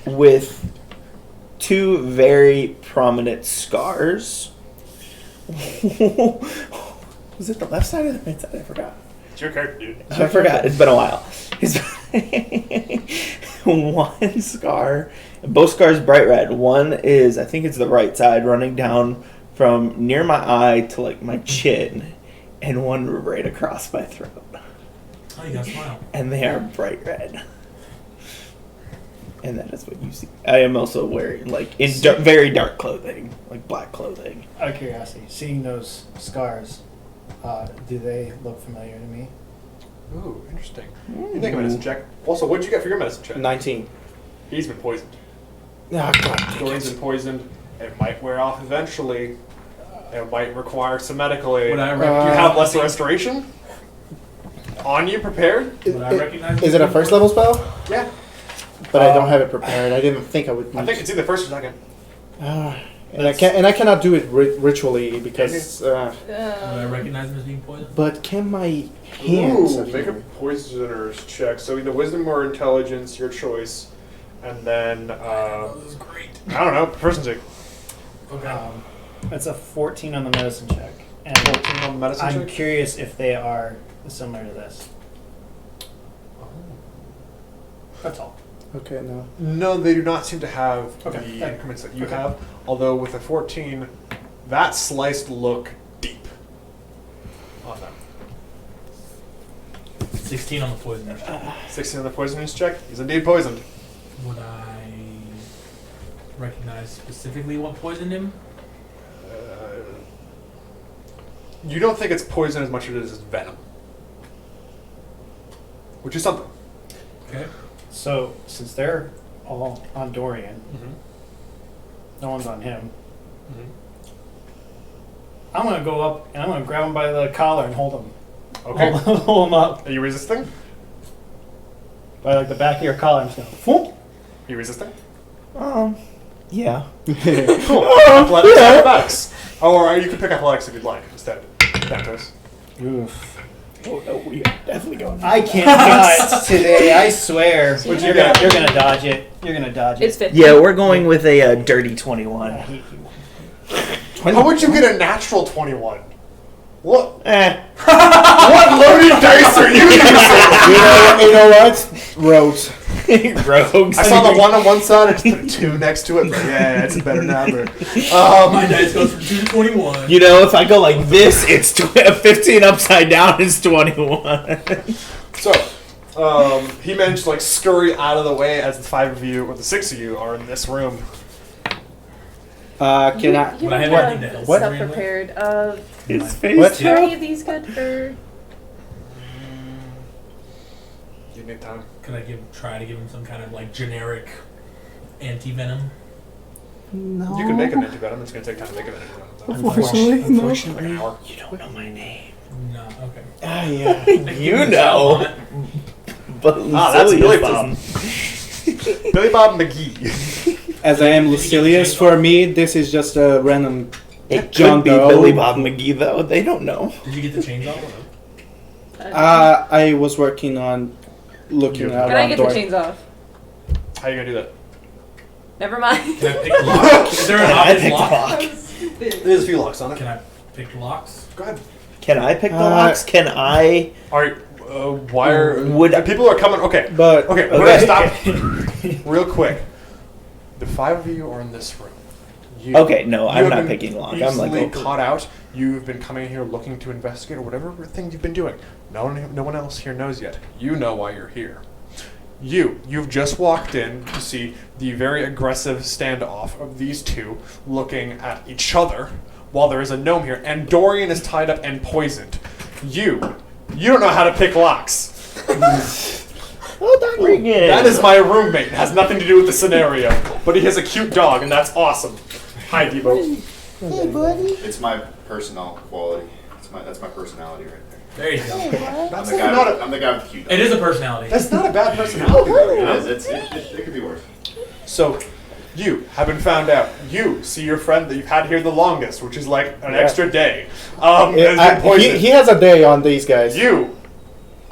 with 2 very prominent scars. Was it the left side or the right side? I forgot. It's your character, dude. I forgot. It's been a while. One scar, both scars bright red. One is, I think it's the right side, running down from near my eye to like my chin, and one right across my throat. Oh, you got a smile. And they are bright red. And that is what you see. I am also wearing like very dark clothing, like black clothing. Out of curiosity, seeing those scars, do they look familiar to me? Ooh, interesting. You think a medicine check. Also, what'd you get for your medicine check? 19. He's been poisoned. Oh, God. Dorian's been poisoned. It might wear off eventually. It might require some medical aid. Would I Do you have less recognize? restoration? On you, prepared? Would I recognize? Is it a first level spell? Yeah. But I don't have it prepared. I didn't think I would. I think it's either first or second. And I cannot do it ritually because. Would I recognize him as being poisoned? But can my hands? Ooh, make a poisoner's check. So either wisdom or intelligence, your choice. And then, This is great. I don't know, proficiency. Okay. That's a 14 on the medicine check. And 14 on the medicine I'm check? curious if they are similar to this. That's all. Okay, no. No, they do not seem to have Okay. the increments that you have. Although with a 14, that sliced look deep on them. 16 on the poison. 16 on the poisonous check. He's indeed poisoned. Would I recognize specifically what poisoned him? You don't think it's poison as much as it is venom. Which is something. Okay. So, since they're all on Dorian, no one's on him, I'm going to go up and I'm going to grab him by the collar and hold him. Okay. Hold him up Are you resisting? by like the back of your collar. I'm just going to whoop. Are you resisting? Yeah. Cool. Athletics, acrobatics. Or you can pick athletics if you'd like instead. Dantos. Oof. Oh no, we are definitely going. I can't dodge today, I swear. What'd you You're get? gonna dodge it. You're gonna dodge It's it. 50. Yeah, we're going with a dirty 21. I hate you. How would you get a natural 21? What? Eh. What loaded dice are you using? You know what? Rogues. Rogues. I saw the 1 on one side, I just put a 2 next to it, but yeah, it's a better number. My dice goes from 2 to 21. You know, if I go like this, it's 15 upside down is 21. So, he managed to like scurry out of the way as the 5 of you, or the 6 of you, are in this room. Can I? But You I don't have have anything to help stuff randomly? prepared. His face. What? Are any of these good for? You need time. Could I try to give him some kind of like generic anti-venom? No. You can make an antivenom, it's going to take time to make an antivenom. though. Unfortunately, no. Like an hour. You don't know my name. No. Okay. Ah, yeah. You know. But Ah, that's Lucilius really doesn't. Billy Bob McGee. As I am Lucilius, for me, this is just a random. It John could be Doe. Billy Bob McGee, though. They don't know. Did you get the chainsaw? I was working on looking Can around. Can I get the door. chains off? How you gonna do that? Never mind. Can I pick the lock? Is there an I obvious picked the lock? lock. There's a few locks on it. Can I pick the locks? Go ahead. Can I pick the locks? Can I? Alright, why are... Would- people are coming... Okay, But okay, we're gonna stop real quick. The 5 of you are in this room. You, Okay, no, you I'm have not been picking lock. I'm like, easily oh. caught out. You've been coming here looking to investigate or whatever thing you've been doing. No one else here knows yet. You know why you're here. You've just walked in to see the very aggressive standoff of these two looking at each other while there is a gnome here, and Dorian is tied up and poisoned. You don't know how to pick locks. Oh, Dr. Regan. That is my roommate. It has nothing to do with the scenario, but he has a cute dog, and that's awesome. Hi, Debo. Hey, buddy. It's my personal quality. That's my personality right there. There you go. I'm That's the guy. not I'm the guy with the cute dog. It is a personality. That's not a bad personality. though. It is. It could be worse. So, you have been found out. You see your friend that you've had here the longest, which is like an extra day. Has been poisoned. he has a day on these guys.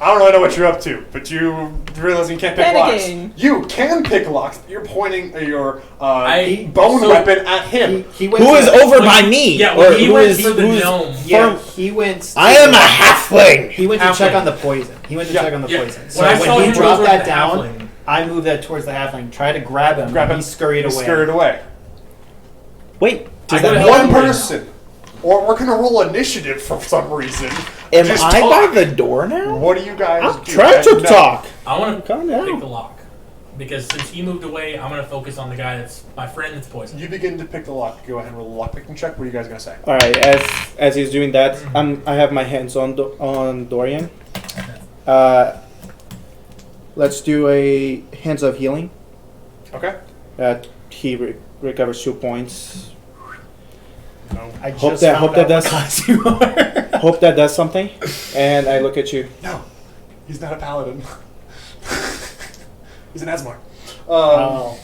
I don't really know what you're up to, but you realize you can't pick Panicking. locks. You can pick locks, but you're pointing your I- bone so- weapon at him. He went Who to- is over by me? Yeah, Or when he who went is- for the who's- gnome. Yeah, he went. To, I am a halfling. He went to Halfling. check on the poison. He went to Yeah, check on the yeah. poison. So When I saw when he him go dropped towards that the down, halfling. I moved that towards the halfling, tried to grab him, Grab and him. he scurried He away. scurried away. Wait, I does go that to mean help One him. person. Or we're gonna roll initiative for some reason. am Just I talk. by the door now? What do you guys I'm do? trying to No. talk. I want to Calm down. pick the lock. Because since he moved away, I'm going to focus on the guy that's my friend that's poisoned. You begin to pick the lock. Go ahead and roll a lock picking check. What are you guys gonna say? All right, as he's doing that, I have my hands on on Dorian. Let's do a hands of healing. Okay. He recovers 2 points. No. I Hope just that- found hope that out what does- class you are. Hope that does something. And I look at you. No. He's not a paladin. He's an Aasimar. Oh.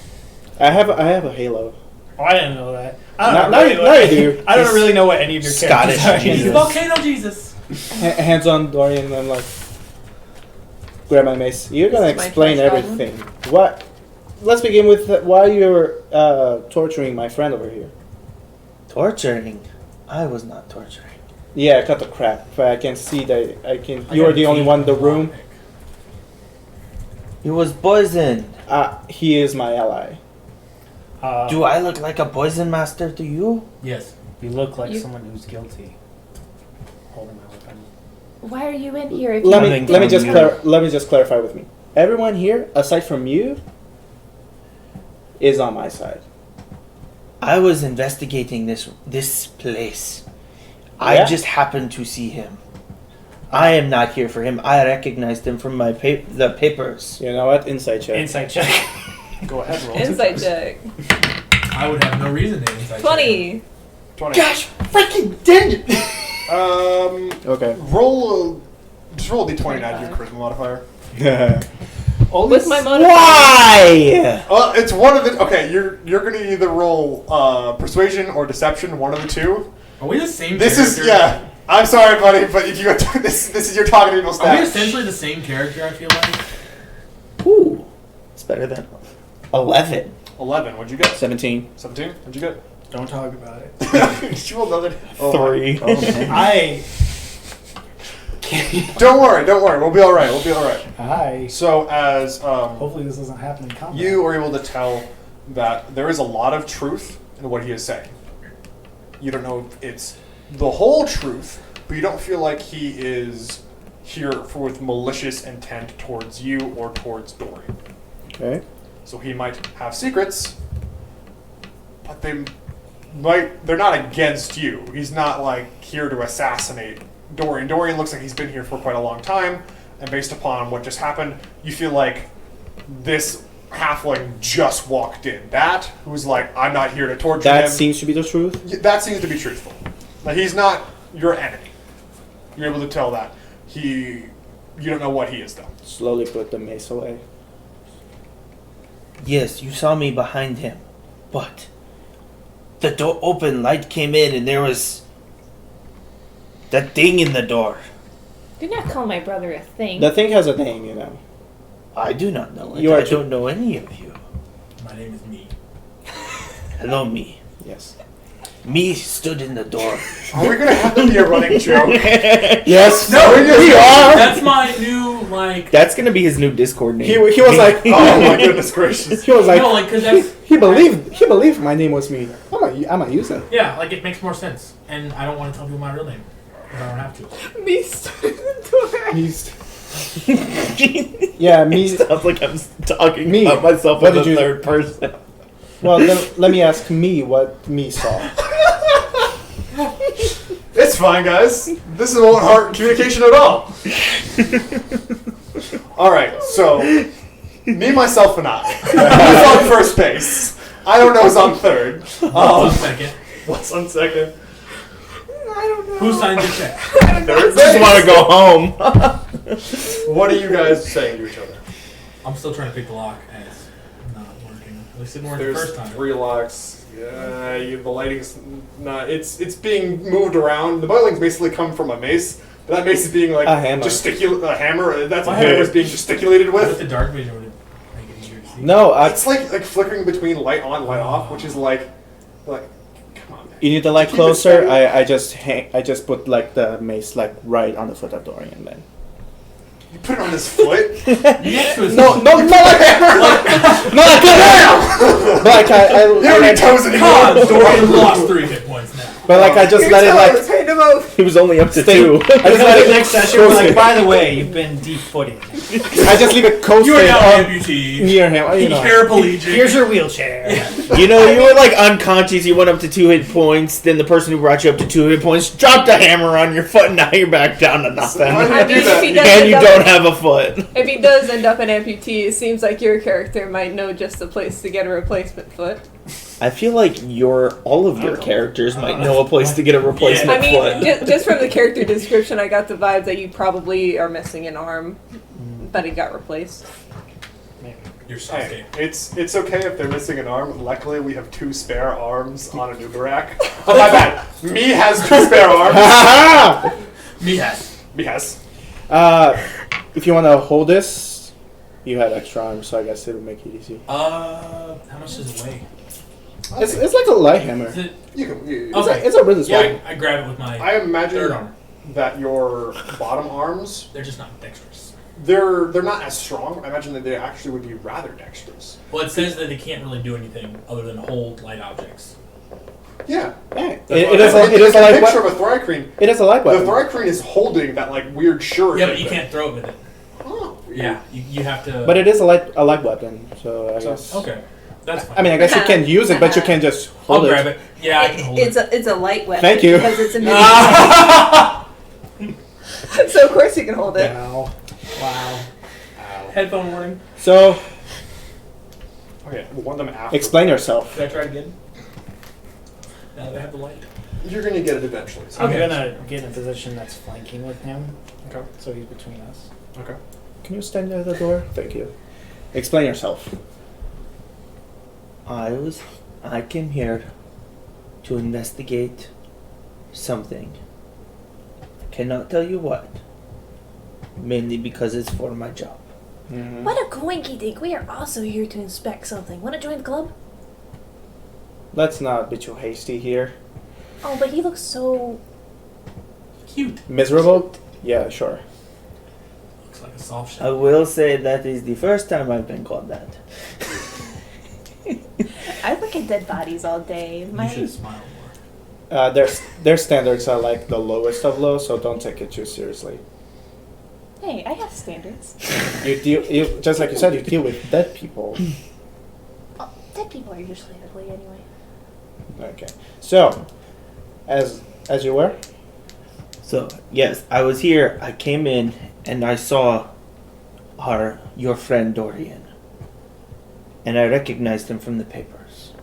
I have a halo. Oh, I didn't know that. Now you do. I don't really know what any of your Scottish characters are. He's Jesus. Volcano Jesus. Hands on Dorian, and I'm like, grab my mace. You're gonna This is my explain first everything. What? Let's begin with why you're torturing my friend over here. Torturing? I was not torturing. Yeah, cut the crap. But I can see that you're the only one in the room. He was poisoned. He is my ally. Do I look like a poison master to you? Yes. You look like You- someone who's guilty. Holding my weapon. Why are you in here? If Let you me Coming just from you. let me just clarify with me. Everyone here, aside from you, is on my side. I was investigating this place. I Yeah? just happened to see him. I am not here for him. I recognized him from the papers. You know what? Inside check. Insight check. Go ahead, roll. Insight check. I would have no reason to inside check. 20. 20. Gosh, freaking dang it! Okay. Just roll a d20 and add your charisma modifier. With my modifier. Why? It's one of the. Okay, you're gonna either roll persuasion or deception, one of the two. Are we the same This character? is I'm sorry, buddy, but if you this is your target evil Are we stat. essentially the same character, I feel like? Ooh, it's better than 11. 11. What'd you get? 17. 17. What'd you get? Don't talk about it. You rolled another. 3. I. Don't worry. We'll be all right. Hi. So as Hopefully this doesn't happen in combat. you are able to tell that there is a lot of truth in what he is saying. You don't know if it's the whole truth, but you don't feel like he is here with malicious intent towards you or towards Dorian. Okay. So he might have secrets, but they're not against you. He's not like here to assassinate Dorian. Dorian looks like he's been here for quite a long time, and based upon what just happened, you feel like this halfling just walked in. That who's like, I'm not here to torture That him. seems to be the truth. That seems to be truthful. Like he's not your enemy. You're able to tell that. You don't know what he is though. Slowly put the mace away. Yes, you saw me behind him. But the door opened, light came in, and there was that thing in the door. Do not call my brother a thing. The thing has a name, you know. I do not know it. You are I don't know any of you. My name is Me. Hello, me. Yes. Me stood in the door. Are we gonna have to be a running joke? Yes. No, we are. That's my new, like... That's gonna be his new Discord name. He was like, Oh my goodness gracious. he was like, no, like, because that's... he believed my name was me. I'm a user. Yeah, like, it makes more sense. And I don't want to tell people my real name. Because I don't have to. Me starting the door. He's yeah, me. Sounds like I'm talking Me. about myself What in the did you- third person. Well, then, let me ask me what me saw. It's fine, guys. This won't hurt communication at all. Alright, so me, myself, and I. Who's on first base? I don't know who's on third. One second. What's on second? I don't know. Who signed your check? Third Just base? want to go home. What are you guys saying to each other? I'm still trying to pick the lock, and it's not working. At least it didn't work the There's first time. 3 locks. The lighting's not. It's being moved around. The butlings basically come from a mace. But that mace is being like A hammer. a hammer. That's Why? a hammer is being gesticulated With with. the dark vision, would it make it easier to see? No, It's like flickering between light on, light off, which is like, come on, man. you need the light Keep it closer. steady. I just put like the mace like right on the foot of Dorian then. You put it on his foot. Yes, it was No, not like that. Not like that. But like You don't need toes God, anymore. Dorian lost 3 hit points now. but like I just let it like Kind of both. He was only up to stay. 2. I just let it Next session, we're like, coasting. by the way, you've been deep-footed. I just leave it coasting You are now on amputee. near him. You know. Paraplegic. Here's your wheelchair. You know, you were like unconscious. You went up to 2 hit points. Then the person who brought you up to 2 hit points dropped a hammer on your foot, and now you're back down to nothing. Why I did mean, you do if he that? does And end you up don't have a foot. If he does end up an amputee, it seems like your character might know just the place to get a replacement foot. I feel like all of your characters might know a place to get a replacement I mean, foot. just from the character description, I got the vibe that you probably are missing an arm, but it got replaced. You're Sasuke. Hey, it's okay if they're missing an arm. Luckily, we have 2 spare arms on Anub'arak. Oh, my bad. Me has 2 spare arms. Me has. Me has. If you want to hold this, you had extra arms, so I guess it'll make it easy. How much does it weigh? It's like a light hammer. Is it? You can. Okay. It's a really small. Yeah, I grab it with my I imagine third arm. that your bottom arms, They're just not dexterous. they're not as strong. I imagine that they actually would be rather dexterous. Well, it says that they can't really do anything other than hold light objects. Yeah. Yeah, That's it why- is a It's a light picture weapon. of a Thri-kreen. It is a light The weapon. Thri-kreen is holding that like weird shirt. Yeah, but you can't throw it with it. Oh, weird. Yeah, you have to. But it is a light weapon, so I guess. Okay, that's fine. I mean, I guess you can use it, but you can just I'll hold grab it. Yeah, I can hold it. It's a light weapon. Thank you. Because it's a mini. So of course you can hold it. Wow. Wow. Headphone warning. So, Okay, we'll want them after. explain yourself. Should I try it again? Now that I have the light. You're gonna get it eventually. So. I'm Okay. gonna get in a position that's flanking with him, Okay. so he's between us. Okay. Can you stand at the door? Thank you. Explain yourself. I came here to investigate something. Cannot tell you what. Mainly because it's for my job. What a coinky dink. We are also here to inspect something. Want to join the club? Let's not be too hasty here. Oh, but he looks so... Cute. Miserable? Yeah, sure. Looks like a soft I shell. will say that is the first time I've been called that. I look at dead bodies all day. You should smile more. Their standards are like the lowest of low, so don't take it too seriously. Hey, I have standards. You just like you said, you deal with dead people. Oh, dead people are usually ugly anyway. Okay. So, as you were? So, yes, I was here. I came in and I saw your friend Dorian. And I recognized him from the papers.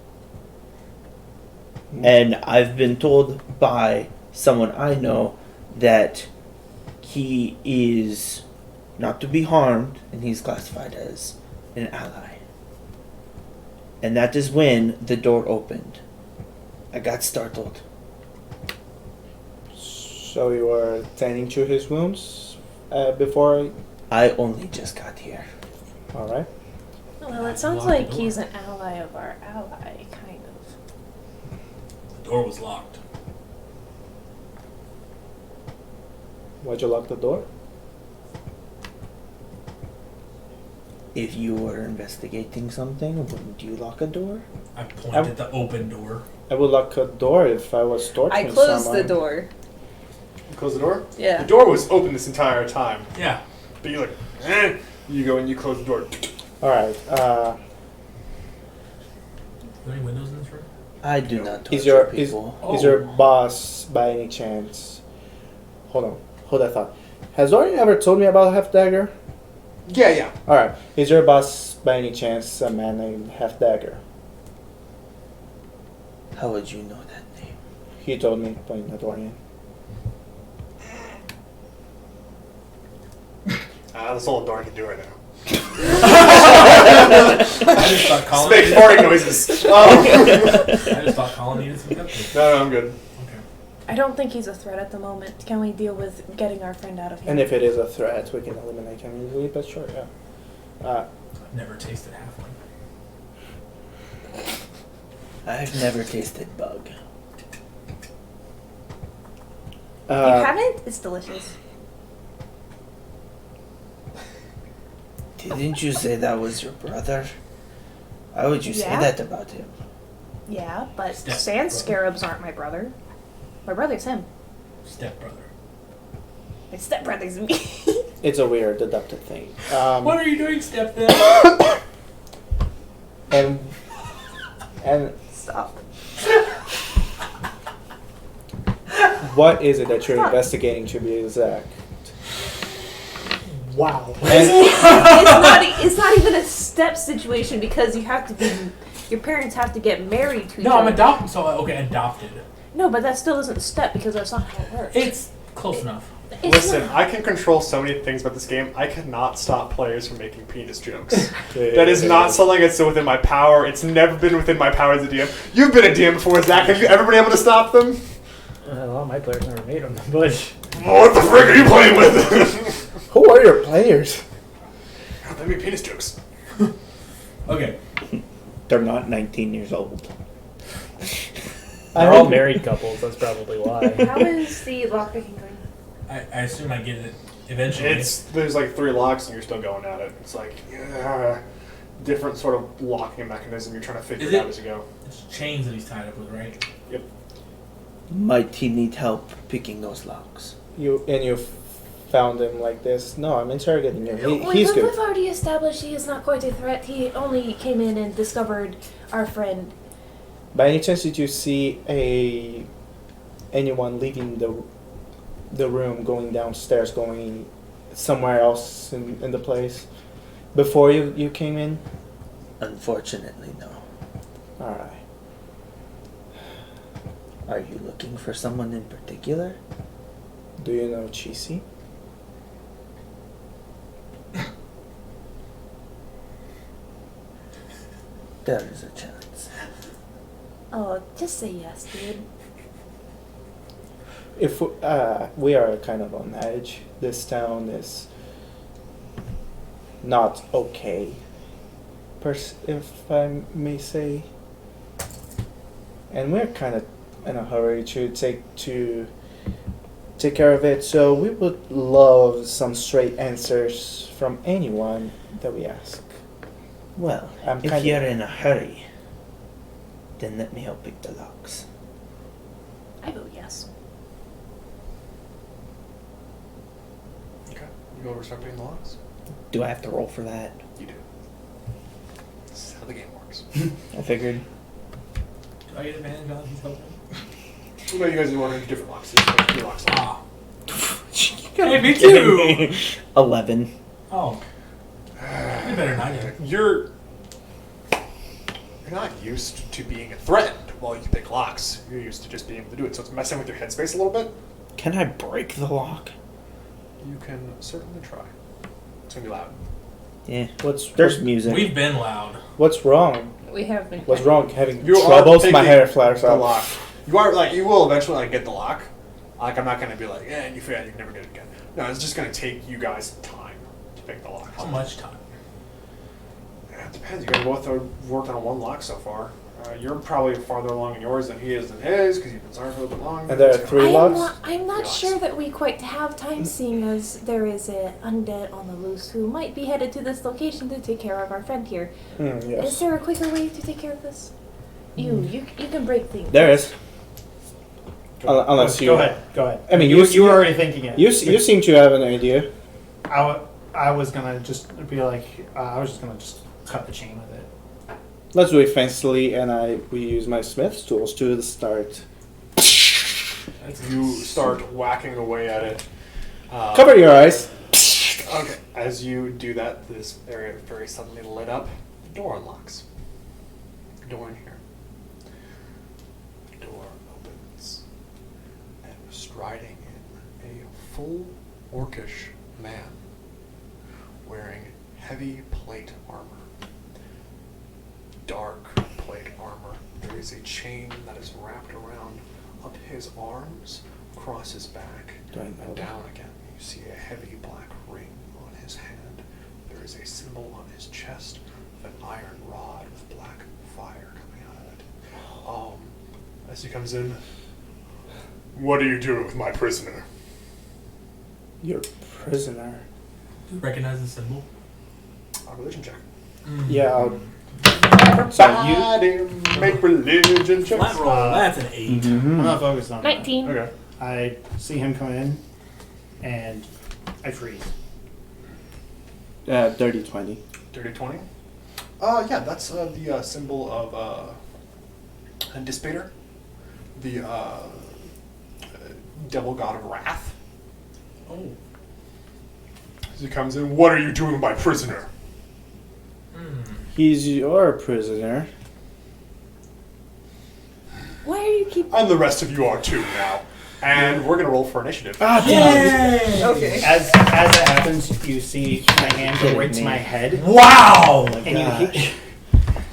And I've been told by someone I know that he is not to be harmed and he's classified as an ally. And that is when the door opened. I got startled. So you were tending to his wounds before. I only just got here. All right. Well, it sounds Lock the like door. he's an ally of our ally, kind of. The door was locked. Why'd you lock the door? If you were investigating something, wouldn't you lock a door? I pointed at the open door. I would lock a door if I was torturing I closed someone. the door. You close the door? Yeah. The door was open this entire time. Yeah. But you're like, you go and you close the door. All right. Are there any windows in this room? I do not torture Is your people. is your boss by any chance? Hold on. Hold that thought. Has Dorian ever told me about Half Dagger? Yeah. All right. Is your boss by any chance a man named Half Dagger? How would you know that name? He told me, pointing at Dorian. That's all the door can do right now. I just thought Collin. Make farting noises. I just thought Collin needed some cupcakes. No, I'm good. Okay. I don't think he's a threat at the moment. Can we deal with getting our friend out of here? And if it is a threat, we can eliminate him easily. But sure, yeah. I've never tasted halfling. I've never tasted bug. You haven't? It's delicious. Didn't you say that was your brother? Why would you say Yeah. that about him? Yeah, but Step sand brother. scarabs aren't my brother. My brother's him. Stepbrother. My stepbrother's me. It's a weird adopted thing. What are you doing, stepdad? And Stop. what is it that you're Stop. investigating, to be exact? Wow. It's not even a step situation because you have to be. Your parents have to get married to each No, I'm other. adopted. So okay, adopted. No, but that still isn't a step because that's not how it works. It's close enough. It's Listen, not- I can control so many things about this game. I cannot stop players from making penis jokes. That is not something that's within my power. It's never been within my power as a DM. You've been a DM before, Zach. Have you ever been able to stop them? A lot of my players never made them, but What the frick are you playing with? Who are your players? They make penis jokes. Okay. They're not 19 years old. they're all married couples. That's probably why. How is the lockpicking going? I assume I get it eventually. There's like 3 locks and you're still going at it. It's like different sort of locking mechanism. You're trying to figure Is it out it- as you go. It's chains that he's tied up with, right? Yep. Might he need help picking those locks? You found him like this? No, I'm interrogating him. We've He's good. already established he is not quite a threat. He only came in and discovered our friend. By any chance, did you see anyone leaving the room, going downstairs, going somewhere else in the place before you came in? Unfortunately, no. All right. Are you looking for someone in particular? Do you know Chisi? There is a chance. Oh, just say yes, dude. If we are kind of on edge, this town is not okay, if I may say. And we're kind of in a hurry to take care of it, so we would love some straight answers from anyone that we ask. Well, I'm if kinda- you're in a hurry, then let me help pick the locks. I vote yes. Okay. You go over and start picking the locks. Do I have to roll for that? You do. This is how the game works. I figured. Do I get advantage on he's helping? No, you guys are wanting different locks. There's like 3 locks. Ah. Hey, me too! 11. Oh. You better not get it. You're not used to being threatened while you pick locks. You're used to just being able to do it, so it's messing with your headspace a little bit. Can I break the lock? You can certainly try. It's gonna be loud. Yeah. There's There's music. We've been loud. what's wrong? We have been. What's wrong? Having You are troubles? My picking hair flares the up. lock. You are like you will eventually like get the lock. Like I'm not gonna be like, you failed, you can never get it again. No, it's just gonna take you guys time to pick the lock. How much time? Yeah, it depends. You guys both have worked on one lock so far. You're probably farther along in yours than he is in his because you've been sorry for a little bit longer. And there are 3 locks? I'm not Yes. sure that we quite have time, seeing as there is an undead on the loose who might be headed to this location to take care of our friend here. Is Yes. there a quicker way to take care of this? You can break things. There is. Unless you... Go ahead. I mean, you were already thinking it. You seem to have an idea. I was gonna just be like, I was just gonna just cut the chain with it. Let's do it fancily, and we use my smith's tools to start. You start whacking away at it. Cover your eyes. Okay. As you do that, this area very suddenly lit up. The door unlocks. Door in here. The door opens, and striding in a full orcish man wearing heavy plate armor. Dark plate armor. There is a chain that is wrapped around up his arms, across his back, Do I know and that? down again. You see a heavy black ring on his hand. There is a symbol on his chest of an iron rod with black fire coming out of it. As he comes in, what are you doing with my prisoner? Your prisoner. Do you recognize the symbol? A religion check. Yeah, I'll... Make religion checks. Flat roll. That's an 8. I'm not focused on 19. Okay. that. I see him come in, and I freeze. dirty 20. Dirty 20? Yeah, that's the symbol of Anub'arak, the devil god of wrath. Oh. As he comes in, what are you doing with my prisoner? He's your prisoner. Why are you keep? And the rest of you are too now. And we're gonna roll for initiative. Okay. As that happens, you see my hand go right to my head, Wow! and you hear,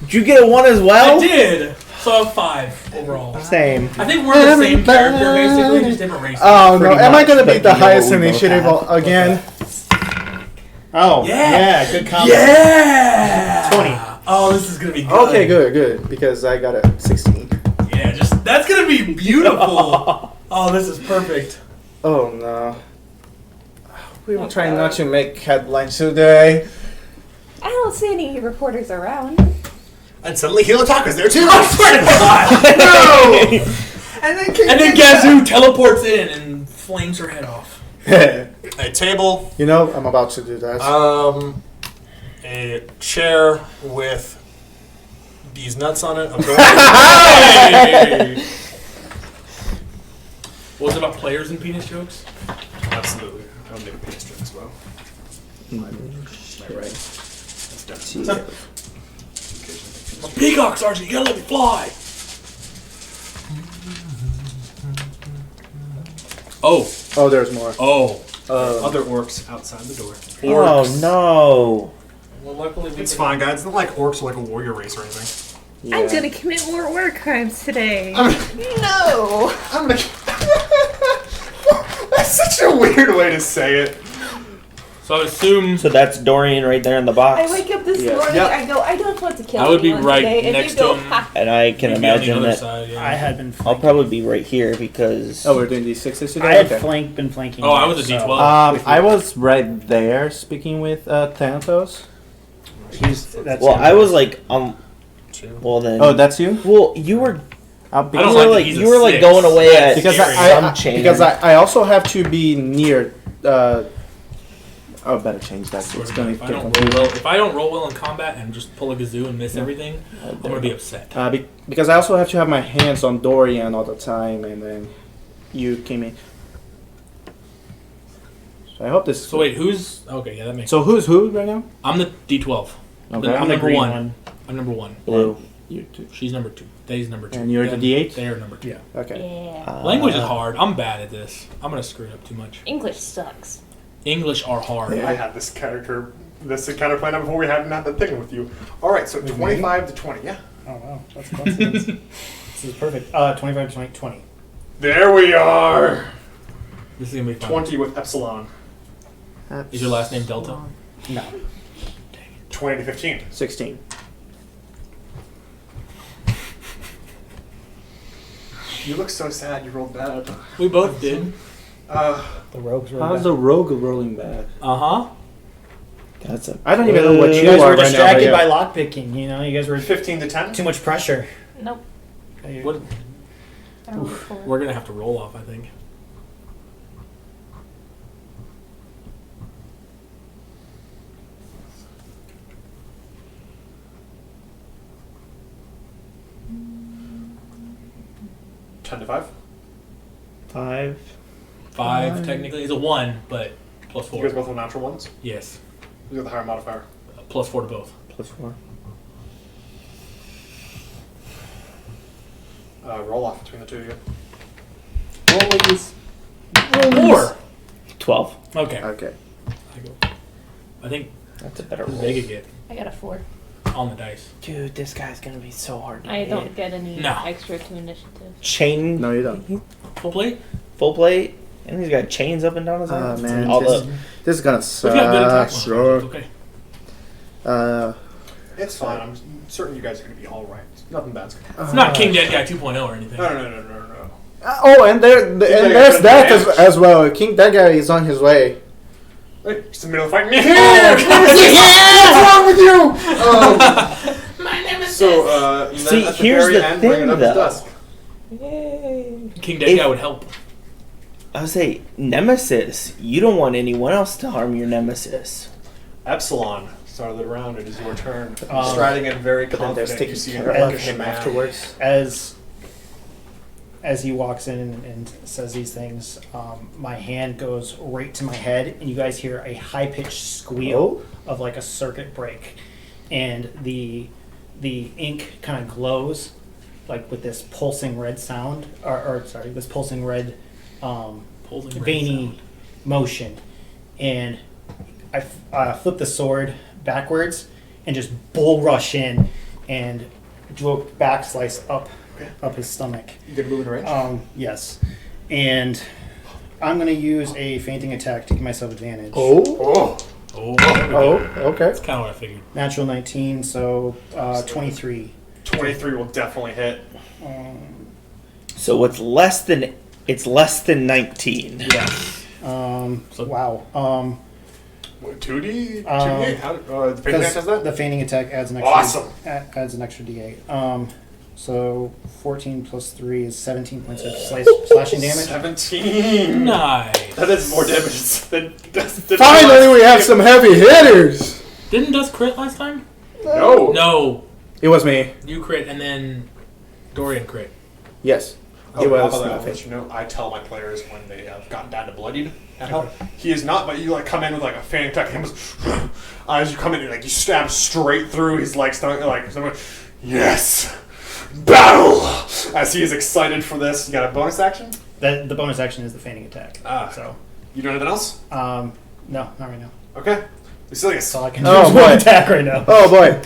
Did you get a 1 as well? I did! So 5 overall. Same. I think we're the same character, basically, just different races. Oh no, Pretty am I much, gonna but be the you know highest what we both initiative have. again? oh Yeah. good combo. Yeah! 20. Oh, this is gonna be good. Okay, good, because I got a 16. Yeah, that's gonna be beautiful. Oh, this is perfect. Oh no. We were trying not to make headlines today. I don't see any reporters around. And suddenly Hilotaka's there too! I swear to God! No! And then Gazu teleports in and flames her head off. A table, You know, I'm about to do that. a chair with these nuts on it. Hey! Was it about players and penis jokes? Absolutely. I don't make a penis joke as well. Right. That's done. I'm a peacock, Sergeant. You gotta let me fly. Oh. Oh, there's more. Oh. Other orcs outside the door. Oh no. Well, luckily we It's fine, guys. It's not like orcs are like a warrior race or anything. Yeah. I'm gonna commit more war crimes today. No. I'm gonna. That's such a weird way to say it. So I assume So that's Dorian right there in the I box. wake up this Yes. morning. Yep. I go. I don't want to kill I would be anyone right today. And next you go, to him. Ha. And I can we'd be on the imagine other that side, yeah. I had been. I'll probably be right here because Oh, we're doing these 6s today? I had Okay. been flanking. Oh, I you, was a so- D12. I was right there speaking with Thanatos. That's well, him. I was like well then Oh, that's you? well you were I'll be I you don't were like like that he's you a were like 6. going away at because Scary. I chain. because I also have to be near. Oh, better change that. Swear It's to gonna God, get if confusing. if I don't roll well in combat and just pull a Gazu and miss everything, I'm gonna be upset. Because I also have to have my hands on Dorian all the time, and then you came in. So I hope this. So wait, who's okay? Yeah, that makes. So who's who right now? I'm the D12. Okay. I'm I'm the number green 1. one. I'm number 1. blue. You two. She's number 2. They's number 2. And you're the Then D8? They're number 2. Yeah. Okay. Yeah. Language is hard. I'm bad at this. I'm gonna screw it up too much. English sucks. English are hard. I had this character plan out before we hadn't had the thing with you. All right, so 25 to 20, yeah. Oh wow, that's coincidence. This is perfect. 25 to 20. There we are. This is gonna be fun. 20 with Epsilon. Is your last name Delta? No. 20 to 15. 16. You look so sad you rolled bad. We both did. The rogues were How's the rogue rolling back? Uh huh. That's a. I don't even know what You you guys are were right distracted now. by lockpicking, you know? You guys were 15 to 10? too much pressure. Nope. What? I rolled a 4. We're gonna have to roll off, I think. Ten to 5. 5. 5 technically is a 1, but plus You 4. guys both have natural ones? Yes, You got the higher modifier. plus 4 to both. Plus 4. Roll off between the two of you. Rollies. 4. 12. Okay. Okay. I think That's a better what roll. did Vega get I got a 4. on the dice? Dude, this guy's gonna be so hard to I hit. don't get any No. extra to initiative. Chain. No, you don't. Full plate? Full plate. And he's got chains up and down his Oh arms. man, All this, the. this is gonna If you have good attack suck. modifiers, it's okay. It's fine. I'm certain you guys are going to be all right. Nothing bad's going to happen. It's not King Dead Guy 2.0 or anything. No. Oh, and That there's guy that could've as well. King, that guy is on his way. Wait, just in the middle of the fight. What's wrong with you? My name is So, See, then at the here's very the end, thing, bring it up though. to Dusk. King Dead If- Guy would help. I would say Nemesis. You don't want anyone else to harm your Nemesis. Epsilon, start of the round. It is your turn. Um, Striding in very But then there's confident. You taking see care an of orcish him man. afterwards. As he walks in and says these things, my hand goes right to my head, and you guys hear a high-pitched squeal of like a circuit break, and the ink kind of glows, like with this pulsing red sound, or sorry, this pulsing red, Pulsing red veiny sound. motion, and I flip the sword backwards and just bull rush in and do a back slice up his stomach. You gonna move in range? Yes. And I'm going to use a fainting attack to give myself advantage. Oh, Oh, there we go. okay. That's kind of what I figured. Natural 19, so 23. 23 will definitely hit. So it's less than 19. Yeah. So- Wow. What, 2D? Um, 2D8? How, the fainting attack does that? The fainting attack adds an extra. Awesome. Adds an extra D8. So 14 plus 3 is 17 points of slashing damage. 17. Nice. That is more damage than Finally, we have some heavy hitters. Didn't Dusk crit last time? No. No. It was me. You crit and then Dorian crit. Yes. Oh, It was how about that? not I'll let you know. I tell my players when they have gotten down to bloodied. He is not, but you like come in with like a fainting attack. Him as you come in, like you stab straight through his like stomach. Like someone, yes, battle. As he is excited for this, you got a bonus action. The bonus action is the fainting attack. So You do anything else? no, not right now. Okay. That's Lucilius. all I can Oh, do is one boy. attack right now. Oh boy.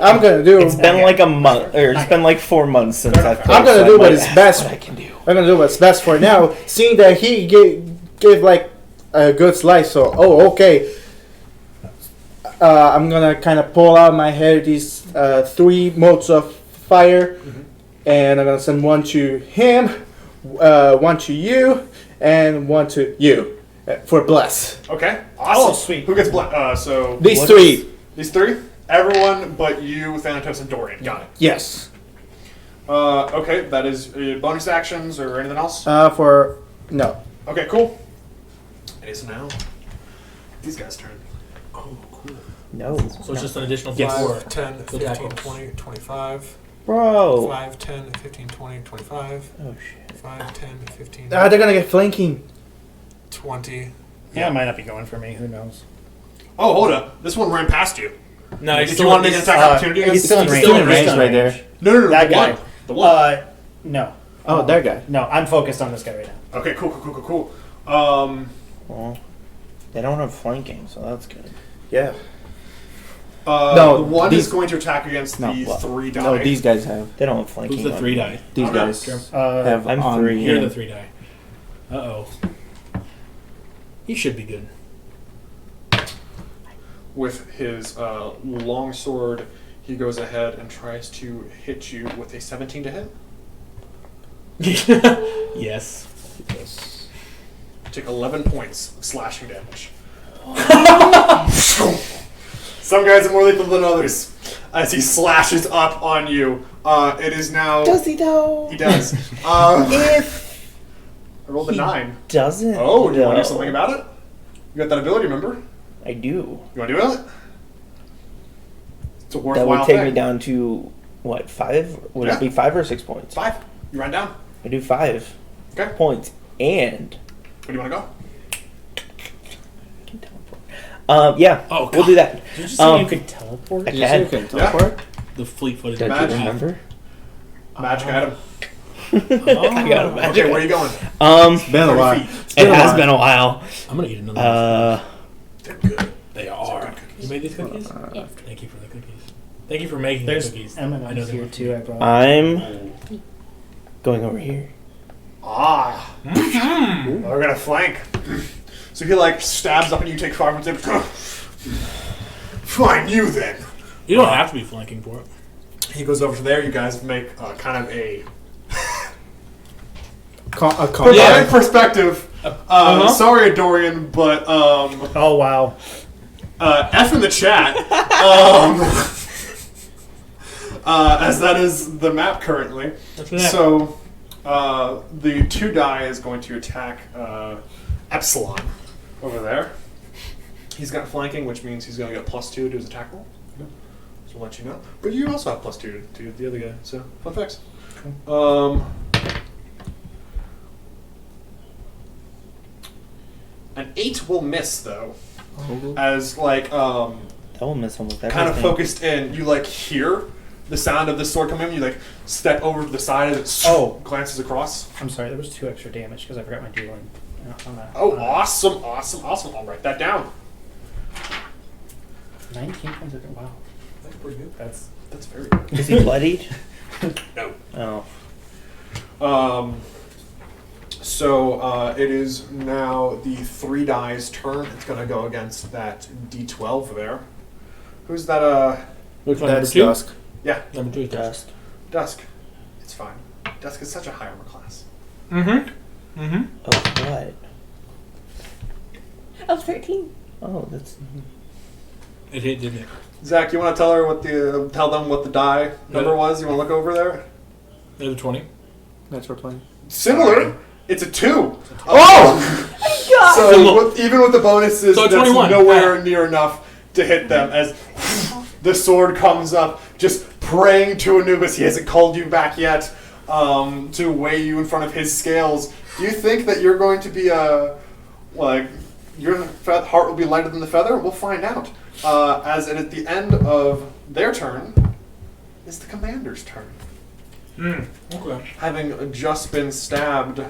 I'm gonna do. It's been like a month, or it's been like 4 months since I played. I'm gonna so do I what might is ask best. What I can do. I'm gonna do what's best for now. Seeing that he gave like a good slice, so okay. I'm gonna kind of pull out my head these 3 motes of fire, and I'm gonna send one to him, one to you, and one to you for bless. Okay. Awesome. Oh, sweet. Who gets so These 3. These 3. Everyone but you, Thanatos, and Dorian. Got it. Yes. Okay. That is bonus actions or anything else. For no. Okay. Cool. It is now these guys' turn. Oh, cool. No. So it's just an additional 4. Yes. 5, 10, Go attack 15, rolls. 20, 25. Bro. 5, 10, 15, 20, 25. Oh, shit. 5, 10, 15, They're gonna get flanking. 20. Yeah, it might not be going for me. Who knows? Oh, hold up. This one ran past you. No, Did you want to make an attack opportunity? He's still in range. still in range He's right there. No, That the guy. one. The one. No. Oh, that guy. No, I'm focused on this guy right now. Okay, cool. Well, they don't have flanking, so that's good. Yeah. No, the one these- is going to attack against No, the well, 3 die. No, these guys have. They don't have flanking. Who's the on 3 me. die? These Okay. guys have. I'm on- 3. You're Yeah. the 3 die. Uh-oh. He should be good. With his long sword, he goes ahead and tries to hit you with a 17 to hit. Yes. Take 11 points of slashing damage. Some guys are more lethal than others. As he slashes up on you, it is now. Does he though? He does. If I rolled a he 9. doesn't. Oh, do you want to though. do something about it? You got that ability, remember? I do. You want to do it? It's a That worthwhile would take thing. me down to what, 5? Would Yeah. it be 5 or 6 points? 5. You run down. I do 5 Okay. points and. Where do you want to go? I can teleport. Yeah. Oh, we'll God. do that. Did you just say Um, you could teleport? I Did you say you can. can teleport? The fleet-footed Don't Magic. you remember? Magic item. I got a magic. Okay, where are you going? Been a 30 while. feet. It has been a while. I'm gonna eat another. They're good. They are. You made these cookies? Yes. Thank you for the cookies. Thank you for making There's the cookies. M&M's they here were- too. I brought. I'm going over here. Ah. We're gonna flank. So he like stabs up and you take 5 and says, fine, you then. You don't have to be flanking for it. He goes over to there. You guys make kind of a Yeah. perspective. Sorry, Dorian, but Oh wow. F in the chat. As that is the map currently. That's what So the 2 die is going to attack Epsilon over there. He's got flanking, which means he's going to get +2 to his attack roll. So I'll let you know. But you also have +2 to the other guy. So fun facts. An 8 will miss though, as like That will miss almost everything. kind of focused in. You like hear the sound of the sword come in. You like step over to the side as it glances across. I'm sorry. There was 2 extra damage because I forgot my dueling on that. Oh, awesome! I'll write that down. 19 points of wow. That's pretty good. That's That's very good. Is he bloodied? No. Oh. So it is now the 3 die's turn. It's going to go against that D12 there. Who's that? Which one? That's number 2? Dusk. Yeah, Number 2 is Dusk. Dusk. It's fine. Dusk is such a high armor class. Mm-hmm. Mm-hmm. Oh, what? Oh, 13. Oh, that's. It hit, didn't it? Zach, you want to tell them what the die number was? You want to look over there? There's a 20. That's for playing. Similar. It's a 2. God. So even with the bonuses, So that's 21. nowhere near enough to hit them as the sword comes up, just praying to Anubis. He hasn't called you back yet to weigh you in front of his scales. Do you think that you're going to be your heart will be lighter than the feather? We'll find out. As at the end of their turn is the commander's turn. Okay. Having just been stabbed,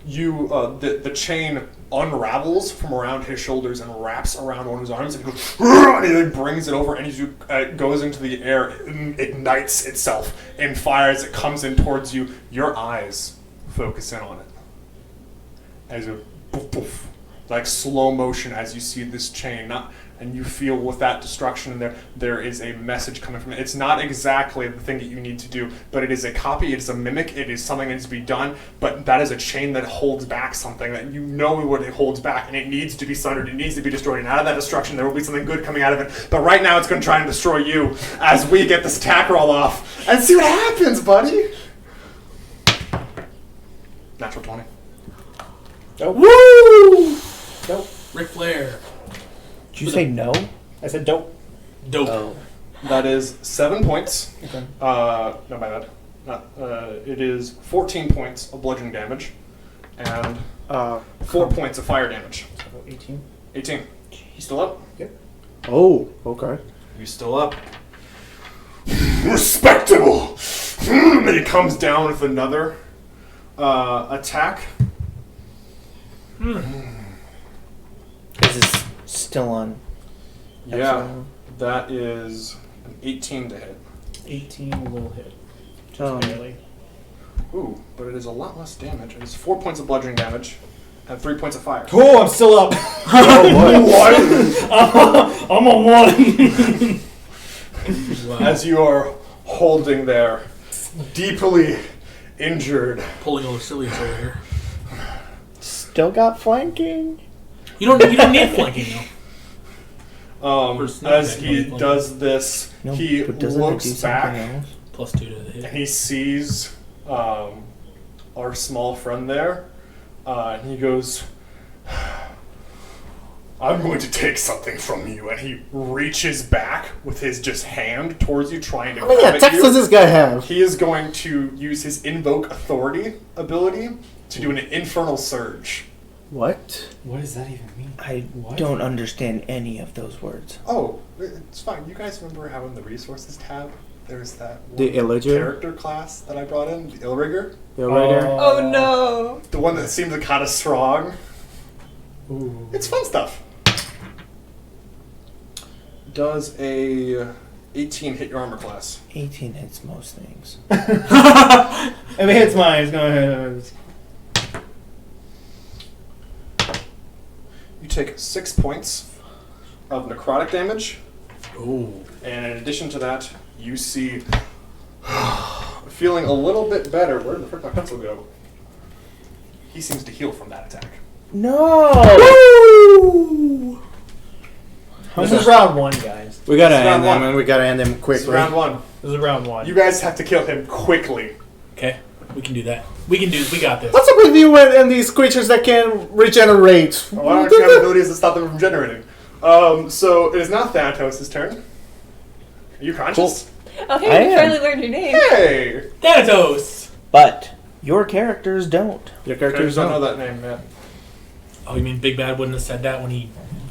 the chain unravels from around his shoulders and wraps around one of his arms and goes, and he then brings it over and as you goes into the air, it ignites itself in fire as it comes in towards you. Your eyes focus in on it as a poof, poof, like slow motion as you see this chain, and you feel with that destruction there is a message coming from it. It's not exactly the thing that you need to do, but it is a copy, it is a mimic, it is something that needs to be done, but that is a chain that holds back something that you know what it holds back, and it needs to be sundered, it needs to be destroyed, and out of that destruction there will be something good coming out of it, but right now it's going to try and destroy you as we get this attack roll off, and see what happens, buddy! Natural 20. dope. Woo! Dope. Ric Flair. Did you say no? I said dope. Dope. Oh. That is 7 points. Okay. No, my bad. It is 14 points of bludgeoning damage and 4 points of fire damage. So 18. 18. You still up? Oh, okay. You still up? Respectable! And he comes down with another attack. Is this still on Yeah, that is an 18 to hit. 18 will hit. Just Um, barely. Ooh, but it is a lot less damage. It's 4 points of bludgeoning damage and 3 points of fire. Oh, I'm still up. I'm a 1. Wow. As you are holding there, deeply injured. Pulling a Lucilius over here. Still got flanking. You don't need flanking though. Or sneak As attack, he flanking. does this, No, he but doesn't it do looks something back else? +2 to the and hit. he sees our small friend there, and he goes, I'm going to take something from you. And he reaches back with his just hand towards you, trying to How many grab at attacks you. does this guy have? He is going to use his Invoke Authority ability to do an Infernal Surge. What? What does that even mean? I What? don't understand any of those words. Oh, it's fine. You guys remember having the Resources tab? There's that one The Illager? character class that I brought in, the Illrigger. Oh no! The one that seems kind of strong. Ooh. It's fun stuff. Does a 18 hit your armor class? 18 hits most things. If it hits mine, it's going to. You take 6 points of necrotic damage. Oh. And in addition to that, you see, feeling a little bit better. Where did the frick my pencil go? He seems to heal from that attack. No! This is round 1, guys. We gotta It's round end them, one. and we gotta end them This is quickly. round 1. This is round 1. You guys have to kill him quickly. Okay, we can do that. We got this. What's up with you and these creatures that can regenerate? Why don't you have abilities that stop them from generating? So it is now Thanatos' turn. Are you conscious? Oh, I hey, we am. finally learned your name. Hey! Thanatos! But your characters don't. Your I characters just don't know don't. that name yet. Oh, you mean Big Bad wouldn't have said that when he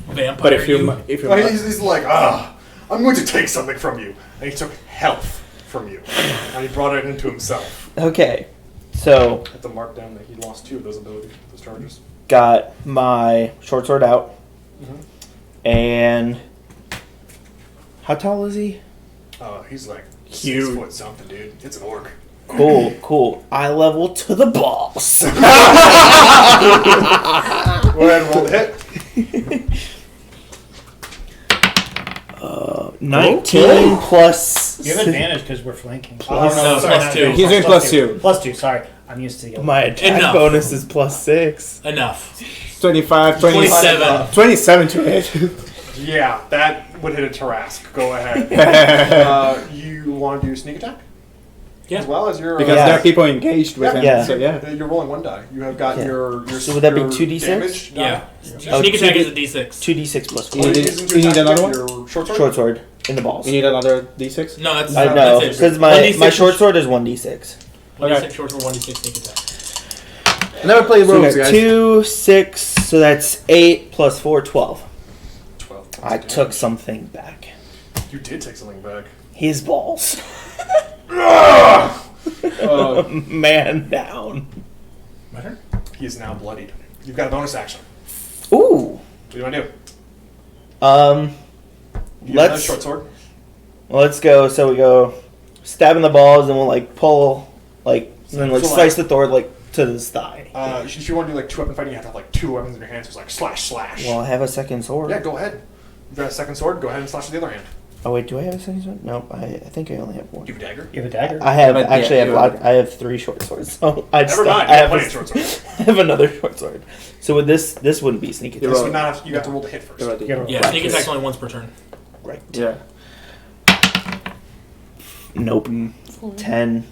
vampire But if you Well, he's like, I'm going to take something from you. And he took health from you. And he brought it into himself. Okay, so I have to mark down that he lost 2 of those abilities, those charges. got my short sword out, Mhm. and how tall is he? He's like Huge. 6 foot something, dude. It's an orc. Cool. Eye level to the balls. Go ahead and roll the hit. 19 plus. You have advantage because we're flanking. Plus- No, sorry, plus not 2. advantage, He's doing plus 2. Plus 2, sorry. I'm used to the My attack Enough. bonus is plus 6. Enough. 25, 27. 27 to hit. Yeah, that would hit a Tarask. Go ahead. You want to do sneak attack? Yeah. As well as your... Because Yeah. there are people engaged with him. Yeah. So yeah. You're rolling 1 die. You have got Yeah. your So would that be your 2d6? damage die. Yeah. Oh, Sneak attack 2D is a D6. 2d6 plus You 4. What are need- using to you need attack another with one? Your short sword? Short sword in the balls. You need another d6? No, that's I know, that's it. because my 1d6 short sword is 1d6. 1d6 short sword, 1d6 sneak attack. I never played So we rogues, got guys. 2, 6, so that's 8 plus 4, 12. 12. I took something back. You did take something back. His balls. Man down. My turn? He is now bloodied. You've got a bonus action. Ooh. What do you want to do? You have another Let's short sword. go. So we go stabbing the balls, and we'll like pull, like, and then like So, slice the thorn like to his thigh. If you want to do like 2-weapon fighting, you have to have like 2 weapons in your hands. So it's like slash, slash. Well, I have a second sword. Yeah, go ahead. You've got a second sword. Go ahead and slash with the other hand. Oh wait, do I have a second sword? No, I think I only have one. You have a dagger. You have a dagger? I have But, yeah, actually you have- I have 3 short swords. So I just Never mind. I You have have a, plenty of short swords. I have another short sword. So with this wouldn't be sneak You're attack. This would not have, you have to roll the hit first. You're right. Yeah, Yeah, Right. sneak attack's only once per turn. Right. Yeah. Nope. 10.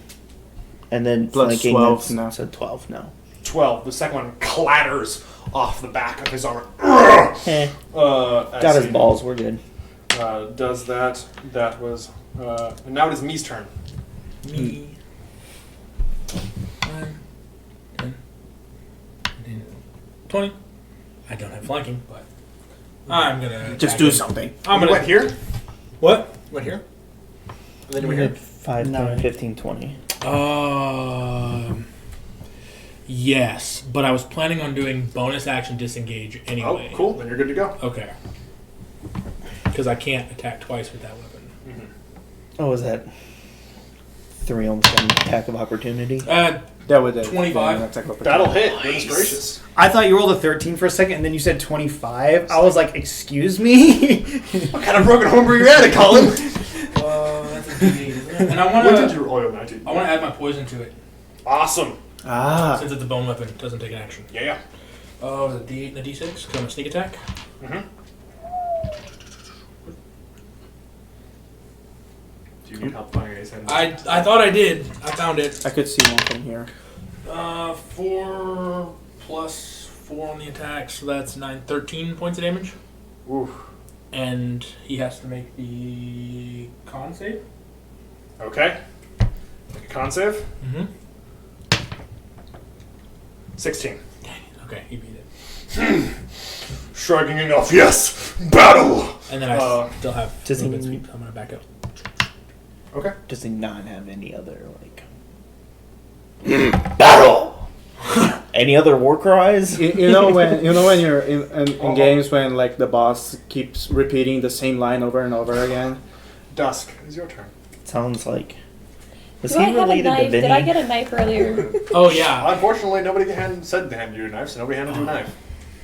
And then Plus flanking 12 that's- now. So 12 now. 12. The second one clatters off the back of his armor. Eh. As Got his he, balls. We're good. Does that. That was. And now it is Me's turn. Me. 9, 10, 15, 20. I don't have flanking, but I'm gonna Just attack do him. something. I'm You gonna went here? What? You went here? And then you We went here? had 5, No. 10, 15, 20. Yes, but I was planning on doing bonus action disengage Oh, anyway. cool. Then you're good to go. Okay. because I can't attack twice with that weapon. Oh, was that 3 on 7 attack of opportunity? That would 25. That'll hit. Goodness gracious. I thought you rolled a 13 for a second, and then you said 25. I was like, excuse me? What kind of broken home were you at, Collin? That's a D8, isn't it? And I want What did to. you roll? 19. I want to add my poison to it Awesome. since it's a bone weapon. It doesn't take an action. Yeah. Oh, is it D8 and a D6? Because I'm a sneak attack. Mm-hmm. Do you need help finding Ace Hand? I thought I did. I found it. I could see one from here. 4 plus 4 on the attack, so that's 9, 13 points of damage. Oof. And he has to make the con save. Okay. Make a con save. Mm-hmm. 16. Dang it. Okay, he beat it. Shrugging enough. Yes. Battle. And then I still have Does he- movement speed, so I'm going to back up. Okay. Does he not have any other, like... Battle! Any other war cries? You know when you're in games when like the boss keeps repeating the same line over and over again. Dusk. It's your turn. Sounds like... Was Do I he have a related to knife? Vinny? Did I get a knife earlier? Oh, yeah. Unfortunately, nobody said to hand you a knife, so nobody handed you a knife.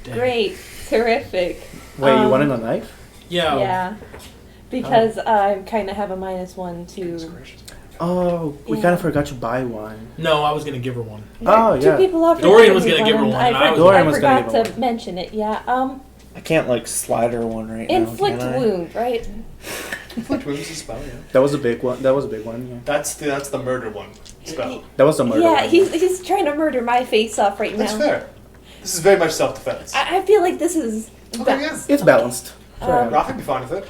Dang. Great. Terrific. Wait, you wanted a knife? Yeah. Yeah. Because I kind of have a -1 Goodness to... gracious. Oh, we Yeah. kind of forgot to buy one. No, I was going to give her one. Oh, Two yeah. people offered Dorian to was give gonna give her and one, and I was- Dorian I was gonna forgot give her to one. mention it, yeah. I can't, like, slide her one right Inflict now, can I? wound, right? Inflict wounds is a spell, yeah. That was a big one. That was a big one. Yeah. That's the murder one spell. That was the murder. Yeah, one. he's trying to murder my face off right That's now. fair. This is very much self-defense. I feel like this is... Okay, yeah. It's balanced. Raph would be fine with it.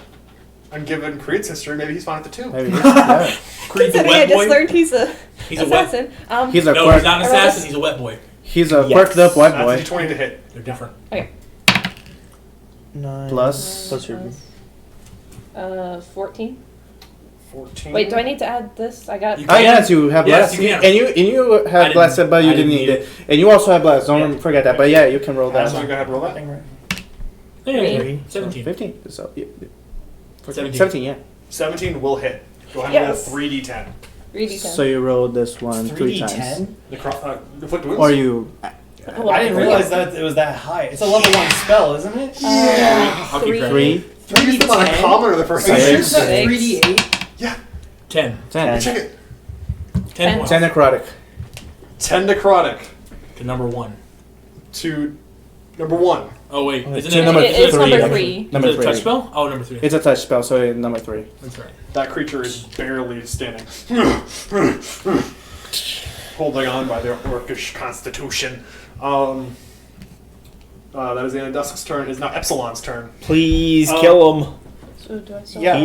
And given Creed's history, maybe he's fine with it too. Maybe. Yeah. Creed's a Considering I wet just boy. learned he's a He's a wet. assassin. He's a No, quirk. he's not an assassin. He's a wet boy. He's a Yes. quirked up white That's boy. a 20 to hit. They're different. 9 Plus- plus your... 14. 14. Wait, do I need to add this? I got... You Oh yes, you have Yes, blast. you can. And you I have didn't- blast, but you I didn't didn't need it. And you also have blast. Don't forget that. But yeah, you can roll that. So you go ahead and roll that. Yeah, Three. 17. 15. So, yeah. 17. 17, yeah. 17 will hit. Go ahead Yes. and roll 3d10. 3d10. So you roll this one 3 times. 3d10? Inflict wounds? Or you... Well, I didn't realize that it was that high. It's a level 1 spell, isn't it? I'll keep track. 3, 3 is on a common or the first Are you sure time? it's not Six. 3d8? Yeah. 10. 10. Check it. 10 points 10 necrotic. 10 necrotic to number 1. to number 1. Oh, wait. Isn't To it? number It's three. number 3. Number Is it a 3. touch spell? Oh, number 3. It's a touch spell, so number 3. That's right. That creature is barely standing. Holding on by their orcish constitution. That is the end of Dusk's turn. It is now Epsilon's turn. Please kill him. So do I still... Yeah.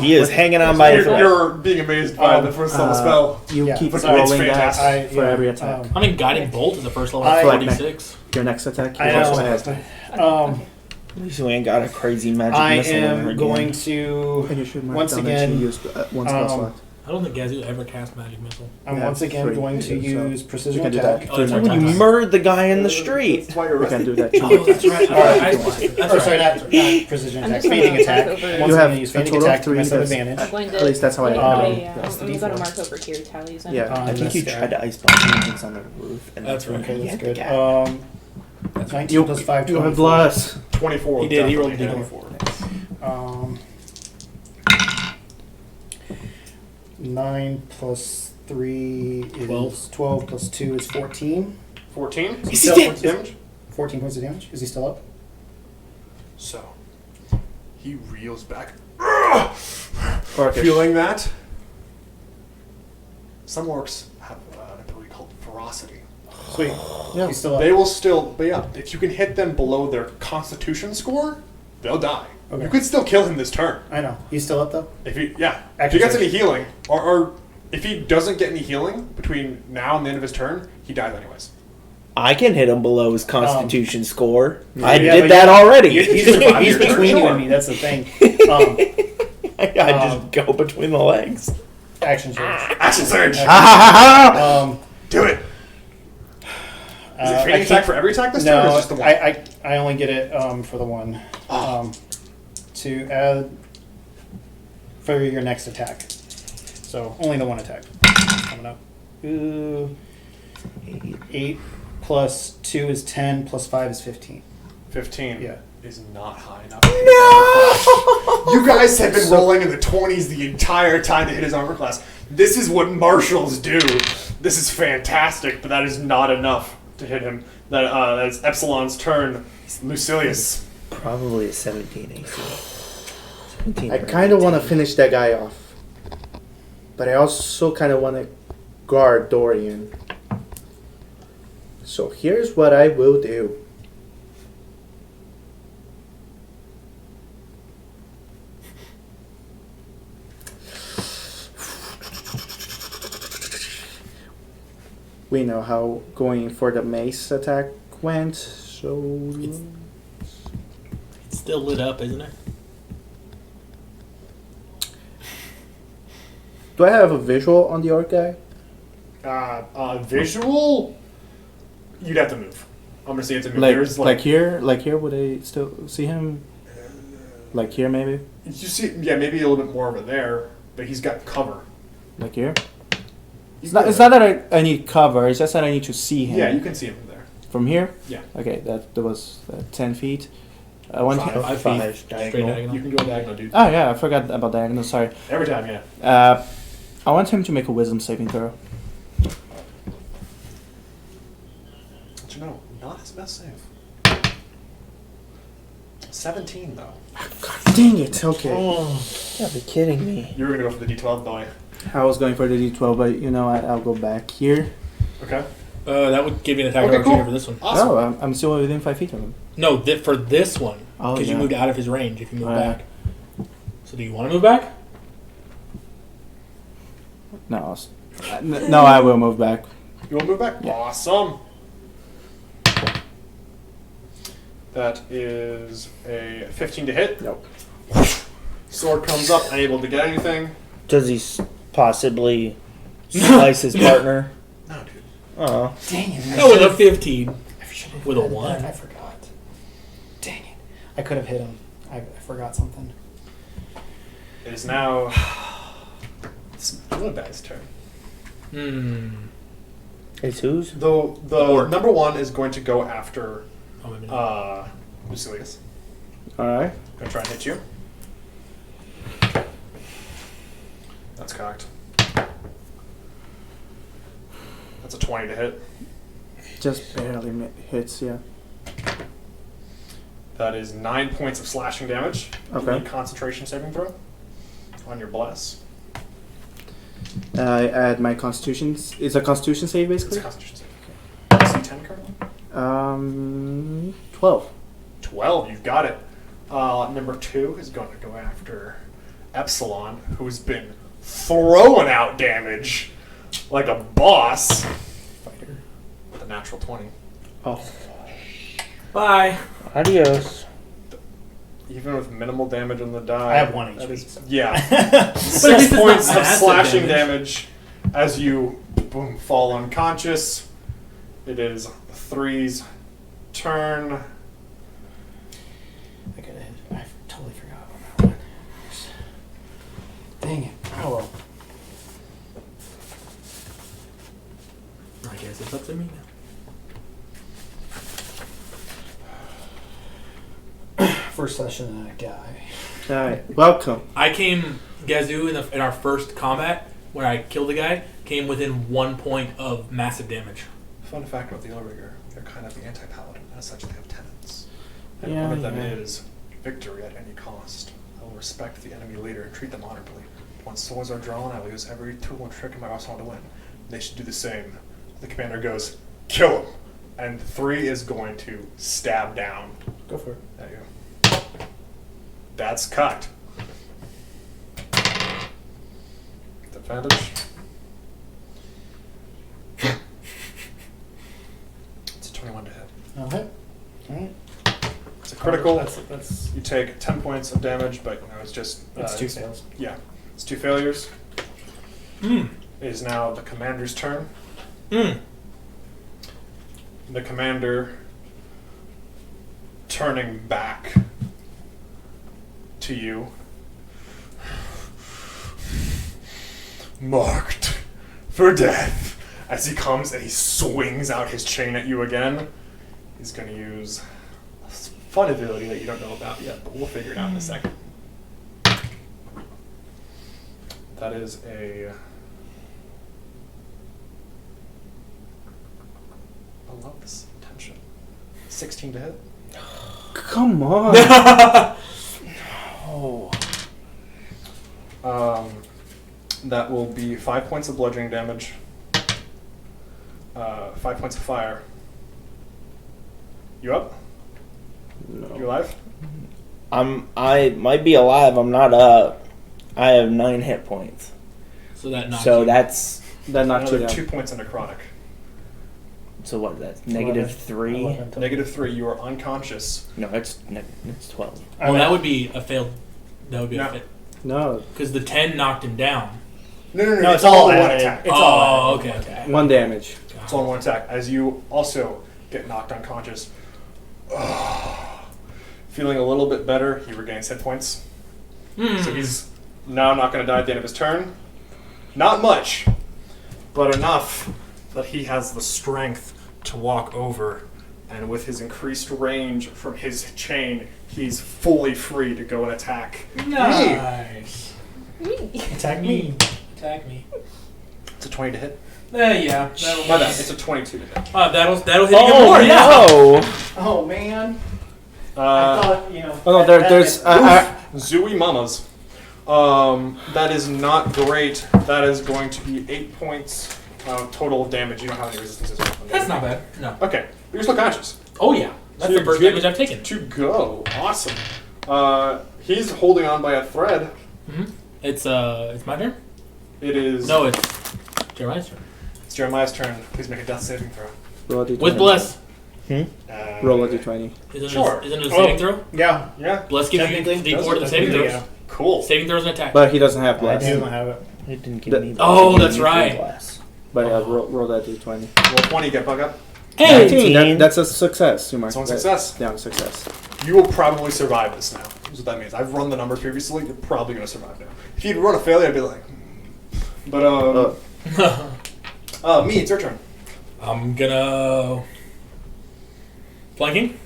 He is hanging on by a You're, thread. you're being amazed by the first level spell. You Yeah. keep It's rolling that fantastic. for every attack. I mean, Guiding Bolt is the first level. I- That's 46. Your next attack, you I also know. has to. At least we ain't got a crazy magic I missile in her am again. going to... And you should mark Once down that again, you used one spell slot. I don't think Gazu ever cast Magic Missile. I'm Yeah, once again 3. going to So use you precision can do attack. that. Oh, that's Third right. You time. murdered the guy in the street. That's why you're You can arrested. do that too. Oh, that's right. Or sorry, not precision I'm attack. just gonna Fainting mark attack. over. Once You again, have I use a fainting total of attack to 3 myself dice. advantage. I'm going to... At least that's how I that's I'm the going to D4. mark over here tallies. Yeah. I think you this tried guy. to ice bomb things on the roof, and That's right. Okay, You that's hit the good. cat. 19 plus 5, You have 24. blast. 24. He did, he rolled definitely a hit. Um, 9 plus 3 is 12 plus 2 is 14. 14. Is he Still dead? points of damage. 14 points of damage. Is he still up? So, he reels back. Orcish. Feeling that. Some orcs have an ability called ferocity. Sweet. Yeah. He's still up. They will still, but yeah, if you can hit them below their constitution score, they'll die. Okay. You could still kill him this turn. I know. He's still up though? If he, yeah, if Action he gets any surge. healing, or if he doesn't get any healing between now and the end of his turn, he dies anyways. I can hit him below his Constitution score. I Yeah, did but that already. He's survived he's your turn, between you sure. and me. That's the thing. I just go between the legs. Action surge. Action surge. Do it. Is it I training attack can't- for every attack this turn, or No, just the one? I only get it for the one. to add for your next attack. So only the one attack coming up. Ooh. 8 plus 2 is 10 plus 5 is 15. 15 Yeah. is not high enough. No! You guys have been rolling in the 20s the entire time to hit his armor class. This is what marshals do. This is fantastic, but that is not enough to hit him. That is Epsilon's turn. Lucilius. Probably a 17 AC. 17 I or kind of want to 18. finish that guy off, but I also kind of want to guard Dorian. So here's what I will do. We know how going for the mace attack went, so... It's still lit up, isn't it? Do I have a visual on the orc guy? Visual? You'd have to move. I'm gonna say it's a move. Like, There's like here, would I still see him? Like here, maybe? You see, yeah, maybe a little bit more over there, but he's got cover. Like here? You It's not, can- it's not that I need cover, it's just that I need to see him. Yeah, you can see him from there. From here? Yeah. Okay, that was 10 feet. I want Five, to... 5 feet. Five, Straight diagonal. diagonal. You can go diagonal, dude. Oh yeah, I forgot about diagonal, sorry. Every time, yeah. I want him to make a wisdom saving throw. But you know, not his best save. 17, though. Dang it, okay. You gotta be kidding me. You were gonna go for the D12, though. I was going for the d12, but you know, I'll go back here. Okay. That would give you an attack Okay, opportunity cool. for this one. Awesome. No, I'm still within 5 feet of him. No, for this one. Oh, Because you yeah. moved out of his range if you move Right. back. So do you want to move back? No, no, I will move back. You want to move back? Yeah. Awesome. That is a 15 to hit. Nope. Sword comes up, unable to get anything. Does he possibly slice his partner? No, dude. Oh. Dang it. No, with a 15. I should've With a had that. 1. I forgot. Dang it. I could have hit him. I forgot something. It is now it's Anub'arak's turn. It's whose? The number one is going to go after Oh, maybe not. Lucilius. Alright. Gonna try and hit you. That's cocked. That's a 20 to hit. Just barely hits, yeah. That is 9 points of slashing damage. Okay. Give me a concentration saving throw on your bless. I add my constitution. It's a constitution save, It's basically? a concentration saving. DC 10 currently? 12. 12, you've got it. Number 2 is going to go after Epsilon, who's been throwing out damage like a boss. Fighter with a natural 20. Oh. Bye. Adios. Even with minimal damage on the die. I have 1 that HP. is- So. Yeah. But at 6 least it's not points of massive slashing damage. damage as you boom fall unconscious. It is Three's turn. I could have hit. I totally forgot about that one. Dang it. Oh well. I guess it's up to me now. First session and a guy. Alright, welcome. I came, Gazu, in our first combat, where I killed the guy, came within 1 point of massive damage. Fun fact about the Illrigger, they're kind of the anti-paladin. As such, they have tenets. And Yeah, one of them yeah. is victory at any cost. I will respect the enemy leader and treat them honorably. When swords are drawn, I will use every tool and trick in my arsenal to win. They should do the same. The commander goes, kill him! And 3 is going to stab down. Go for it. There you go. That's cocked. Advantage. It's a 21 to hit. Okay. Alright. It's a critical. That's You take 10 points of damage, but it's just... it's 2 fails. Yeah. It's 2 failures. Hmm. It is now the commander's turn. Hmm. The commander turning back to you. Marked for death. As he comes and he swings out his chain at you again, he's going to use a fun ability that you don't know about yet, but we'll figure it out in a second. That is a... I love this tension. 16 to hit. Come on. Oh. That will be 5 points of bludgeoning damage. 5 points of fire. You up? No. You alive? I might be alive. I'm not up. I have 9 hit points. So that knocks So you. that's That knocked you Another down. 2 points of necrotic. so what? That's -3. 11. -3. You are unconscious. No, it's 12. Well, that would be a failed. That would be No. a fail. No, Because the 10 knocked him down. No, it's all one added. attack. It's all Oh, added. okay. one damage. It's all one attack. As you also get knocked unconscious. Feeling a little bit better, he regains hit points. So he's now not going to die at the end of his turn. Not much, but enough that he has the strength to walk over, and with his increased range from his chain, he's fully free to go and attack. Nice. Attack me. Attack me. It's a 20 to hit. Yeah. My bad. It's a 22 to hit. That'll hit even Oh more. Yeah. no! Oh man. I Uh, thought, you know. Oh no, there's. Zooey mamas. That is not great. That is going to be 8 points total damage. You don't have any resistances. or nothing. That's not bad. No. Okay, but you're still conscious. Oh yeah. That's So the first you're damage good I've taken. To go. Awesome. He's holding on by a thread. Mm-hmm. It's my turn. It is. No, it's Jeremiah's turn. It's Jeremiah's turn. Please make a death saving throw. Roll a d20. With bless. Roll a d20. Sure. Isn't it a saving throw? Yeah. Yeah. Bless gives you Technically, D4 to the saving throws. Yeah. Cool. Saving throws and attack. But he doesn't have I bless. do have it. It didn't give The- me. Oh, it gave that's me full right. glass. But roll that d20. Roll 20. Get bug up. Hey! 19. That's a success, Sumar. That's one success. Yeah, success. You will probably survive this now. That's what that means. I've run the numbers previously. You're probably going to survive now. If you'd run a failure, I'd be like. But me, it's your turn. I'm gonna flanking.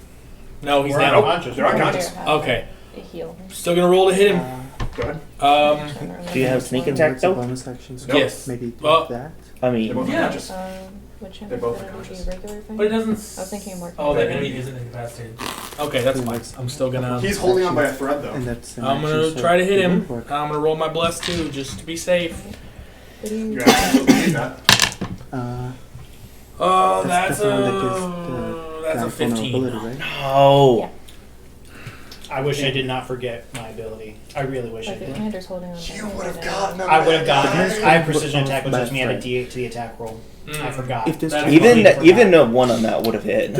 No, he's We're down. unconscious. They're unconscious. Okay. A heal. Still gonna roll to hit him. Go ahead. Do you have sneak attack though? Bonus action. Nope. Yes. Maybe Well, that. I They're mean, both Yeah. unconscious. Which They're both would unconscious. be regular thing? But it doesn't. I was thinking more. Oh, that enemy isn't incapacitated. Okay, that's fine. I'm still gonna. He's holding on by a thread, though. And that's an I'm action, gonna so try to hit it him. won't work. I'm gonna roll my bless too, just to be safe. You absolutely need that. Oh, That's that's the one that gives that's a the 15. ability, right? no. Yeah. I wish I did not forget my ability. I really wish I Like if did. Commander's holding on. You would have gotten him. I would have gotten that it. guy. I have precision attack, which lets me add a Right. D8 to the attack roll. I forgot. If this That's Even funny. even a 1 on that would have hit.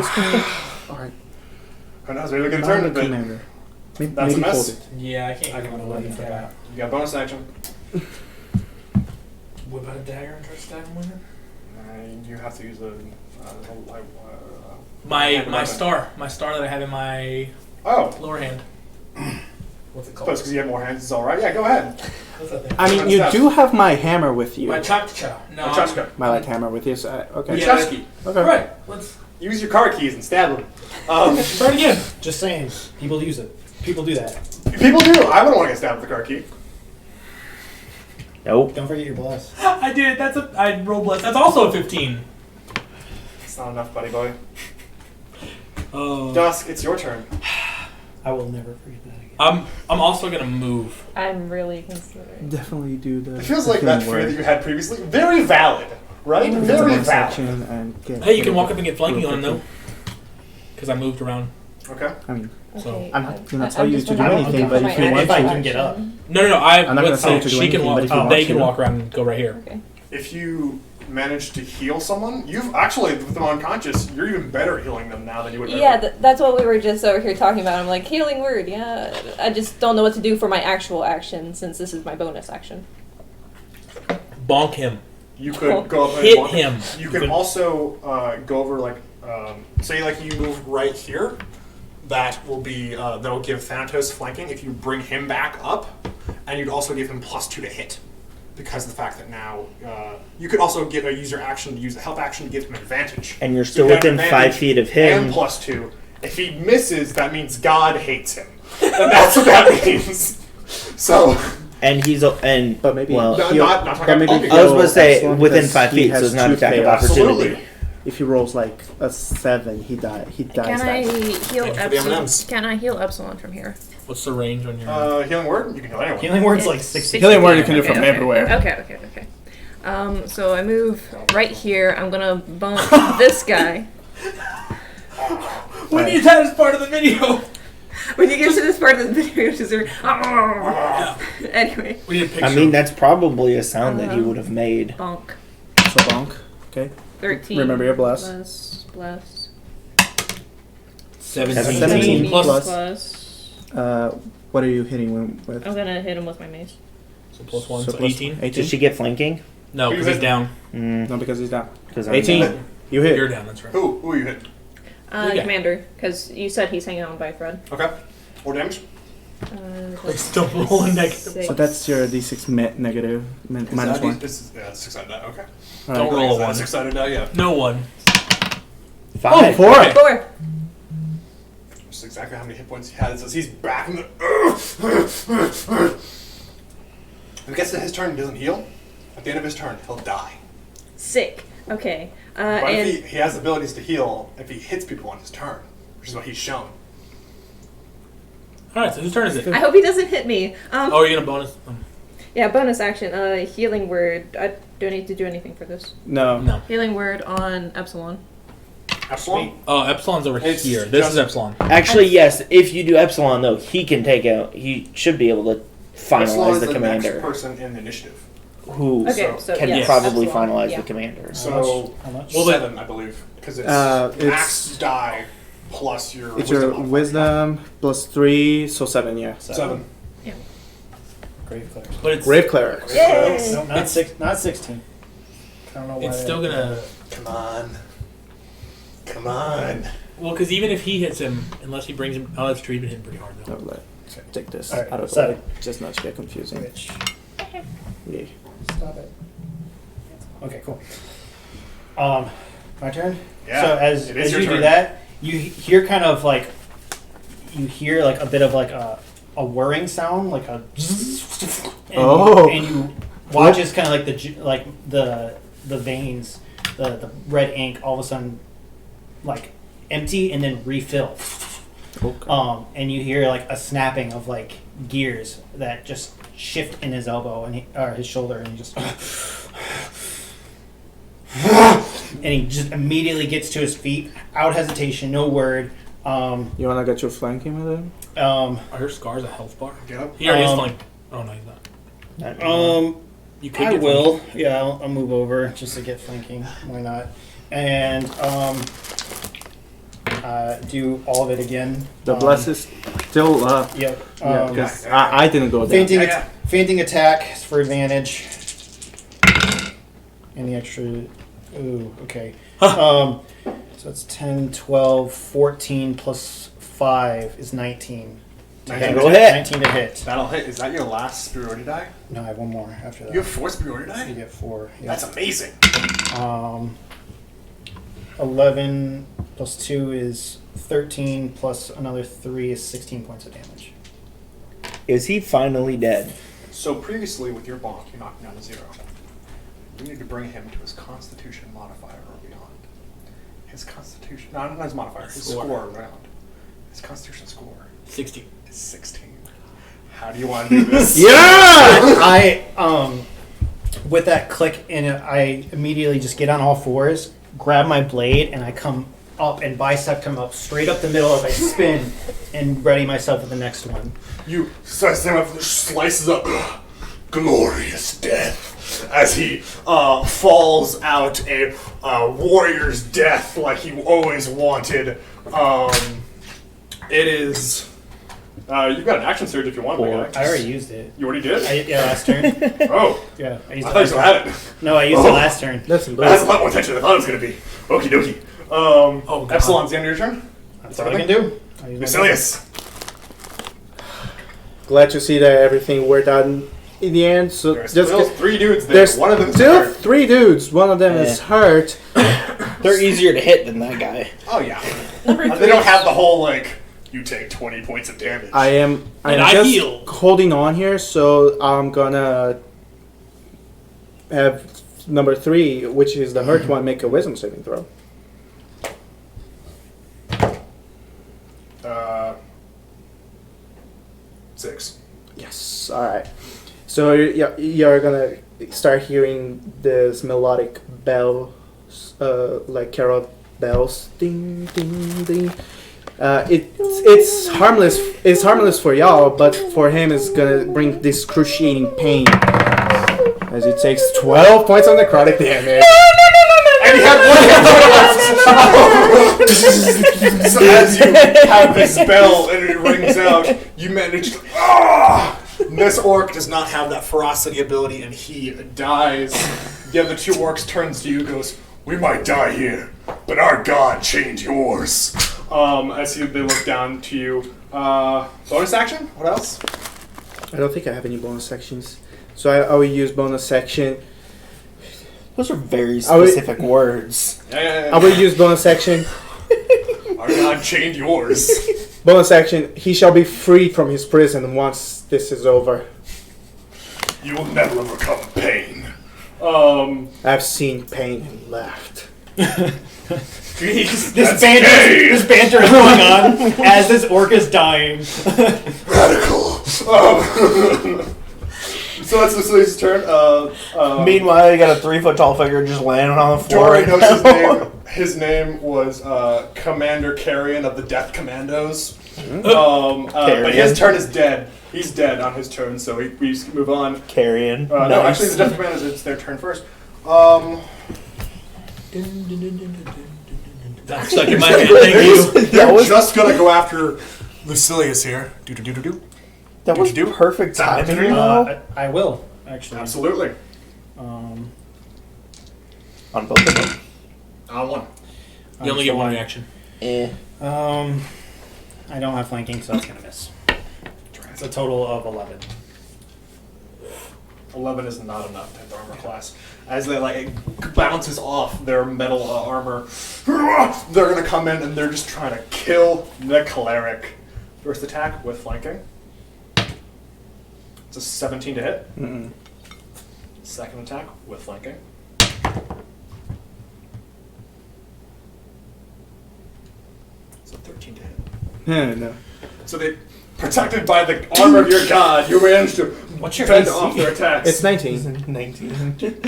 Alright. Who knows? Maybe we can turn it, but Commander. Maybe, That's a maybe mess. hold it. Yeah, I can't I give can him a roll weapon for that. you got bonus action. Whip out a dagger and try to stab him with it. You have to use the. My star that I have in my Oh, lower hand. What's it that's called? because you have more hands. It's all right. Yeah, go ahead. What's that thing? I mean, you do have my hammer with you. My cha-cha. No. Matryoshka. My light hammer with you, so okay. Yeah. Matryoshki. Okay. All right, let's Use your car keys and stab them. try it again. Just saying. People use it. People do that. People do. I wouldn't want to get stabbed with a car key. Nope. Don't forget your bless. I did. I rolled bless. That's also a 15. It's not enough, buddy boy. Oh. Dusk, it's your turn. I will never forget that again. I'm also gonna move. I'm really considering. Definitely do the. It feels the like that healing fear word. that you had previously. Very valid, right? It's a Very bonus valid. action and get Hey, you rid can of walk it up and get flanking real on him though, quickly. because I moved around. Okay. I mean, So- Okay, I'm not gonna I- tell I'm you just to do wondering anything, for but my if you want action. to, you can get up. No. I'm not gonna let's tell you say to do she anything, can walk. but if you want They to- can walk around and go right here. Okay. If you manage to heal someone, you've actually, with them unconscious, you're even better healing them now than you would Yeah, ever. that's what we were just over here talking about. I'm like, healing word, yeah. I just don't know what to do for my actual action since this is my bonus action. Bonk him. You could go up and Hit walk- him. You can also go over, like, say, like you move right here. that will be that'll give Thanatos flanking if you bring him back up, and you'd also give him +2 to hit because of the fact that now you could also use your action to use a help action to give him advantage. And you're So still you have within advantage 5 feet of him. And +2. If he misses, that means God hates him, and that's what that means. So. And he's But maybe well. No, he'll- not but maybe talking I was he'll going to say excellent within because 5 he feet, so has it's not 2 attack of fails. opportunity. Absolutely. If he rolls like a 7, he dies. Can I that. heal Thank you for the Epsilon? M&Ms. Can I heal Epsilon from here? What's the range on your? Healing word? You can heal anyone. Healing word's It's like 60. Healing word you can do Okay, from okay. everywhere. Okay. So I move right here. I'm gonna bump this guy. We need that as part of the video. When you get to this part of the video, just anyway, We need a picture. I mean, that's probably a sound that he would have made. bonk. So bonk. Okay. 13. Remember your bless. Bless. 17 plus. What are you hitting him with? I'm gonna hit him with my mace. So +1, So so plus 18. 18? Did she get flanking? No, because he's down. No, because he's down. Because 18. You hit. You're down. That's right. Who you hit? Vega. Commander, because you said he's hanging on by a thread. Okay. Or damage? Please don't roll a negative. So that's your d6 negative, minus 1. This is, yeah, 6-sided die. Okay. Don't roll a Is that 1. 6-sided die, yeah. No one. 5. 4. Okay. 4. Just exactly how many hit points he has. As he's back in the. If it gets to his turn and doesn't heal, at the end of his turn, he'll die. Sick. Okay. But And if he has abilities to heal if he hits people on his turn, which is what he's shown. All right. So whose turn is it? I hope he doesn't hit me. Oh, you're gonna bonus. Yeah, bonus action. Healing word. I don't need to do anything for this. No. No. Healing word on Epsilon. Epsilon? Oh, Epsilon's over It's here. This just- is Epsilon. Actually, yes. If you do Epsilon, though, he can take out. He should be able to Epsilon finalize is the the commander, next person in the initiative. who Okay, so can yes, probably Epsilon, finalize yeah. the commander. So, How much? Well, 7, I believe. Because it's, It's- max die plus your It's your modifier. wisdom plus 3, so 7, yeah. 7. Grave cleric. But it's Grave cleric. Yay! No, not 16. I don't know why. it's still gonna. Come on. Come on. Well, because even if he hits him, unless he brings him, oh, that's true. He's been hitting pretty hard though. No, let's take this Alright, out of the so- way. Just not to get confusing. Which, Yeah. stop it. Okay, cool. My turn. Yeah, So as it is your you do turn. that, you hear kind of like a bit of like a whirring sound, like a. And Oh. and you watch as kind of like the veins, the red ink, all of a sudden, like empty and then refill. Okay. And you hear like a snapping of like gears that just shift in his elbow or his shoulder, and he just and he just immediately gets to his feet, out hesitation, no word. You wanna get your flanking with him? Are her scars a health bar? Get up. He already is flanked. Oh no, he's not. You could I get will. flanked. Yeah, I'll move over just to get flanking. Why not? And do all of it again. The bless is still up. Yep. Yeah, because I didn't go down. Fainting, Yeah, yeah. fainting attack is for advantage. And the extra. Ooh, okay. So it's 10, 12, 14 plus 5 is 19. To Okay, hit. go ahead. 19 to hit. That'll hit. Is that your last superiority die? No, I have one more after that. You have 4 superiority You die? get 4. Yeah. That's amazing. 11 plus 2 is 13 plus another 3 is 16 points of damage. Is he finally dead? So previously with your bonk, you knocked him down to 0. You need to bring him to his constitution modifier or beyond. His constitution, no, not his modifier, his Score. score around. His constitution score 60. is 16. How do you want to do this? I with that click in it, I immediately just get on all fours, grab my blade, and I come up and bisect him up straight up the middle as I spin and ready myself for the next one. You slice him up, slices up, glorious death, as he falls out a warrior's death like he always wanted. It is. You've got an action surge if you want. Vega. I already used it. You already did? Yeah, last turn. Oh, Yeah, I used I it thought you last still turn. had it. No, I used it last turn. Listen, That's a lot more tension than I thought it was going to be. Okie dokie. God. Epsilon's the end of your turn? That's all I can do. Lucilius! Glad to see that everything worked out in the end. So There's just still 3 dudes there. there's One of them's still hurt. 3 dudes. One of them is hurt. They're easier to hit than that guy. Oh, yeah. Number They don't have the whole, like, you take 20 points of damage. I'm I just heal. holding on here, so I'm gonna have number 3, which is the hurt one, make a wisdom saving throw. 6. Yes. All right. So you're gonna start hearing this melodic bells, like carol bells, ding ding ding. It's harmless. It's harmless for y'all, but for him, it's gonna bring this excruciating pain as he takes 12 points of necrotic damage. And he had 1 hit left! So as you have this bell and it rings out, you manage to... This orc does not have that ferocity ability and he dies. The other 2 orcs turns to you and goes, "We might die here, but our god chained yours." As they look down to you. Bonus action? What else? I don't think I have any bonus sections, so I will use bonus section. Those are very specific words. Yeah. I will use bonus section. Our god chained yours. Bonus action. He shall be freed from his prison once this is over. You will never overcome pain. I've seen pain and laughed. Jeez, This banter is going on as this orc is dying. radical. So that's Lucilius' turn. Meanwhile, you got a 3-foot-tall figure just landing on the floor. Dory knows his name. His name was Commander Carrion of the Death Commandos. But his turn is dead. He's dead on his turn, so we just move on. Carrion. No, Nice. actually, the Death Commandos, it's their turn first. That's stuck in my head. Thank you. They're just gonna go after Lucilius here. Do. That was Did you do? perfect timing, though. I will, actually. Absolutely. On both of them. On 1. You only get 1 reaction. Eh. I don't have flanking, so that's gonna miss. It's a total of 11. 11 is not enough to hit the armor class. As they it bounces off their metal armor, they're gonna come in and they're just trying to kill the cleric. First attack with flanking. It's a 17 to hit. Mm-mm. Second attack with flanking. It's a 13 to hit. No. So they, protected by the armor of your god, you manage to What's your fend AC? off their attacks. It's 19. 19.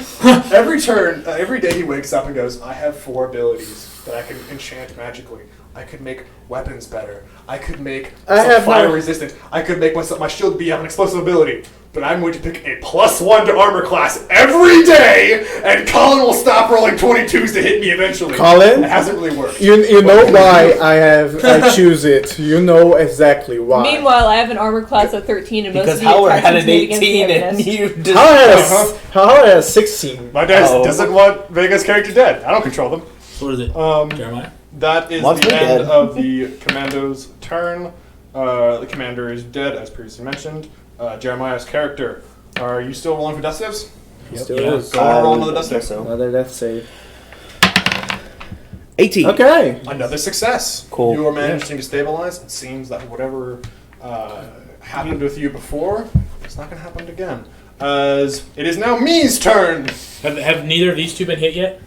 Every turn, every day he wakes up and goes, I have 4 abilities that I can enchant magically. I could make weapons better. I could make myself fire resistant. I could make my shield be have an explosive ability. But I'm going to pick a +1 to armor class every day, and Collin will stop rolling 22s to hit me eventually. Collin? It hasn't really worked. You know why I choose it. You know exactly why. Meanwhile, I have an armor class of 13 and most Because of the Howard attacks had are an made against the 18 and agonist. you just... Howard had a 16. My dad doesn't want Vega's character dead. I don't control them. What is it? Jeremiah? That is Once the we're end dead. of the commando's turn. The commander is dead, as previously mentioned. Jeremiah's character. Are you still rolling for death saves? Still Yeah. is. Go on, roll another death save. So. Another death save. 18. Okay. Another success. Cool. You are managing to stabilize. It seems that whatever happened with you before, it's not going to happen again. As it is now me's turn. Have neither of these 2 been hit yet?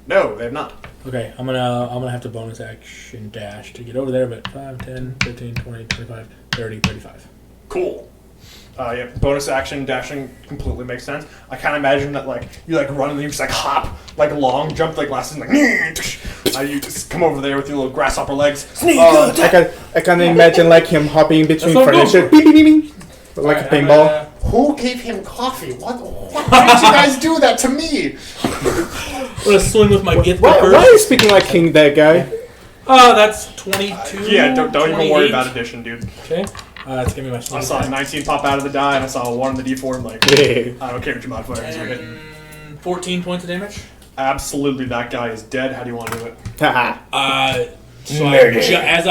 No, they have not. Okay, I'm gonna have to bonus action dash to get over there, but 5, 10, 15, 20, 25, 30, 35. Cool. Yeah, bonus action dashing completely makes sense. I kind of imagine that you run and you just hop long jump last and you just come over there with your little grasshopper legs. I can imagine him hopping between That's what I'm furniture. going Beep, beep, beep, beep. Like a pinball. Who gave him coffee? Why did you guys do that to me? I'm gonna swing with my gift Why first. are you speaking like King that guy? That's 22. Yeah, don't even worry 28. about addition, dude. Okay. It's gonna be my swing. I saw a attack. 19 pop out of the die, and I saw a 1 on the D4. I'm like, I don't care what your modifier is. You're hitting. 14 points of damage. Absolutely, that guy is dead. How do you want to do it? Haha. So as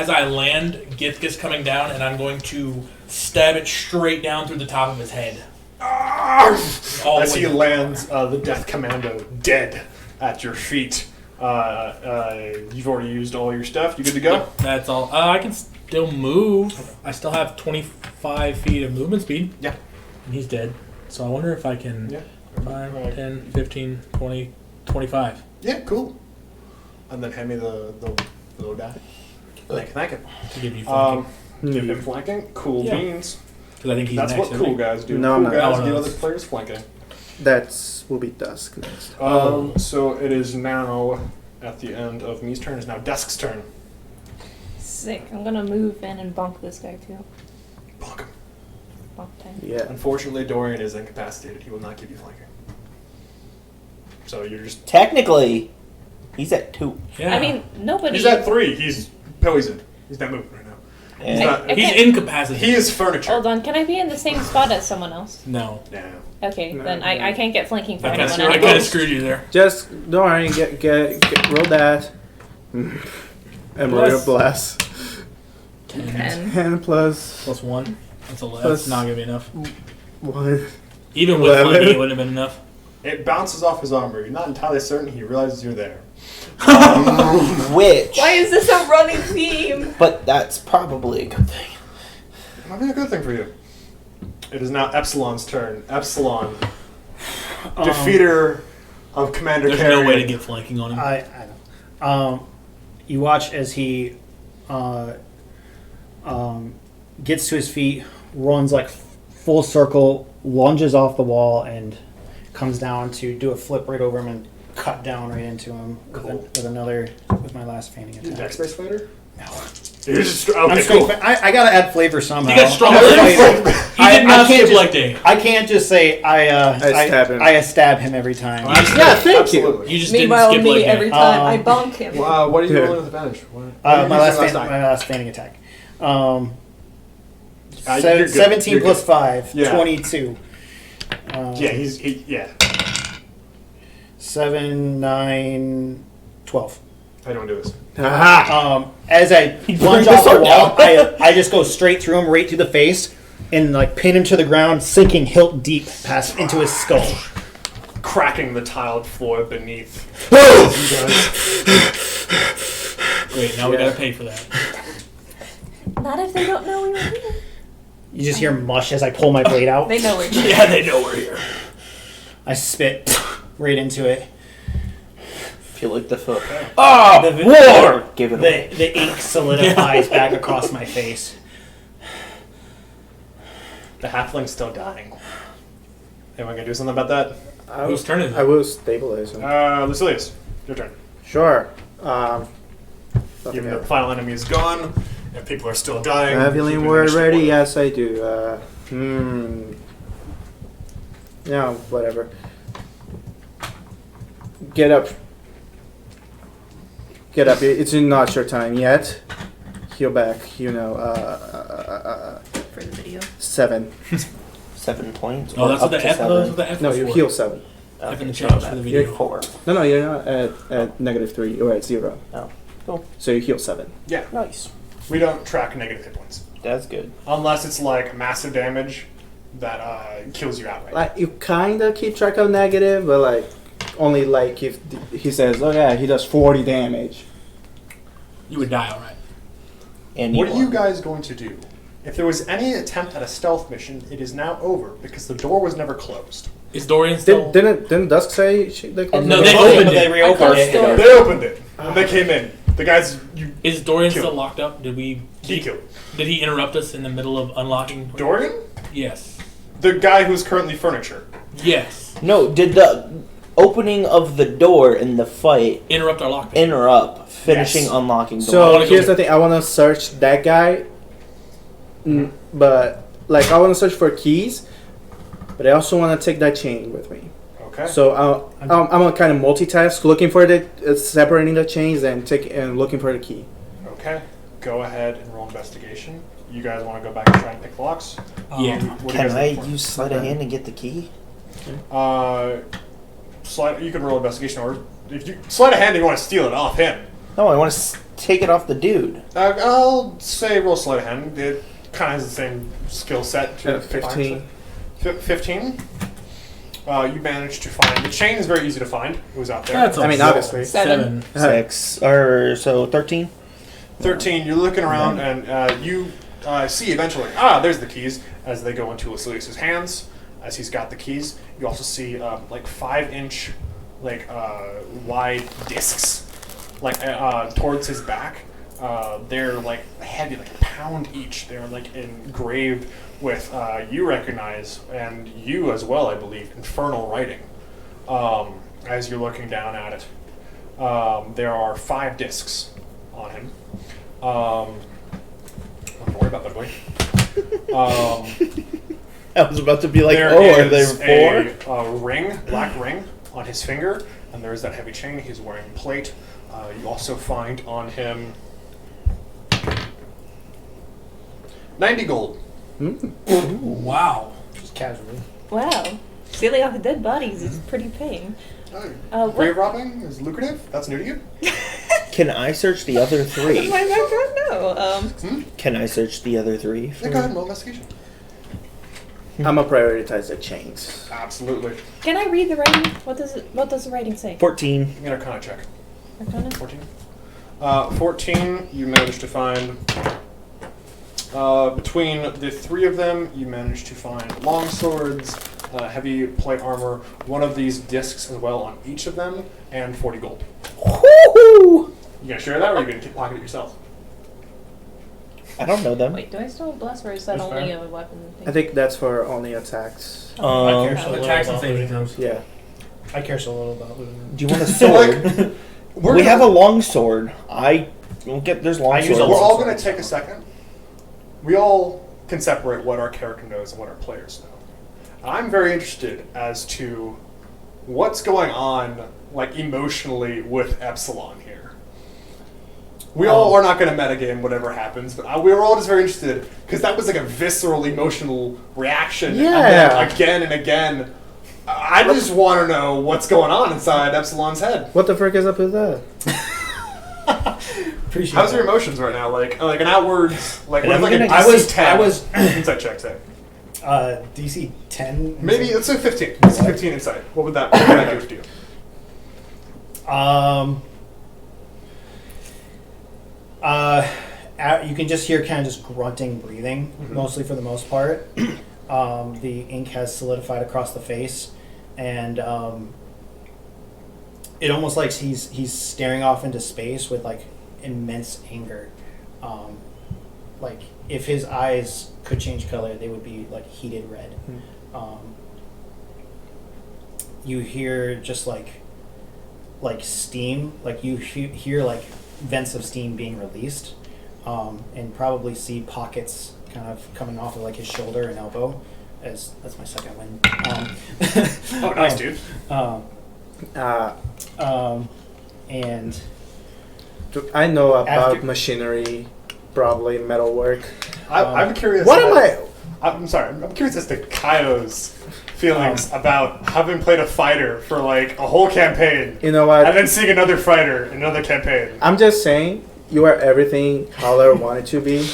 I land, Gith is coming down, and I'm going to stab it straight down through the top of his head. As he lands, the Death Commando dead at your feet. You've already used all your stuff. You good to go? Yep, that's all. I can still move. I still have 25 feet of movement speed. Yeah. And he's dead. So I wonder if I can... Yeah. 5, 10, 15, 20, 25. Yeah, cool. And then hand me the little die. Thank you. To give you flanking. Give him flanking. Cool Yeah. beans. Because I think he's That's next. what cool guys do. No, cool no. guys Oh, give no. other players flanking. Will be Dusk next. So it is now at the end of me's turn. It's now Dusk's turn. Sick. I'm gonna move in and bonk this guy too. Bonk him. Bonk time. Yeah. Unfortunately, Dorian is incapacitated. He will not give you flanking. So you're just... Technically, he's at 2. Yeah. I mean, nobody. He's at 3. He's poisoned. He's not moving right now. And He's not... he's Okay. incapacitated. He is furniture. Hold on. Can I be in the same spot as someone else? No. No. Okay, No, then no. I can't get flanking for I anyone kind else. of screwed you there. Just don't worry. Get roll that. And roll your blast. 10. 10 plus Plus 1. That's 11. Plus- That's not going to be enough. 1. Even with 11. flanking, it wouldn't have been enough. It bounces off his armor. You're not entirely certain he realizes you're there. which, Why is this a running theme? but that's probably a good thing. Might be a good thing for you. It is now Epsilon's turn. Epsilon, defeater of Commander There's Carrion. no way to get flanking on him. I know. You watch as he gets to his feet, runs like full circle, lunges off the wall, and comes down to do a flip right over him and cut down right into him with my last fanning You attack. dex-based fighter? No. You're just... I'm Okay, straight cool. I gotta add flavor somehow. You got strong I'm a flavor. fighter. He did not can't skip just- leg day. I can't just say I stab him every time. Well, that's- Yeah, thank Absolutely. You just Meanwhile, didn't skip me leg every day. time I bonk him. What are you Yeah. rolling with advantage? My last die. my last fanning attack. You're good. 17 You're plus good. 5, Yeah. 22. Yeah, 7, 9, 12. I don't do this. As I lunge off the wall, I just go straight through him, right through the face, and like pin him to the ground, sinking hilt deep past into his skull. Cracking the tiled floor beneath. Great, now we gotta pay for that. Not if they don't know we were here. You just hear mush as I pull my blade out. They know we're here. Yeah, they know we're here. I spit right into it. Feel like the foot. The- War! Give it away. The ink solidifies back across my face. The halfling's still dying. Anyone gonna do something about that? Whose turn is it? I will stabilize him. Lucilius, your turn. Sure. Even Nothing though the else. final enemy is gone, and people are still dying. I have healing keeping word initiative ready? order. Yes, I do. No, whatever. Get up. Get up. It's not your time yet. Heal back. For the video. 7. 7 points. Oh, or that's up what the to F. 7. That's what the F. No, was you for. heal 7. F in the Okay, chat so for the you're video. 4. No, you're not at -3. You're at 0. Oh, cool. So you heal 7. Yeah, Nice. we don't track negative hit points. That's good. Unless it's like massive damage that kills you outright. Like you kinda keep track of negative, but like only like if he says, "Oh yeah, he does 40 damage." You would die, alright. And What are you guys going to do? If there was any attempt at a stealth mission, it is now over because the door was never closed. Is Dorian still? Didn't Dusk say they closed No, the they door? opened They it. reopened it. They opened it. And they came in. The guys, Is Dorian Kill. still locked up? Did we? he killed. Did he interrupt us in the middle of unlocking? Dorian? Yes. The guy who's currently furniture. Yes. No, did the opening of the door in the fight Interrupt our lockpick. interrupt finishing Yes. unlocking door? So wanna go here's to- the thing: I want to search that guy, but like I want to search for keys, but I also want to take that chain with me. Okay. So I'm gonna kind of multitask, looking for separating the chains and looking for the key. Okay. Go ahead and roll investigation. You guys want to go back and try and pick the locks? Yeah. What are Can you guys I looking for? use sleight of hand and get the key? Slide. You can roll investigation, or if you sleight of hand, you want to steal it off him. No, I want to take it off the dude. I'll say roll sleight of hand. It kind of has the same skill set. To 15. 15. You managed to find the chain. Is very easy to find. It was out there. That's I mean, a obviously. 7. 6 or so 13. 13. You're looking around and you see eventually. There's the keys as they go into Lucilius's hands. As he's got the keys, you also see like 5-inch, like wide discs, like towards his back. They're like heavy, like a pound each. They're like engraved with you recognize, and you as well, I believe, infernal writing. As you're looking down at it, there are 5 discs on him. Don't worry about that, boy. I was about to be like, There are they is 4? a ring, black ring, on his finger, and there is that heavy chain. He's wearing plate. You also find on him 90 gold. Wow. Just casually. Wow. Stealing off of dead bodies is pretty paying. Grave robbing is lucrative. That's new to you. Can I search the other 3? My background? No. Can I search the other 3? Yeah, go ahead, roll investigation. I'm gonna prioritize the chains. Absolutely. Can I read the writing? What does the writing say? 14. You get a Arcana check. Arcana? 14. 14, you managed to find. Between the 3 of them, you managed to find long swords, heavy plate armor, one of these discs as well on each of them, and 40 gold. Woohoo! You gonna share that, or are you gonna pocket it yourself? I don't know them. Wait, do I still have bless, or is that That's only fair. a weapon thing? I think that's for only attacks. I Um, care so little Attacks and about saving looting. throws. Yeah. I care so little about looting. do you want a sword? We have a long sword. There's long I use swords. a We're all sword. gonna take a second. We all can separate what our character knows and what our players know. I'm very interested as to what's going on, like emotionally, with Epsilon here. We all are not going to metagame whatever happens, but we were all just very interested because that was like a visceral, emotional reaction. Yeah. And then again and again. I just want to know what's going on inside Epsilon's head. What the frick is up with that? Appreciate How's that. your emotions right now? Like an outwards, like And what if I'm like a gonna- DC 10 I was insight check say. DC 10. Maybe let's say 15. Let's say 15 insight. What would that do to you? You can just hear kind of just grunting breathing, mostly for the most part. The ink has solidified across the face, and it almost like he's staring off into space with like immense anger. Like if his eyes could change color, they would be like heated red. You hear just like steam, like you hear like vents of steam being released, and probably see pockets kind of coming off of like his shoulder and elbow. As that's my second one. Oh, nice, dude. And I know about After- machinery, probably metalwork. I'm curious. What am I? I'm sorry. I'm curious as to Caio's feelings about having played a fighter for like a whole campaign, You know what? and then seeing another fighter in another campaign. I'm just saying, you are everything Haller wanted to be.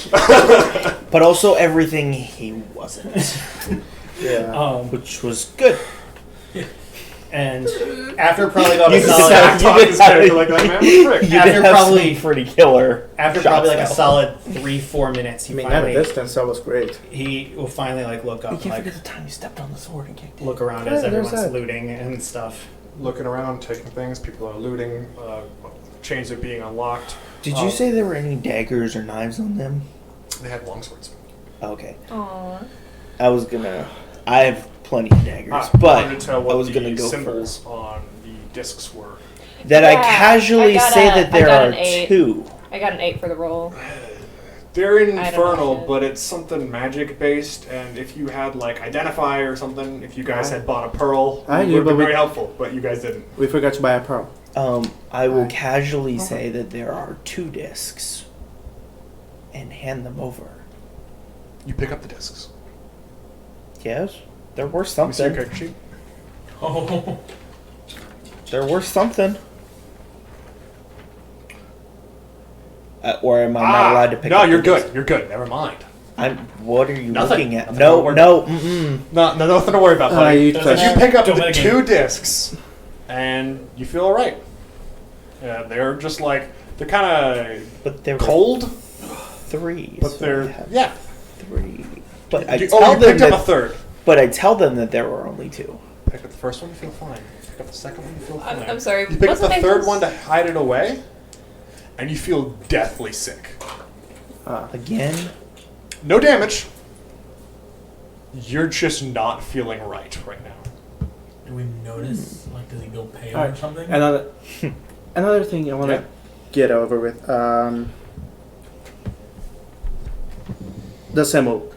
But also everything he wasn't, Yeah. which was good. and after probably about a You solid, Zach talked his character like that, man. Frick. You After did have probably- some pretty killer. after shots, probably like a though. solid 3-4 minutes, I he mean, at a finally distance, that was great. he will finally like look You up, can't like forget the time you stepped on the sword and kicked it. look around Yeah, as there's everyone's that. looting and stuff. Looking around, taking things. People are looting. Chains are being unlocked. Did you say there were any daggers or knives on them? They had longswords? Okay. Aww. I have plenty of daggers, I but wanted to tell I what was the gonna go symbols for on the discs were. that. I Yeah, casually I got say a- that I there got are an 8. 2. I got an 8 for the roll. They're I don't infernal, know. but it's something magic based. And if you had like identify or something, if you guys had bought a pearl, I it do, would but be we- very helpful. But you guys didn't. We forgot to buy a pearl. I will casually say that there are 2 discs and hand them over. You pick up the discs. Yes, they're worth Let me see your something. character sheet. Oh. They're worth something. Or am I not allowed to pick no, up you're the good. disc? You're good. Never mind. What are you Nothing. looking at? Nothing No, to worry no, mm-mm. No, nothing to worry about, buddy. You So touch- you pick up Don't the mitigate. 2 discs, and you feel alright. Yeah, they're just like, they're kind of But there were cold, 3. but so they're, I have yeah. 3. But I You tell them picked up a that. third. But I tell them that there were only 2. Pick up the first one, you feel fine. Pick up the second one, you feel fine. I'm sorry. You pick up the wasn't I third just- one to hide it away, and you feel deathly sick. Again. No damage. You're just not feeling right now. Do we notice? Like, does he go pale or Alright. something? Another thing I want to Yeah. get over with. The symbol.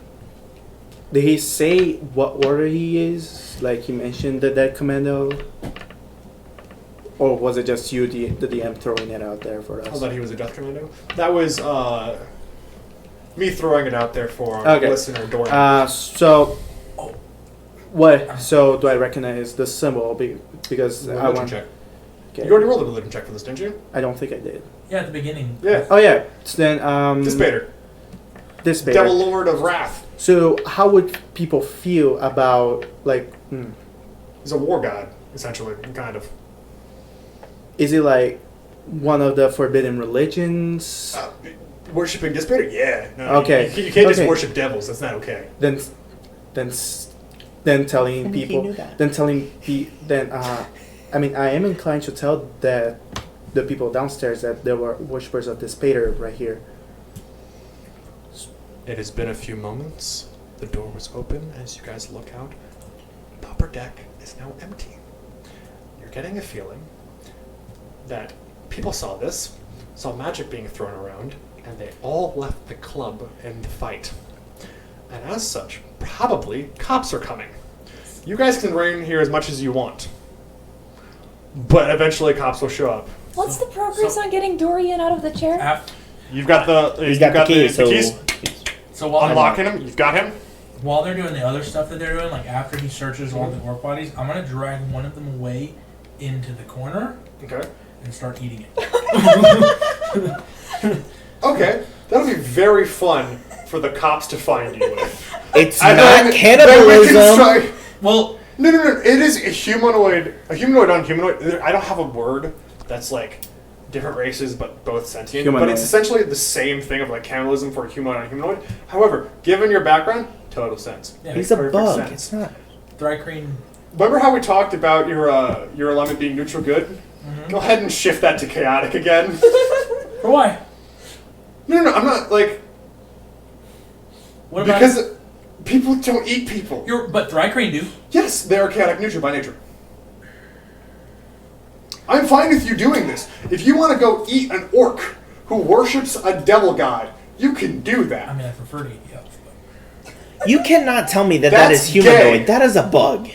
Did he say what order he is? Like he mentioned the dead commando? Or was it just you, the DM, throwing it out there for I us? thought he was a death commando. That was me throwing it out there for Okay. listener Dorian. So, what? So do I recognize the symbol? Because I Religion want. check. Okay. You already rolled a religion check for this, didn't you? I don't think I did. Yeah, at the beginning. Yeah. Oh yeah. So then Dissipator. Dissipator. Devil Lord of Wrath. So how would people feel about like? He's a war god, essentially, kind of. Is it like one of the forbidden religions? Worshipping Dissipator? Yeah. No, Okay. You can't just Okay. worship devils. That's not okay. Then telling And he people. knew that. I mean, I am inclined to tell the people downstairs that there were worshippers of this Pater right here. It has been a few moments. The door was open as you guys look out. The upper deck is now empty. You're getting a feeling that people saw this, saw magic being thrown around, and they all left the club in the fight. And as such, probably cops are coming. You guys can reign here as much as you want, but eventually cops will show up. What's the progress on getting Dorian out of the chair? You've got the He's got the key, so keys. So while Unlocking him. You've got him. while they're doing the other stuff that they're doing, like after he searches all the orc bodies, I'm gonna drag one of them away into the corner Okay. and start eating it. Okay. That'll be very fun for the cops to find you with. It's And not then we cannibalism. can try- Well, No. It is a humanoid on humanoid. I don't have a word that's like different races but both sentient. Humanoid. But it's essentially the same thing of like cannibalism for humanoid on humanoid. However, given your background, total sense. yeah, He's a Perfect bug. sense. It's not. Thri-kreen. Remember how we talked about your alignment being neutral good? Mm-hmm. Go ahead and shift that to chaotic again. For why? No. I'm not like What about because people don't eat people. but Thri-kreen do. Yes, they are chaotic neutral by nature. I'm fine with you doing this. If you want to go eat an orc who worships a devil god, you can do I that. mean, I prefer to eat the elf. You cannot tell me that That's is humanoid. gay. That is a bug.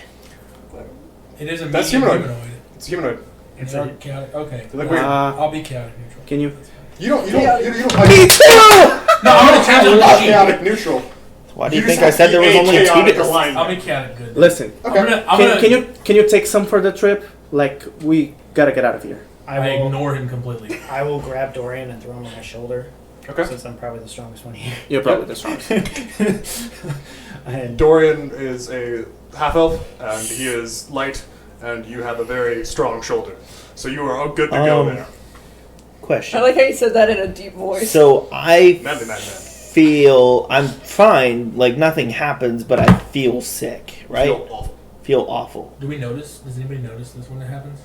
It is a That's medium humanoid. It's humanoid. It's a chaotic. Okay. They're like weird. I'll be chaotic neutral. Can you? You don't. Me like, too. No, I'm gonna challenge you're the not machine. chaotic neutral. Why do you just think I have said to there be was a only 2 chaotic discs? alignment. I'll be chaotic good. Listen. Okay. I'm gonna Can you take some for the trip? Like we gotta get out of here. I I ignore him completely. will grab Dorian and throw him on my shoulder. Okay. Since I'm probably the strongest one here. You're probably the strongest. And Dorian is a half elf, and he is light, and you have a very strong shoulder, so you are all good to go there. Question. I like how you said that in a deep voice. So I Man. feel I'm fine. Like nothing happens, but I feel sick. Right? Feel awful. Feel awful. Do we notice? Does anybody notice this when it happens?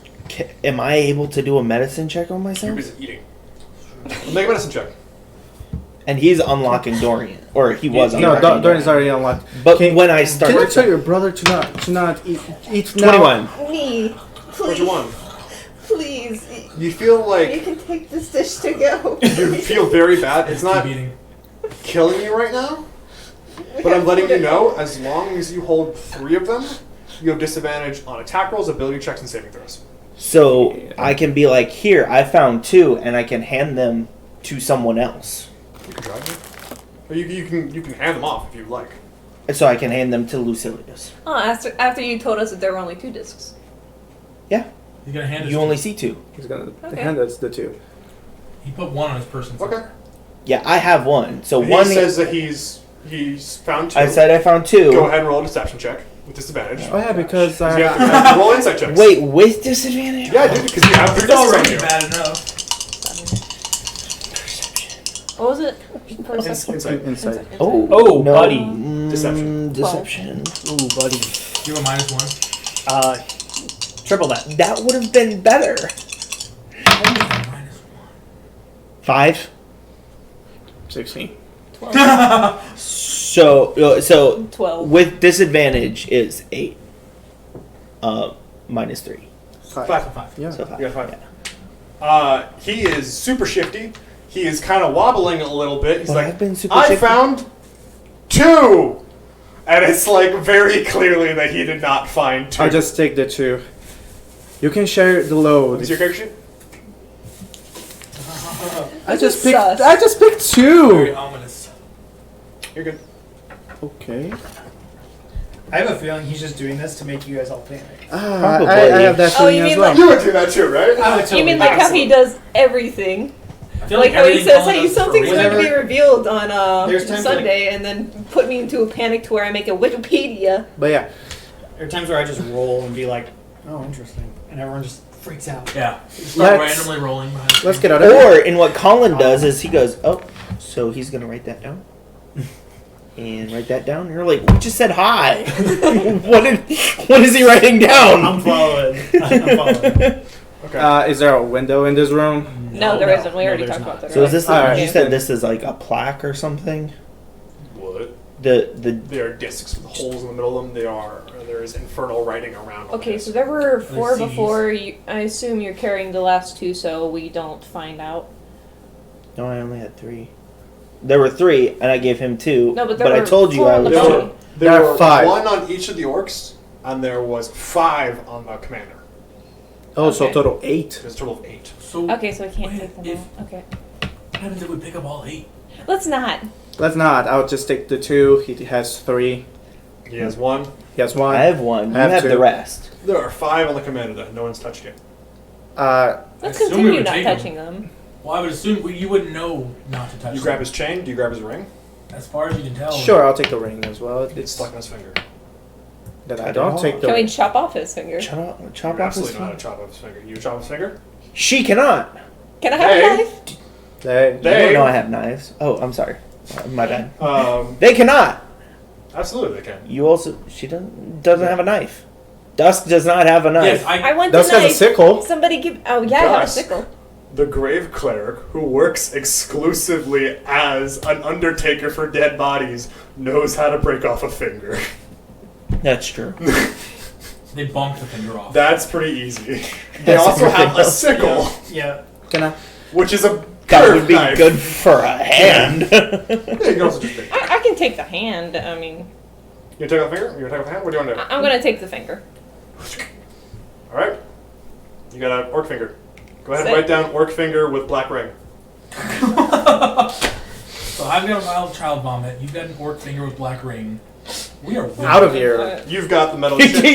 Am I able to do a medicine check on You're myself? busy eating. Make a medicine check. And he's unlocking Dorian, or he was No, unlocking Dorian's already unlocked. But Can- when I start, Can you tell your brother to not eat now? 21. Me, What please, you want? please. You feel You like can take this dish to go. you feel very bad. It's not Keep eating. killing you right now, but I'm letting you know, as long as you hold 3 of them, you have disadvantage on attack rolls, ability checks, and saving throws. So I can be like, here, I found 2, and I can hand them to someone else. You can try it. Or you can hand them off if you like. And so I can hand them to Lucilius. Oh, after you told us that there were only 2 discs. Yeah, He's gonna hand us. you only see 2. He's gonna Okay. hand us the 2. He put one on his person. Okay. Yeah, I have one. So He one says that he's found 2. I said I found 2. Go ahead and roll a deception check with disadvantage. Oh yeah, because You have to roll insight checks. Wait, with disadvantage? Yeah, dude, because you have 3 It's already disadvantage. bad enough. What was it? Perception? Insight. inside. Oh, no. buddy. Deception. Deception. Ooh, buddy. You have a -1. Triple that. That would have been better. -1. 5. 16. 12. So 12. with disadvantage is 8. -3. 5. Yeah. So 5. You got 5. He is super shifty. He is kind of wobbling a little bit. He's But like, I've been super I shifty." found 2! And it's like very clearly that he did not find 2. I'll just take the 2. You can share the load. What's your character sheet? I This just is sus. picked Very 2. ominous. You're good. Okay. I have a feeling he's just doing this to make you guys all panic. Probably. I have that Oh, feeling you as mean well. like- You would do that too, right? I would You mean like how he does everything? I feel Like how he everything says, Collin hey, does is for something's reason. going to be revealed on There's times Sunday, and then put me into a panic to where I make a Wikipedia. But yeah, There are times where I just roll and be like, oh, interesting. And everyone just freaks out. Yeah. Start Let's- randomly rolling behind the let's screen. get out of here. Or, in what Colin does is he goes, oh, so he's going to write that down? And write that down? You're like, we just said hi. what is he writing down? I'm following. I'm following. Okay. Is there a window in this room? No, there isn't. We already there's talked not. about that. So is this, Alright. you said this is like a plaque or something? What? The They are discs with holes in the middle of them. There is infernal writing around them. Okay, so there were 4 CDs. before. I assume you're carrying the last 2, so we don't find out. No, I only had 3. There were 3, and I gave him 2. No, but there I were told you 4 I on the was There body. were, There there are were 5. 1 on each of the orcs, and there was 5 on the commander. Oh, so Okay. total 8. There's a total of 8. So Okay, so we can't wait, take them if, all. Okay. what happens if we pick up all 8? Let's not. Let's not. I'll just take the 2. He has 3. He has 1. He has 1. I have 1. You I have have 2. the rest. There are 5 on the commander that no one's touched yet. Let's assume we continue would not take 'em. touching them. Well, I would assume you wouldn't know not to touch You them. grab his chain. Do you grab his ring? As far as you can tell. Sure, I'll take the ring as well. It's It's stuck in his finger. that I Cut it don't off. take the Can we ring. chop off his finger? Chop You off his absolutely know how to finger. chop off his finger. You chop his finger? She cannot. Can I have Hey. a knife? They- You They- don't know I have knives. Oh, I'm sorry. My bad. They They cannot. absolutely they can. You also. She doesn't have a knife. Dusk does not have a knife. Yes, I want Dusk the has a knife. sickle. Somebody give. Oh yeah, I have a Dusk. sickle. The grave cleric, who works exclusively as an undertaker for dead bodies, knows how to break off a finger. That's true. They bumped the finger off. That's pretty easy. They That's also have a ridiculous. sickle, Yeah. Can I? which is a That curved would be knife. good for a hand. Yeah, you can also just take. I can take the hand. I mean, You gonna take off a finger? You gonna take off a hand? What do you want to do? I'm gonna take the finger. All right. You got an orc finger. Go ahead and Sick. write down orc finger with black ring. So I've got a wild child vomit. You've got an orc finger with black ring. We are Out of here. You've got the metal chip. we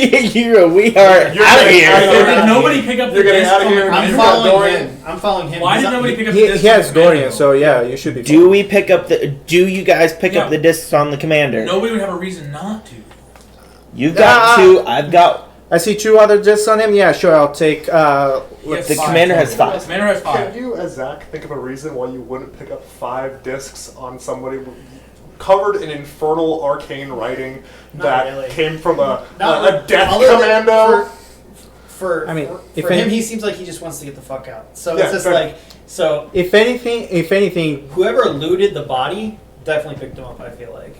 are You're out of getting out of here. here. Did nobody pick up the You're getting disc out of from the here. I'm You've commander? got following Dorian. him. I'm following him. Why He's did up- nobody pick up He, the disc? he from has the commander, Dorian, though? so yeah, you should be. Do fine. we pick up the? Do you guys pick Yeah. up the discs on the commander? Nobody would have a reason not to. You've got Ah. 2. I've got. I see 2 other discs on him. Yeah, sure. I'll take. He has The 5 commander has total. 5. The commander has 5. Can you, as Zach, think of a reason why you wouldn't pick up 5 discs on somebody covered in infernal arcane writing Not that really. came from a Not a death other than commando? For I mean, if for him, any- he seems like he just wants to get the fuck out. So Yeah, it's just fair. like, so If anything, whoever looted the body definitely picked him up. I feel like.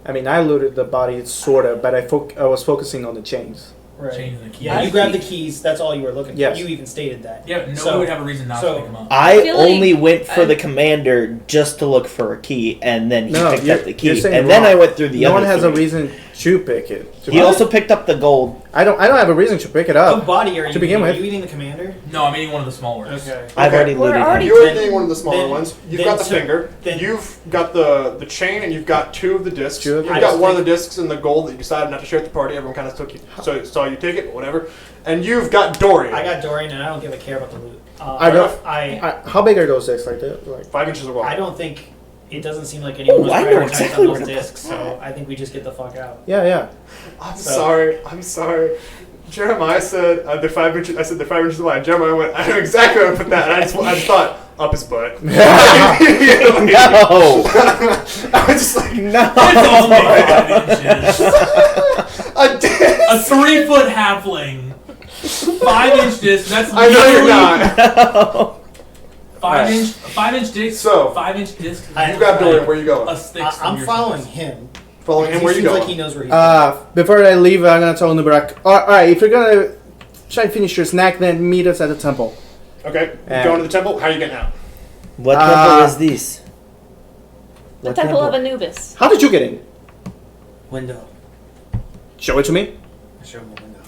I mean, I looted the body, sort of, but I was focusing on the chains. Right. Changing the keys. Yeah, you grabbed the keys. That's all you were looking for. Yes. You even stated that. Yeah, nobody So- would have a reason not so- to pick him up. I feel like only went for I- the commander just to look for a key, and then he No, picked you're- up the you're key, saying and then wrong. I went through the No other one has a 3. reason. to pick it. He also picked up the gold. I don't have a reason to pick it What up. body are you To begin eating? with. Are you eating the commander? No, I'm eating one of the small ones. Okay. I've already We're looted already- him. You're Then- eating one of the smaller then- ones. You've then got the so- finger. then- You've got the chain, and you've got 2 of the discs. Two of You've the got discs. one of the discs and the gold that you decided not to share with the party. Everyone kind of took you, so saw you take it, but whatever. And you've got Dorian. I got Dorian, and I don't give a care about the loot. I don't. I How big are those discs? Like that? Like 5 inches of wall. I don't think it doesn't seem like anyone was I know prioritized exactly on where those to discs. So I think we just get the fuck out. yeah. I'm So- sorry. I'm sorry. Jeremiah said the 5 inches. I said the 5 inches wide. Jeremiah went. I know exactly where I put that. And I just thought up his butt. No. I was just like, No. It's only 5 inches. a disc. A 3-foot halfling. 5-inch disc. That's I know you're literally not. No. 5-inch disc. So- 5-inch disc. You got Dorian. Where you going? A stick. I'm following him. Following him. Where you seems going? like he knows where he's going. Before I leave, I'm gonna tell Anub'arak. All right, if you're gonna try and finish your snack, then meet us at the temple. Okay. You going to the temple? How are you getting out? What temple is this? The What Temple of Anubis. How did you get in? Window. Show it to me. I show him the window.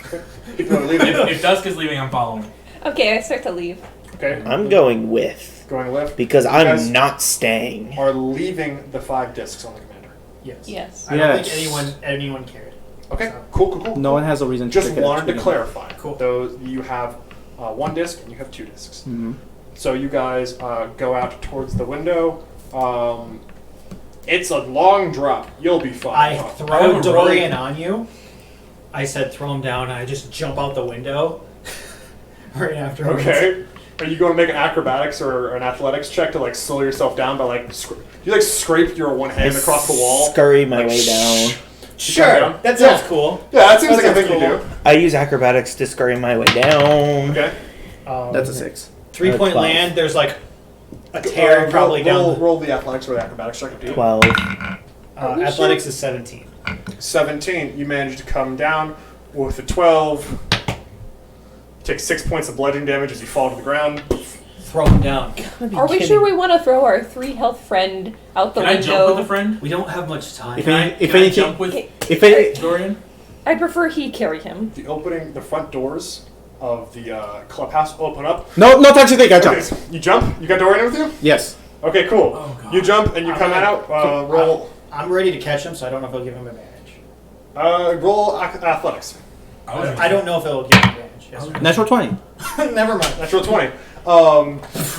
If you want to leave. If Dusk is leaving, I'm following. Okay, I start to leave. Okay. I'm going with Going left. because You I'm guys not staying. are leaving the 5 discs on the commander. Yes. Yes. I don't Yes. think anyone cared. Okay. So- Cool. No one has a reason to Just pick it up wanted to begin clarify. Cool. Those you have 1 disc and you have 2 discs. with. Mhm. So you guys go out towards the window. It's a long drop. You'll be fine. I I have throw a Dorian rope. on you. I said throw him down, and I just jump out the window right after. Okay. Are you going to make an acrobatics or an athletics check to like slow yourself down by like you like scrape your one hand across the wall? Scurry my Like, way down. Sure, down? that sounds cool. Yeah, that seems That like a sounds thing you cool. do. I use acrobatics to scurry my way down. Okay. That's a 6. 3-point 12. land. There's like a tear probably down. Roll the athletics or the acrobatics check. Up to you. 12. Athletics is 17. 17. You manage to come down with a 12. Take 6 points of bludgeoning damage as you fall to the ground. Throw him down. Are we sure we want to throw our 3 health friend out the Can I window? jump with a friend? We don't have much time. If Can I, any- if can I anything- jump with If any, Dorian? I prefer he carry him. The front doors of the clubhouse open up. no time to think. I jump. Okay, so you jump. You got Dorian with you. Yes. Okay, cool. Oh, God. You jump and you come out. Roll. I'm ready to catch him, so I don't know if it'll give him advantage. Roll athletics. I don't know if it'll give him advantage. Yes or no? Natural 20. Never mind. Natural 20.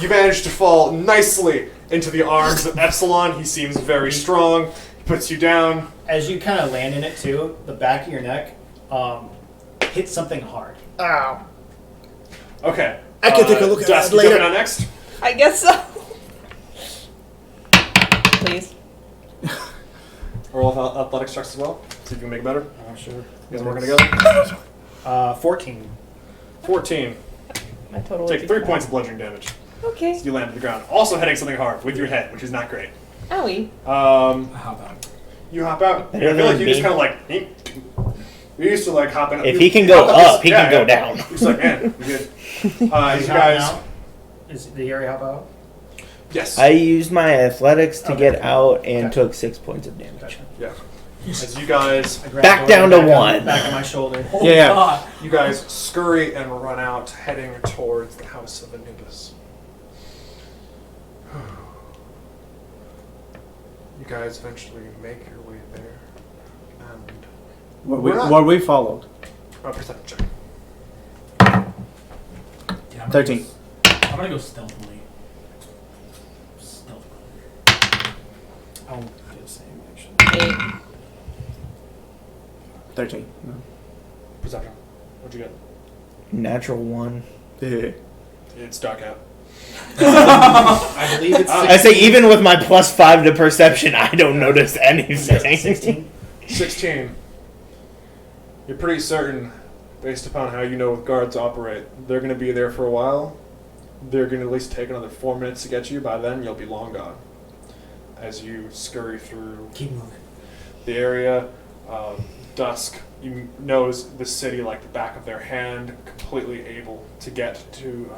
You manage to fall nicely into the arms of Epsilon. He seems very strong. He puts you down. As you kind of land in it too, the back of your neck hits something hard. Ow. Okay. I can take a look at Dusk, that you later. jumping on next? I guess so. Please. Roll athletics checks as well. See if you can make it better. Sure. You guys are working together. 14. 14. My total. Take would 3 be points of bludgeoning damage. Okay. You land to the ground. Also hitting something hard with your head, which is not great. Owie. How about You hop out. Better I feel like than you just me. kind of like. We used to like hop in. If you he can go hop up, this- he can go down. He's like, man, you good. You Is he hopping guys. out? Is the area hop out? Yes. I used my athletics to Okay. get out and Okay. took 6 points of damage. Gotcha. Yeah. As you guys, I grab Back Dorian down to back on- 1. Back on my shoulder. Oh, Yeah. God. you guys scurry and run out, heading towards the house of Anubis. You guys eventually make your way there, and We're not- We followed. perception check. Yeah, I'm gonna 13. I'm gonna go stealthily. Stealthily. I'll do the same actually. 8. 13. No. Perception. What'd you get? Natural 1. Yeah. It's dark out. I believe it's I say, even with my +5 to perception, I don't notice anything. 16. 16. You're pretty certain, based upon how you know guards operate, they're going to be there for a while. They're going to at least take another 4 minutes to get you. By then, you'll be long gone. As you scurry through Keep moving. the area, Dusk knows the city like the back of their hand, completely able to get to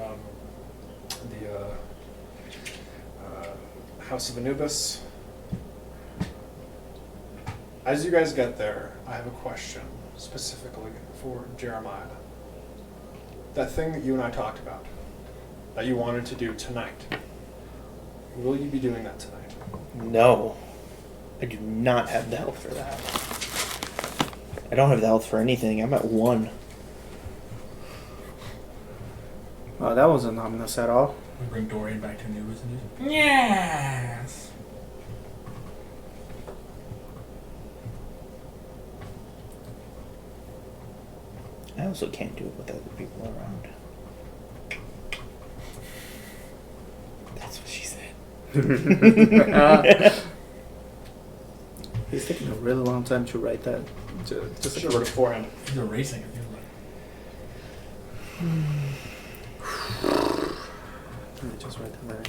the House of Anubis. As you guys get there, I have a question specifically for Jeremiah. That thing that you and I talked about, that you wanted to do tonight, will you be doing that tonight? No. I do not have the health for that. I don't have the health for anything. I'm at 1. Oh, that wasn't ominous at all. We bring Dorian back to Anubis and do. Yes. I also can't do it with other people around. That's what she said. He's taking a really long time to write that. Just should have wrote it beforehand. He's erasing it. Let me just write that down.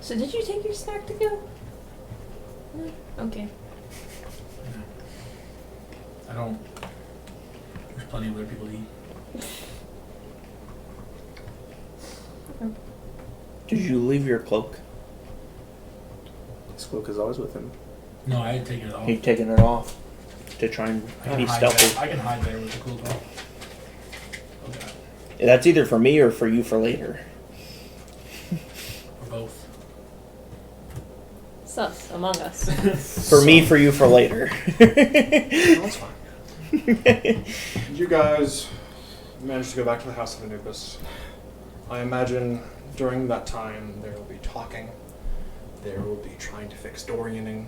So did you take your snack to go? No? Okay. I don't. There's plenty of other people to eat. Did you leave your cloak? His cloak is always with him. No, I had taken it off. You've taken it off to try and I can be hide stealthy. there. I can hide there with the cloak off. Okay. That's either for me or for you for later. Or both. Sus among us. For me, for you for later. That's fine. You guys managed to go back to the House of Anubis. I imagine during that time there will be talking, there will be trying to fix Dorianing,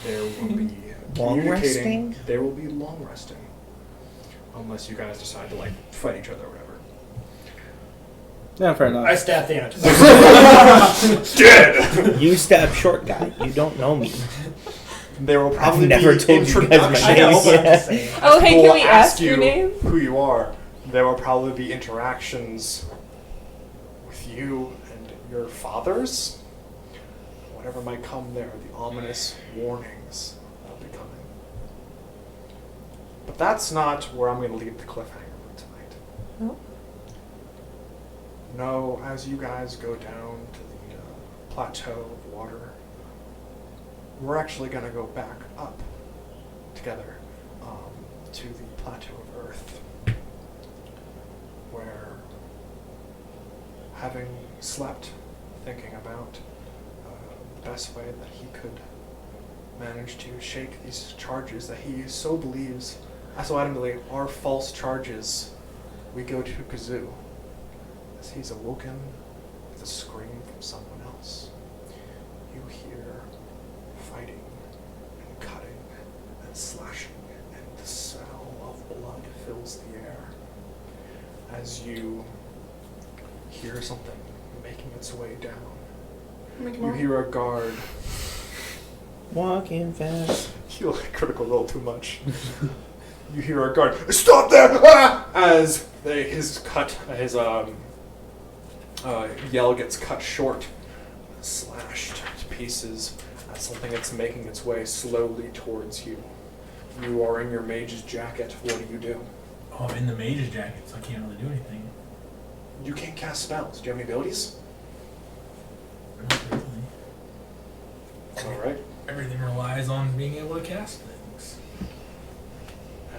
there will be Long communicating, resting? there will be long resting. Unless you guys decide to fight each other or whatever. Yeah, fair enough. I stabbed the ant. Dead! You stab short guy. You don't know me. There will probably never be told you guys my introductions. name. I know, but I'm just saying. Oh, hey, People can will we ask your you name? who you are. There will probably be interactions with you and your fathers. Whatever might come there, the ominous warnings that will be coming. But that's not where I'm going to leave the cliffhanger for tonight. No? No, as you guys go down to the plateau of water, we're actually going to go back up together to the plateau of Earth, where, having slept, thinking about the best way that he could manage to shake these charges that he so believes, so adamantly, are false charges, we go to Gazu, as he's awoken with a scream from someone else. You hear fighting and cutting and slashing, and the smell of blood fills the air as you hear something making its way down. You hear a guard. Walking fast. You critical roll too much. You hear a guard. Stop there! Ah! As his yell gets cut short, slashed to pieces as something that's making its way slowly towards you. You are in your mage's jacket. What do? Oh, I'm in the mage's jacket, so I can't really do anything. You can't cast spells. Do you have any abilities? Not really. All right. Everything relies on being able to cast things.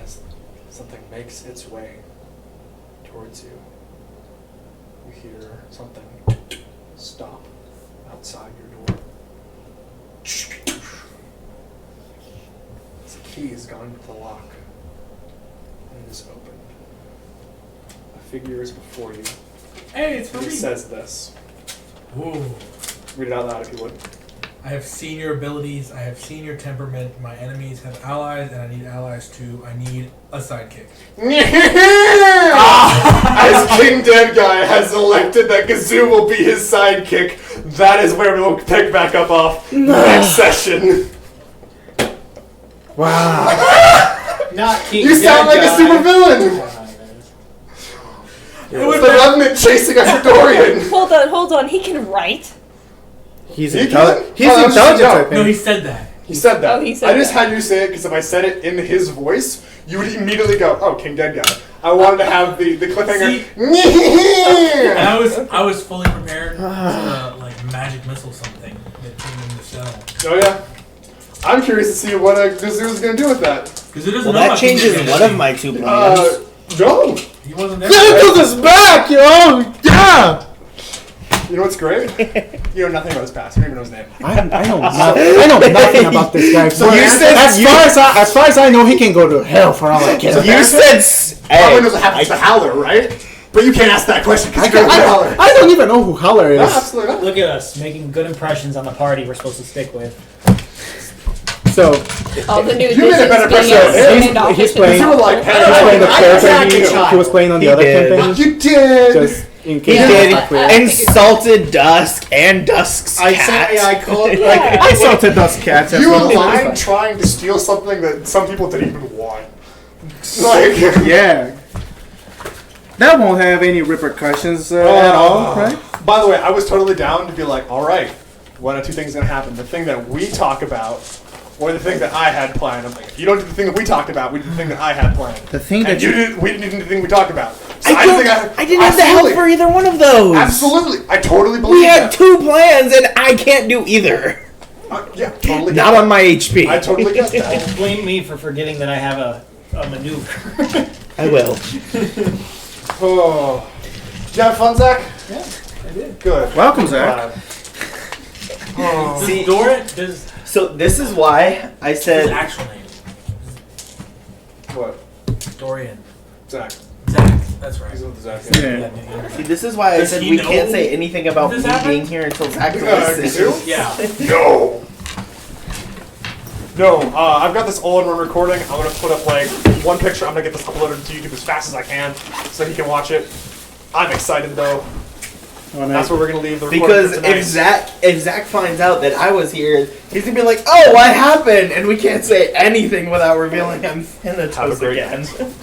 As something makes its way towards you, you hear something stop outside your door. As the key has gone into the lock and it is opened. A figure is before you. Hey, it's for And me. it says this. Ooh. Read it out loud if you would. I have seen your abilities, I have seen your temperament, my enemies have allies, and I need allies too. I need a sidekick. As King Dead Guy has elected that Gazu will be his sidekick, that is where we will pick back up off next session. Wow. Not King You sound like a supervillain! It The would Revenant chasing after Dorian! Hold on. He can write. He's He intelligent. can? He's Oh, intelligent, I No, he think. said that. He said that. Oh, he said I just that. had you say it because if I said it in his voice, you would immediately go, "Oh, King Dead Guy." I wanted to have the cliffhanger. And I was fully prepared to like magic missile something that came in the shell. Oh yeah. I'm curious to see what Gazu is going to do with that. Because it doesn't Well, know that about changes King Dead one Guy. of my 2 plans. No. He wasn't there. Xanatos is back, yo! Yeah! You know what's great? You know nothing about his past. You don't even know his name. I know nothing about this guy. So you said as far as I know, he can go to hell for all I care. You said... Probably knows what happens to Howler, right? But you can't ask that question because I don't even know who Howler is. No, absolutely not. Look at us making good impressions on the party we're supposed to stick with. So All the new You made a better additions impression being of him. he's playing. You were like, He's playing the I character. attacked a child. He was playing on the He other did. campaign. You did. Just in He case did. it's clear. Insulted Dusk and Dusk's cat. I call it I insulted those cats. as You well. lied trying to steal something that some people didn't even want. Like, Yeah. That won't have any repercussions at all, right? By the way, I was totally down to be like, all right, one of two things is gonna happen: the thing that we talk about, or the thing that I had planned. I'm like, if you don't do the thing that we talked about, we do the thing that I had planned. The thing And that you didn't. We didn't do the thing we talked about. So I didn't have the help for either one of those. Absolutely, I totally believe We had that. 2 plans and I can't do either. Yeah, totally. Not on my HP. I totally get that. Don't blame me for forgetting that I have a maneuver. I will. Oh, did you have fun, Zach? Yeah, I did. Good. Welcome, Zach. Oh. See, Does so this is why I his said actual name? What? Dorian. Zach. Zach. That's right. He's with the Zach. Yeah. See, this is why I Does said he we know can't say anything about this me happened? being here until Zach Gazu? listens. Yeah. No. No, I've got this all-in-one recording. I'm gonna put up like one picture. I'm gonna get this uploaded to YouTube as fast as I can, so he can watch it. I'm excited though. That's where we're gonna leave the recording Because for tonight. if Zach finds out that I was here, he's gonna be like, "Oh, what happened?" And we can't say anything without revealing I'm in the Have a toast great again. night.